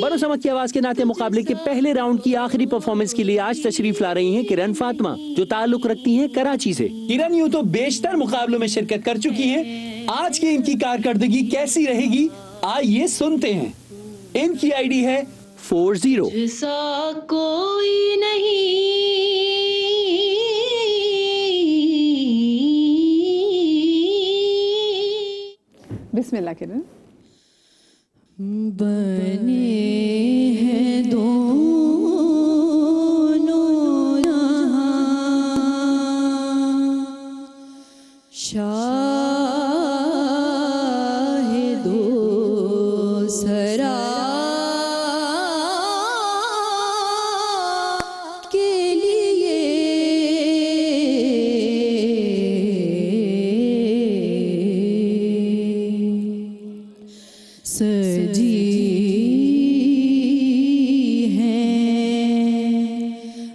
बनो समत की आवाज के नाते मुकाबले के पहले राउंड की आखिरी परफॉर्मेंस के लिए आज तशरीफ ला रही हैं किरण फातिमा, जो ताल्लुक रखती हैं कराची से। किरण यूं तो बेशतर मुकाबलों में शिरकत कर चुकी हैं, आज की इनकी कारकर्दगी कैसी रहेगी आइए सुनते हैं। इनकी ID है 40। तुझसा कोई नहीं, बिस्मिल्लाह किरण। बने हैं दोनों शाहिदो सरा के लिए सजी है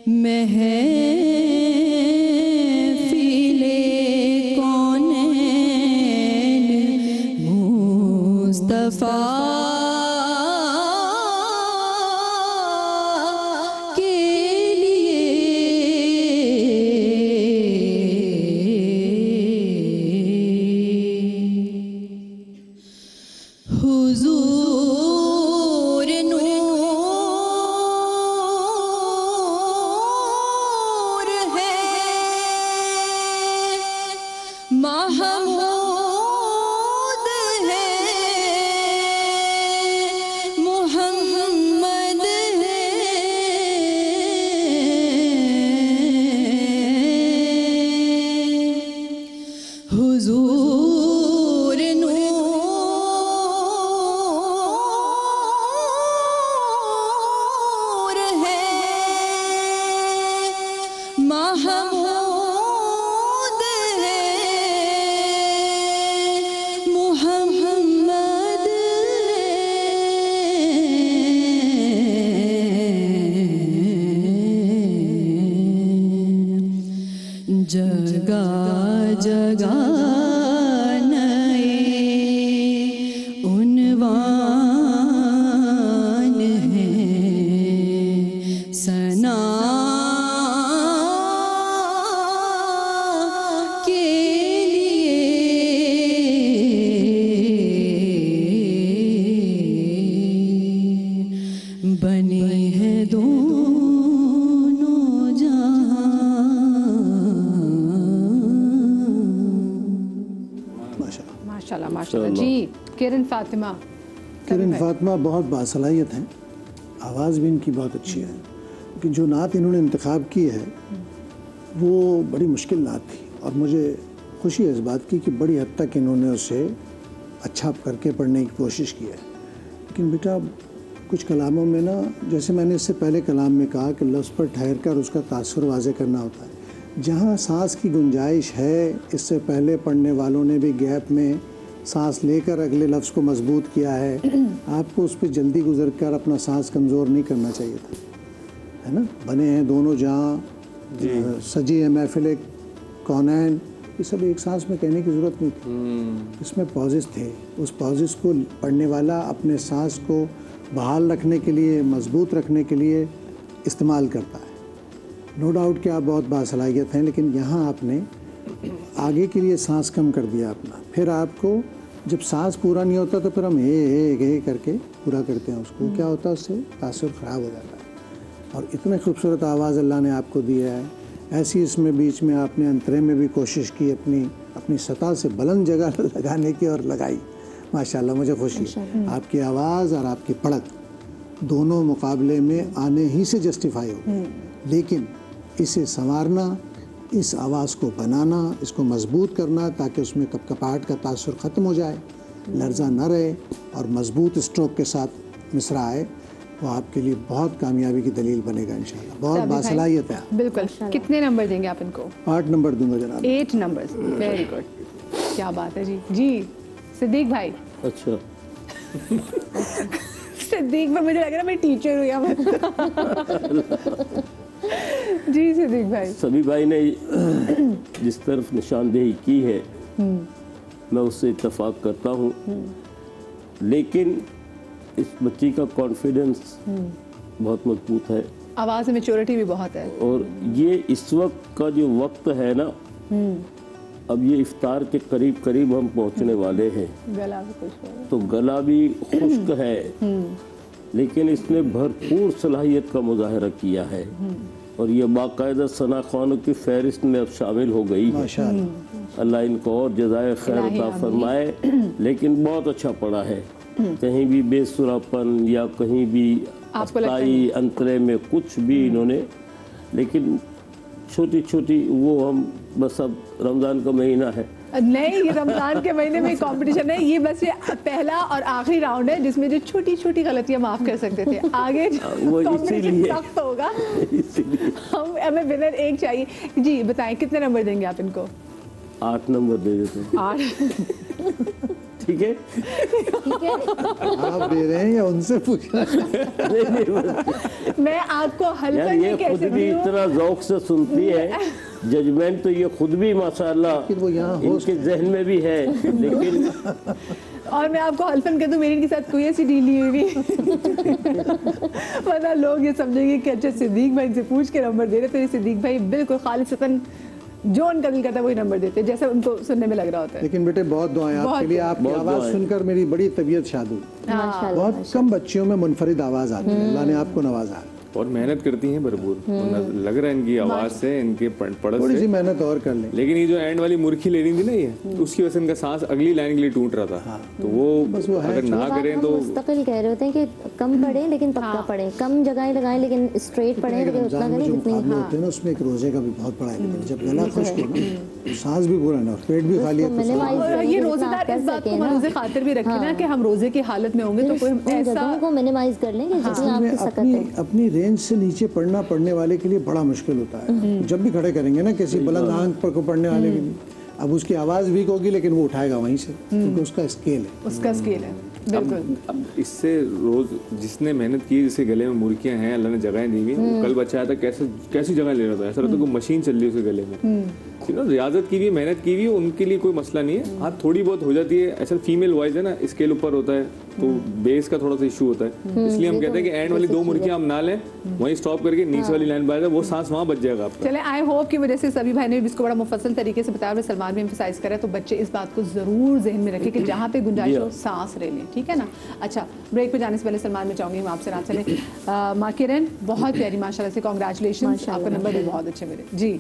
मैं मुस्तफ़ा के लिए हुजूर नूर है महमूद है मुहम्मद है हुजूर नूर है महमूद है मुहम्मद है जगह जगह नए उन्वान हैं सना के लिए बने हैं दोनों जहां। माशाल्लाह माशाल्लाह जी। किरण फातिमा। किरण फातिमा बहुत बासलाहियत हैं, आवाज़ भी इनकी बहुत अच्छी है, लेकिन जो नात इन्होंने इंतखाब की है वो बड़ी मुश्किल नात थी और मुझे खुशी है इस बात की कि बड़ी हद तक इन्होंने उसे अच्छा करके पढ़ने की कोशिश की है। लेकिन बेटा कुछ कलामों में ना, जैसे मैंने इससे पहले कलाम में कहा कि लफ्ज़ पर ठहर कर उसका तासुर वाज़े करना होता है। जहाँ सांस की गुंजाइश है, इससे पहले पढ़ने वालों ने भी गैप में सांस लेकर अगले लफ्ज़ को मजबूत किया है। आपको उस पर जल्दी गुजर कर अपना सांस कमज़ोर नहीं करना चाहिए था, है ना। बने हैं दोनों जहाँ, सजी है महफिल कौनैन, ये सब एक सांस में कहने की ज़रूरत नहीं थी। इसमें पॉजेस थे, उस पॉजेस को पढ़ने वाला अपने सांस को बहाल रखने के लिए, मजबूत रखने के लिए इस्तेमाल करता है। नो डाउट कि आप बहुत बासलाहियत हैं, लेकिन यहाँ आपने आगे के लिए सांस कम कर दिया अपना। फिर आपको जब सांस पूरा नहीं होता तो फिर हम हे करके पूरा करते हैं उसको, क्या होता है उससे तासुर ख़राब हो जाता है। और इतने खूबसूरत आवाज़ अल्लाह ने आपको दिया है, ऐसी इसमें बीच में आपने अंतरे में भी कोशिश की अपनी सतह से बुलंद जगह लगाने की और लगाई। माशाल्लाह, मुझे खुशी है। आपकी आवाज़ और आपकी पड़क दोनों मुकाबले में आने ही से जस्टिफाई हो, लेकिन इसे संवारना, इस आवाज़ को बनाना, इसको मजबूत करना ताकि उसमें कपकपाहट का तासुर ख़त्म हो जाए, लर्जा न रहे और मजबूत स्ट्रोक के साथ मिसरा आए, वो आपके लिए बहुत कामयाबी की दलील बनेगा इंशाल्लाह। बहुत बासलाहियत है। बिल्कुल। कितने नंबर देंगे आप इनको? 8 नंबर दूंगा जनाब। 8 नंबर, वेरी गुड, क्या बात है जी। जी सिद्दीक भाई। अच्छा सिद्दीक में मुझे लग रहा है मैं टीचर हूँ यहाँ। जी सिद्दीक भाई। सभी भाई ने जिस तरफ निशानदेही की है मैं उससे इत्तेफाक करता हूँ, लेकिन इस बच्ची का कॉन्फिडेंस बहुत मजबूत है, आवाज़ में मैच्योरिटी भी बहुत है। और ये इस वक्त का जो वक्त है ना, अब ये इफ्तार के करीब करीब हम पहुंचने वाले हैं, गला भी खुश्क है, तो गला भी खुश्क है, लेकिन इसने भरपूर सलाहियत का मुजाहरा किया है और ये बाकायदा सना खानों की फहरिस्त में अब शामिल हो गई है। अल्लाह इनको और जज़ाए खैर अता फरमाए। लेकिन बहुत अच्छा पढ़ा है, कहीं भी बेसुरापन या कहीं भी अफ्ताई अंतरे में कुछ भी इन्होंने, लेकिन छोटी छोटी वो हम बस, अब रमज़ान का महीना है, नहीं ये रमज़ान के महीने में कंपटीशन है, ये बस ये पहला और आखिरी राउंड है जिसमें जो छोटी छोटी गलतियां माफ कर सकते थे, आगे कंपटीशन सख्त होगा। हमें विनर एक चाहिए। जी बताएं कितने नंबर देंगे आप इनको? 8 नंबर दे देते हैं। 8 ठीक है। आप दे रहे हैं या उनसे पूछ रहे हैं? मैं आपको हल्का ये खुद भी इतना ज़ौक़ से सुनती है जजमेंट तो ये खुद भी माशाअल्लाह इनके जहन में भी है, लेकिन और मैं आपको हल्फन कह दूं, मेरी इनके साथ कोई ऐसी डील नहीं हुई वरना लोग ये समझेंगे कि अच्छा सिद्दीक भाई से पूछ के नंबर दे रहे, तो ये सिद्दीक भाई बिल्कुल खालिसतन जो उनका दिल करता है वही नंबर देते हैं, जैसे उनको सुनने में लग रहा होता है। लेकिन बेटे बहुत दुआएं आपके लिए, आपकी आवाज़ सुनकर मेरी बड़ी तबीयत शाद हुई। बहुत कम बच्चियों में मुनफरिद आवाज़ आती है, अल्लाह ने आपको नवाजा है और मेहनत करती हैं भरपूर, लग रहा है इनकी आवाज से, इनके पढ़त थोड़ी सी से मेहनत और कर लें। लेकिन ये जो एंड वाली मुर्खी ले रही थी ना ये, उसकी वजह से इनका सांस अगली लाइन के लिए टूट रहा था। तो वो अगर ना करें तो मुस्तकिल कह रहे होते हैं कि कम पढ़ें लेकिन पक्का पढ़ें, कम जगह लगाएं लेकिन स्ट्रेट पढ़ें, लेकिन उतना करें जितनी होते हैं ना, उसमें एक रोजे का भी बहुत बड़ा एलिमेंट, जब गला खुश्क हो ना, सांस भी पूरा ना और पेट भी खाली है, ये रोजेदार इस बात को मनुज़े खातिर भी रखें ना कि हम रोजे की हालत में होंगे तो कोई ऐसा को मिनिमाइज कर लेंगे जितनी आपकी सकत है। अपनी रेंज से नीचे पढ़ने वाले के लिए बड़ा मुश्किल होता है। जब भी खड़े करेंगे ना किसी बुलंद आंख पर को पढ़ने वाले के लिए, अब उसकी आवाज़ वीक होगी लेकिन वो उठाएगा वहीं से, क्योंकि उसका स्केल है, उसका स्केल है। अब इससे रोज जिसने मेहनत की, जिसके गले में मुर्कियां हैं, अल्लाह ने जगह दी हुई, कल बच्चा आया था कैसी जगह ले रहा था, ऐसा लगता कोई मशीन चल रही है उसके गले में। रियाजत की हुई, मेहनत की हुई, उनके लिए कोई मसला नहीं है। हाँ थोड़ी बहुत हो जाती है, ऐसा फीमेल वॉइस है ना, स्केल ऊपर होता है तो बेस का थोड़ा सा इशू होता है, इसलिए हम कहते हैं कि एंड वाली 2 मुर्कियां हम ना लें, वहीं स्टॉप करके नीचे वाली लाइन पर वो सांस वहाँ बच जाएगा आपका। चले, आई होप कि वजह से सभी भाई ने इसको बड़ा मुफस्सल तरीके से बताया और सलमान भी एम्फसाइज करा, तो बच्चे इस बात को जरूर जहन में रखें कि जहाँ पे गुंजाइश हो सांस ले लें, ठीक है ना। अच्छा, ब्रेक पे जाने से पहले सलमान में चाहूंगी हम आपसे रात चले। माँ किरण बहुत प्यारी माशाल्लाह से, कांग्रेचुलेशंस, आपका नंबर भी बहुत अच्छे मेरे जी।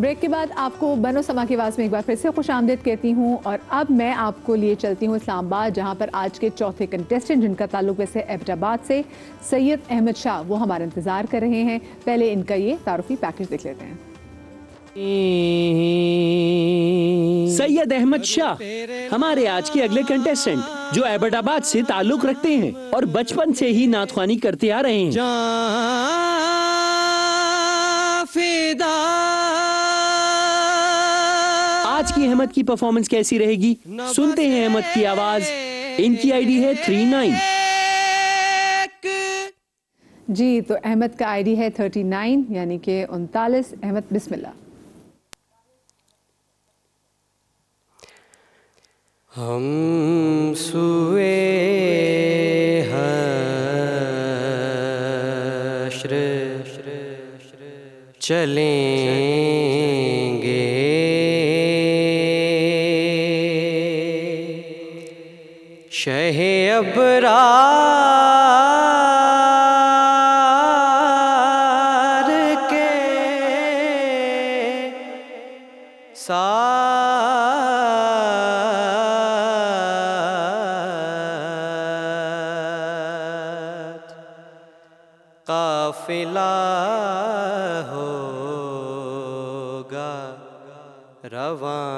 ब्रेक के बाद आपको बनो समा की आवाज़ में एक बार फिर से खुश आमदीद कहती हूँ और अब मैं आपको लिए चलती हूँ इस्लामाबाद, जहाँ पर आज के चौथे कंटेस्टेंट जिनका ताल्लुक वैसे एबटाबाद से सैयद अहमद शाह, वो हमारा इंतज़ार कर रहे हैं। पहले इनका ये तारुफी पैकेज देख लेते हैं। सैयद अहमद शाह हमारे आज के अगले कंटेस्टेंट जो एबटाबाद से ताल्लुक रखते हैं और बचपन से ही नातख्वानी करते आ रहे हैं। आज की अहमद की परफॉर्मेंस कैसी रहेगी, सुनते हैं अहमद की आवाज इनकी आईडी है 39। जी, तो अहमद का आईडी है 39 यानी कि 39। अहमद बिस्मिल्लाह। हम सुए हश्र चलेंगे, शहे अबरार के साथ काफिला होगा रवां,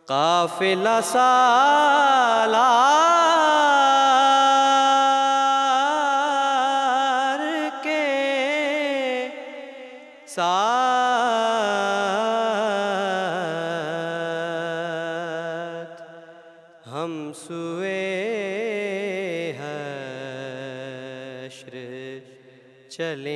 काफिला सालार के साथ हम सुए हश्र चलेंगे।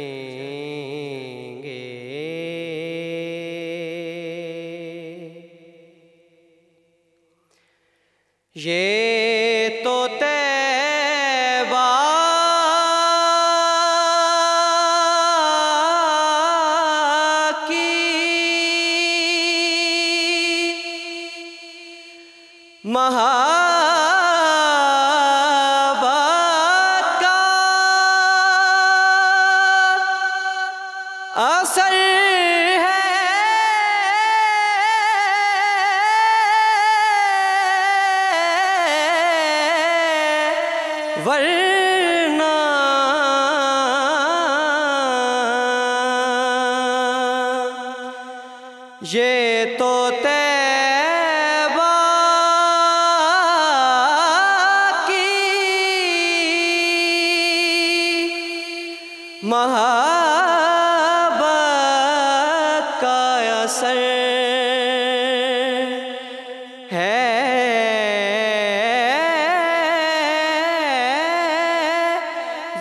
ये तो तैबा की महाबत का असर है, वरना ये तो तैबा की महाबत का असर है,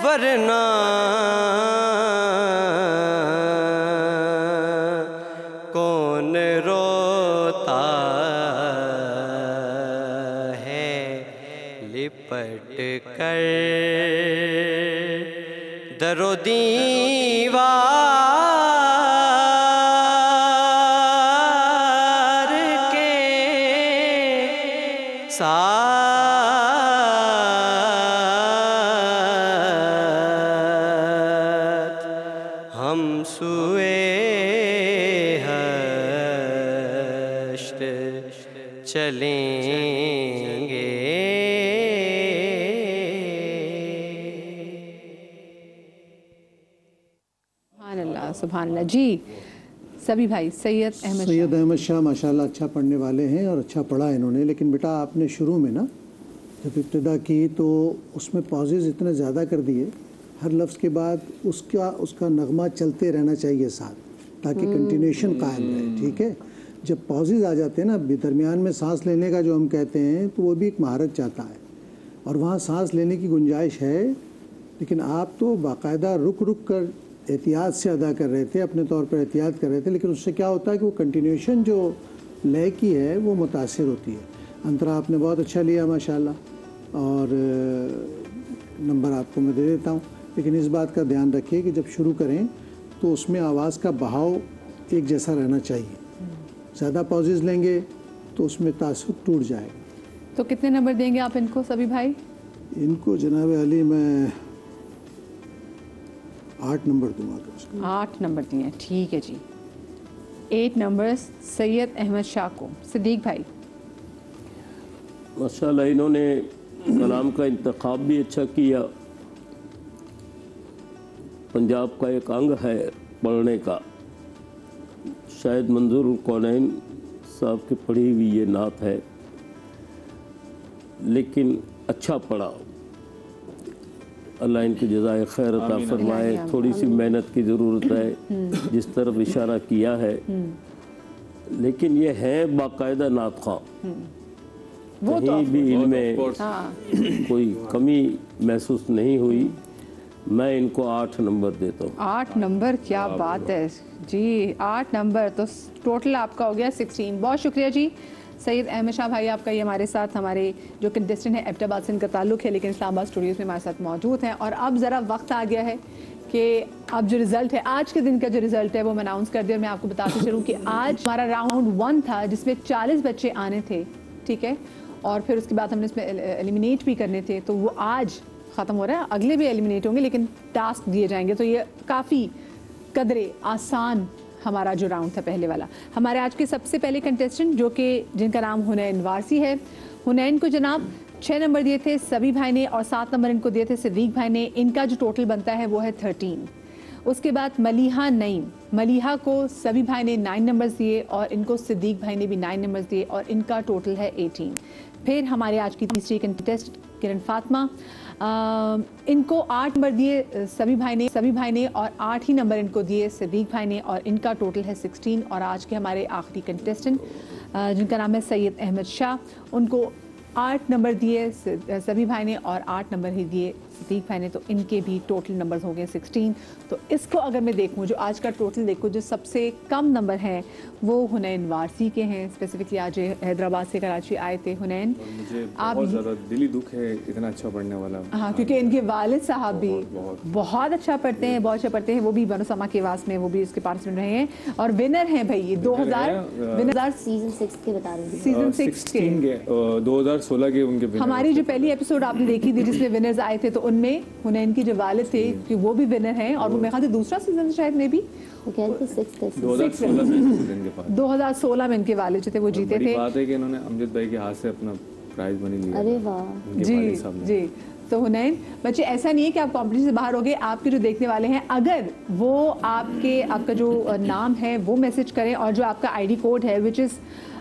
वरना कौन रोता है लिपट कर दरो दीवार के साथ हम सुए हश्र चलेंगे। सुभान अल्लाह। जी सभी भाई, सैयद अहमद शाह माशाल्लाह अच्छा पढ़ने वाले हैं और अच्छा पढ़ा इन्होंने, लेकिन बेटा आपने शुरू में ना जब इब्तिदा की तो उसमें पॉजेज़ इतने ज़्यादा कर दिए, हर लफ्ज़ के बाद उसका नगमा चलते रहना चाहिए साथ, ताकि कंटिन्यूशन कायम रहे। ठीक है, जब पॉजेज़ आ जाते हैं ना दरमियान में सांस लेने का जो हम कहते हैं, तो वो भी एक महारत चाहता है और वहाँ सांस लेने की गुंजाइश है, लेकिन आप तो बाकायदा रुक रुक कर एहतियात से अदा कर रहे थे, अपने तौर पर एहतियात कर रहे थे, लेकिन उससे क्या होता है कि वो कंटिन्यूशन जो लय की है वो मुतासिर होती है। अंतरा आपने बहुत अच्छा लिया माशाल्लाह, और नंबर आपको मैं दे देता हूँ, लेकिन इस बात का ध्यान रखिए कि जब शुरू करें तो उसमें आवाज़ का बहाव एक जैसा रहना चाहिए। ज़्यादा पॉजेज़ लेंगे तो उसमें तासुर टूट जाएगा। तो कितने नंबर देंगे आप इनको सभी भाई? इनको जनाब अली मैं 8 नंबर दूंगा। 8 नंबर दिए, ठीक है जी। 8 नंबर्स सैयद अहमद शाह को। सिद्दीक भाई माशाल्लाह इन्होंने कलाम का इंतखाब भी अच्छा किया। पंजाब का एक अंग है पढ़ने का, शायद मंजूर कौनैन साहब की पढ़ी हुई ये नात है, लेकिन अच्छा पढ़ा। अल्लाह इनकी जज़ाए खैर अता फरमाए। थोड़ी सी मेहनत की ज़रूरत है, जिस तरफ इशारा किया है लेकिन ये है बाकायदा नात ख़्वां, वो तो कहीं भी इनमें हाँ। कोई कमी महसूस नहीं हुई। मैं इनको 8 नंबर देता हूँ। 8 नंबर, क्या बात है जी, 8 नंबर, तो टोटल आपका हो गया 16। बहुत शुक्रिया जी। सैयद अहमद शाह भाई आपका ये हमारे साथ, हमारे जो कंटेस्टेंट है एबटाबाद से इनका ताल्लुक़ है लेकिन इस्लामाबाद स्टूडियोज़ में हमारे साथ मौजूद हैं। और अब ज़रा वक्त आ गया है कि अब जो रिज़ल्ट है, आज के दिन का जो रिज़ल्ट है वो मैं अनाउंस कर दिया। मैं आपको बताती चलूँ कि आज हमारा राउंड 1 था जिसमें 40 बच्चे आने थे, ठीक है, और फिर उसके बाद हमने इसमें एलिमिनेट भी करने थे, तो वो आज ख़त्म हो रहा है। अगले भी एलिमिनेट होंगे लेकिन टास्क दिए जाएंगे, तो ये काफ़ी कदरे आसान हमारा जो राउंड था पहले वाला। हमारे आज के सबसे पहले कंटेस्टेंट जो कि जिनका नाम हुनैन वारसी है, हुनैन को जनाब 6 नंबर दिए थे सभी भाई ने और 7 नंबर इनको दिए थे सिद्दीक भाई ने। इनका जो टोटल बनता है वो है 13। उसके बाद मलिहा नईम, मलिहा को सभी भाई ने 9 नंबर्स दिए और इनको सिद्दीक भाई ने भी 9 नंबर्स दिए और इनका टोटल है 18। फिर हमारे आज की तीसरी कंटेस्ट किरण फातिमा, इनको 8 नंबर दिए सभी भाई ने और 8 ही नंबर इनको दिए सिद्दीक भाई ने और इनका टोटल है 16। और आज के हमारे आखिरी कंटेस्टेंट जिनका नाम है सैयद अहमद शाह, उनको 8 नंबर दिए सभी भाई ने और 8 नंबर ही दिए सिद्दीक भाई ने, तो इनके भी टोटल नंबर्स हो गए 16। तो इसको अगर मैं देखूं, जो आज का टोटल देखूं, जो सबसे कम नंबर हैं वो हुनैन वारसी के हैं। स्पेसिफिकली आज हैदराबाद से कराची आए थे हुनैन। मुझे बहुत ज़्यादा दिली दुख है, इतना अच्छा पढ़ने वाला। हाँ, क्योंकि इनके वालिद साहब भी बहुत अच्छा पढ़ते हैं, बहुत अच्छा पढ़ते हैं। वो भी बनोसमा के वास में वो भी उसके पार्टिसिपेंट रहे हैं और विनर हैं भाई ये 2000 सीजन 6 के बता रही थी, सीजन 6 के 2016 के उनके विनर। हमारी जो पहली एपिसोड आपने देखी थी जिसमें विनर्स आए थे, तो उनमें हुनैन की जो वालिद थे कि वो भी विनर हैं और वो मेरे ख्याल से दूसरा सीजन शायद में भी 2016 में इनके वालिद जो थे वो जीते थे। बात है कि इन्होंने अमजद भाई के हाथ से अपना प्राइज मनी लिया। अरे वाह जी। तो हुनैन बच्चे, ऐसा नहीं है कि आप कॉम्पिटिशन से बाहर हो गए। आपके जो देखने वाले हैं, अगर वो आपका जो नाम है वो मैसेज करें और जो आपका आईडी कोड है विच इज़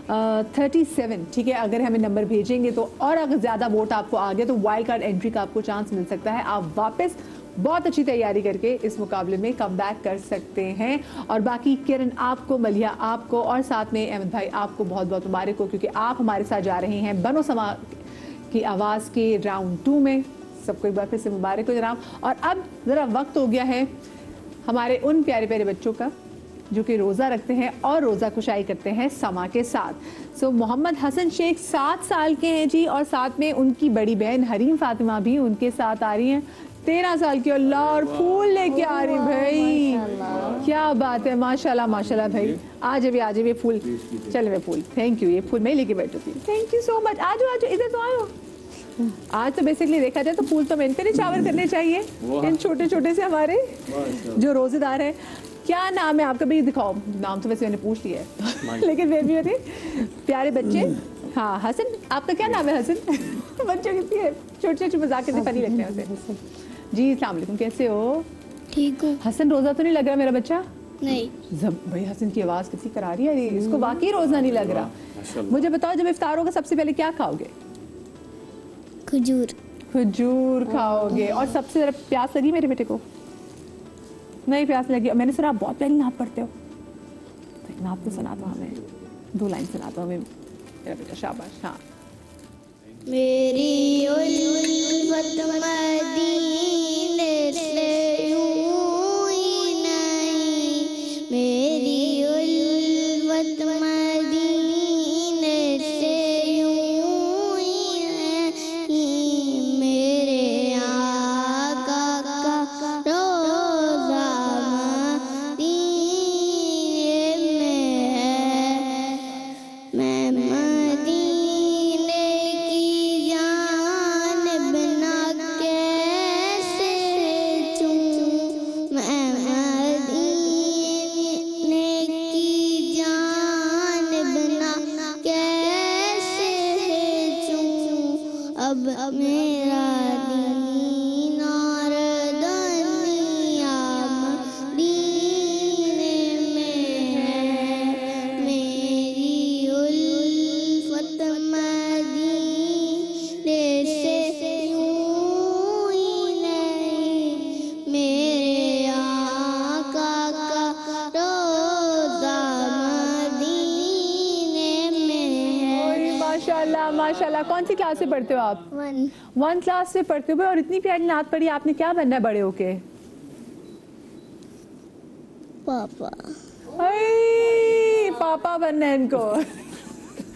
37, ठीक है, अगर हमें नंबर भेजेंगे तो, और अगर ज़्यादा वोट आपको आ गया तो वाइल्ड कार्ड एंट्री का आपको चांस मिल सकता है। आप वापस बहुत अच्छी तैयारी करके इस मुकाबले में कम बैक कर सकते हैं। और बाकी किरण आपको, मलिहा आपको और साथ में अहमद भाई आपको बहुत बहुत मुबारक हो, क्योंकि आप हमारे साथ जा रहे हैं बनोसमा की आवाज़ के राउंड 2 में। सबको एक बार फिर से मुबारक हो जनाब। और अब ज़रा वक्त हो गया है हमारे उन प्यारे प्यारे बच्चों का जो कि रोज़ा रखते हैं और रोज़ा कुशाई करते हैं समा के साथ। सो मोहम्मद हसन शेख 7 साल के हैं जी, और साथ में उनकी बड़ी बहन हरीम फातिमा भी उनके साथ आ रही हैं, 13 साल की। अल्लाह, और फूल लेके आ रही भाई, क्या बात है, माशाल्लाह माशाल्लाह भाई। आज भी फूल, चल मैं फूल, थैंक यू, ये फूल मैं लेके बैठती हूँ, थैंक यू सो मच। आज इधर तो आओ। आज तो बेसिकली देखा जाए तो फूल तो मैं इनके निछावर करने चाहिए, इन छोटे छोटे से हमारे जो रोजेदार हैं। क्या नाम है आपका भी? दिखाओ नाम, तो वैसे मैंने पूछ लिया है लेकिन फिर भी मेरे प्यारे बच्चे। हाँ हसन, आपका क्या नाम है? हसन बच्चे कितनी है, छोटे छोटे मजाक करते फनी लगते हैं उसे। जी अस्सलाम वालेकुम, कैसे हो? ठीक हूँ। हसन, रोजा तो नहीं लग रहा मेरा बच्चा? नहीं। भाई हसन की आवाज़ कितनी करारी है, इसको वाकई रोजा नहीं लग रहा। मुझे बताओ, जब इफ्तार होगा सबसे पहले क्या खाओगे? खजूर खाओगे। और सबसे ज़्यादा प्यास लगी मेरे बेटे को? नहीं प्यास लगी। मैंने सुना आप बहुत पहले नात पढ़ते हो, तो नात तो सुना दो हमें, 2 लाइन सुना दो हमें मेरा बेटा, शाबाश। हाँ। मेरी उल्फत मदीने से यूं ही नहीं, मेरी उल्फत मदीने से यूं ही नहीं, मेरे आका का रोज़ा मदीने में है, मैं मदीने की जानिब ना कैसे चूं, मैं मदीने की जानिब ना कैसे चूं, अब मेरा दीन और दुनिया मदीने में है, मेरी उल्फत मदीने से यूं ही नहीं, मेरे आका का रोज़ा मदीने माशाल्लाह। कौन सी क्लास में पढ़ते हो आप? 1 क्लास में पढ़ते हो। और इतनी प्यारी नात पढ़ी, आपने क्या बनना है बड़े होके? पापा। पापा बनना है इनको।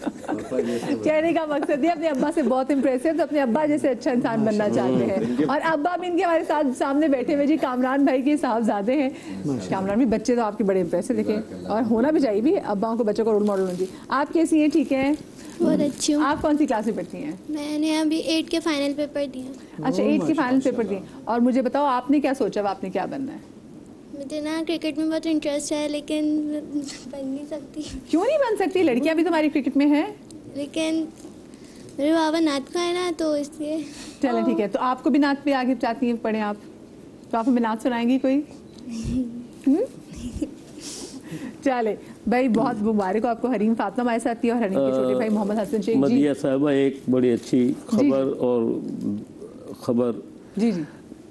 कहने का मकसद है अपने अब्बा से बहुत इम्प्रेसिव, तो अपने अब्बा जैसे अच्छा इंसान बनना चाहते हैं। और अब्बा भी इनके हमारे साथ सामने बैठे हुए जी कामरान भाई के साहबजादे हैं। कामरान भी बच्चे तो आपके बड़े इम्प्रेसिव दिखे, और होना भी चाहिए भी, अब्बाओं को बच्चों का रोल मॉडल होना चाहिए। आप कैसी हैं? ठीक है, बहुत अच्छी हूँ। आप कौन सी क्लास में पढ़ती हैं? मैंने अभी 8 के फाइनल पेपर दिए। अच्छा, 8 के फाइनल पेपर दिए। और मुझे बताओ आपने क्या सोचा, आपने क्या बनना है? मुझे ना क्रिकेट में बहुत इंटरेस्ट है, लेकिन बन नहीं सकती। क्यों नहीं बन सकती? लड़कियां भी तुम्हारी क्रिकेट में हैं। लेकिन मेरे बाबा नात का है ना, तो इसलिए। चलो ठीक है, तो आपको भी नात पे आगे चाहती हैं पढ़ें आप, तो आप हमें नात सुनाएंगी कोई? चले भाई, बहुत मुबारक हो आपको। हरीम फातिमा हमारे साथ थी और हरीम के छोटे भाई मोहम्मद हसन शेख जी। मदिया साहबा, एक बड़ी अच्छी खबर जी जी।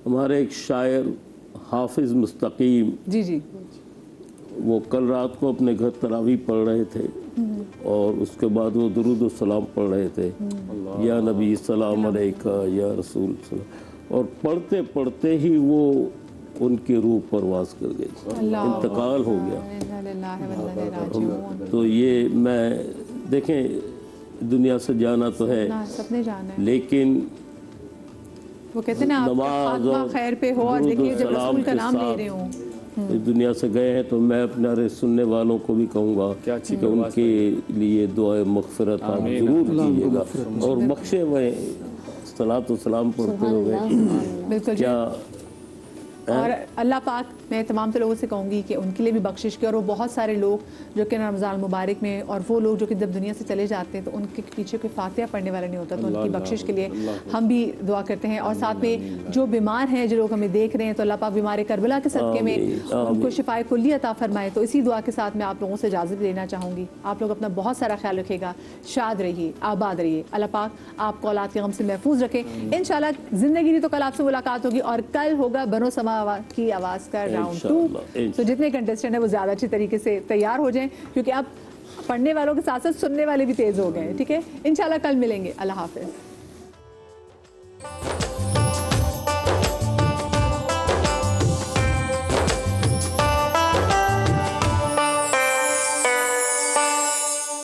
हमारे एक शायर हाफिज मुस्तकीम जी, वो कल रात को अपने घर तरावी पढ़ रहे थे और उसके बाद वो दुरूद सलाम पढ़ रहे थे, या नबी सलाम अलैका या रसूल सलाम, और पढ़ते पढ़ते ही वो उनकी रूह परवास कर गई, इंतकाल हो गया। तो ये मैं देखें, दुनिया से जाना तो है, सपने जाना है, लेकिन वो कहते हैं ना, आपका खैर पे हो, और देखिए जब रसूल का नाम ले रहे हो, इस दुनिया से गए हैं, तो मैं अपने सुनने वालों को भी कहूँगा कि उनके लिए दुआ मग़फ़िरत आप जरूर कीजिएगा, और बख्शे हुए सलात व सलाम पढ़ते हुए क्या। और अल्लाह पाक, मैं तमाम लोगों से कहूँगी कि उनके लिए भी बख्शिश की। और वो बहुत सारे लोग जो कि रमज़ान मुबारक में, और वो लोग जो कि जब दुनिया से चले जाते हैं तो उनके पीछे कोई फातिहा पढ़ने वाला नहीं होता, तो उनकी बख्शिश के लिए हम भी दुआ करते हैं। और साथ में जो बीमार हैं, जो लोग हमें देख रहे हैं, तो अल्लाह पाक बीमार करबला के सदक़े में उनको शिफाए कुल्ली अता फरमाए। तो इसी दुआ के साथ मैं आप लोगों से इजाज़त लेना चाहूँगी। आप लोग अपना बहुत सारा ख्याल रखिएगा, शाद रहिए, आबाद रहिए। अल्लाह पाक आपको औलाद के गम से महफूज रखें। इंशाल्लाह ज़िंदगी नहीं तो कल आपसे मुलाकात होगी, और कल होगा बनो समा की आवाज़ का राउंड 2। तो जितने कंटेस्टेंट हैं वो ज़्यादा अच्छी तरीके से तैयार हो जाएं, क्योंकि अब पढ़ने वालों के साथ साथ सुनने वाले भी तेज़ हो गए हैं। ठीक है, इंशाल्लाह कल मिलेंगे। अल्लाह हाफ़िज़।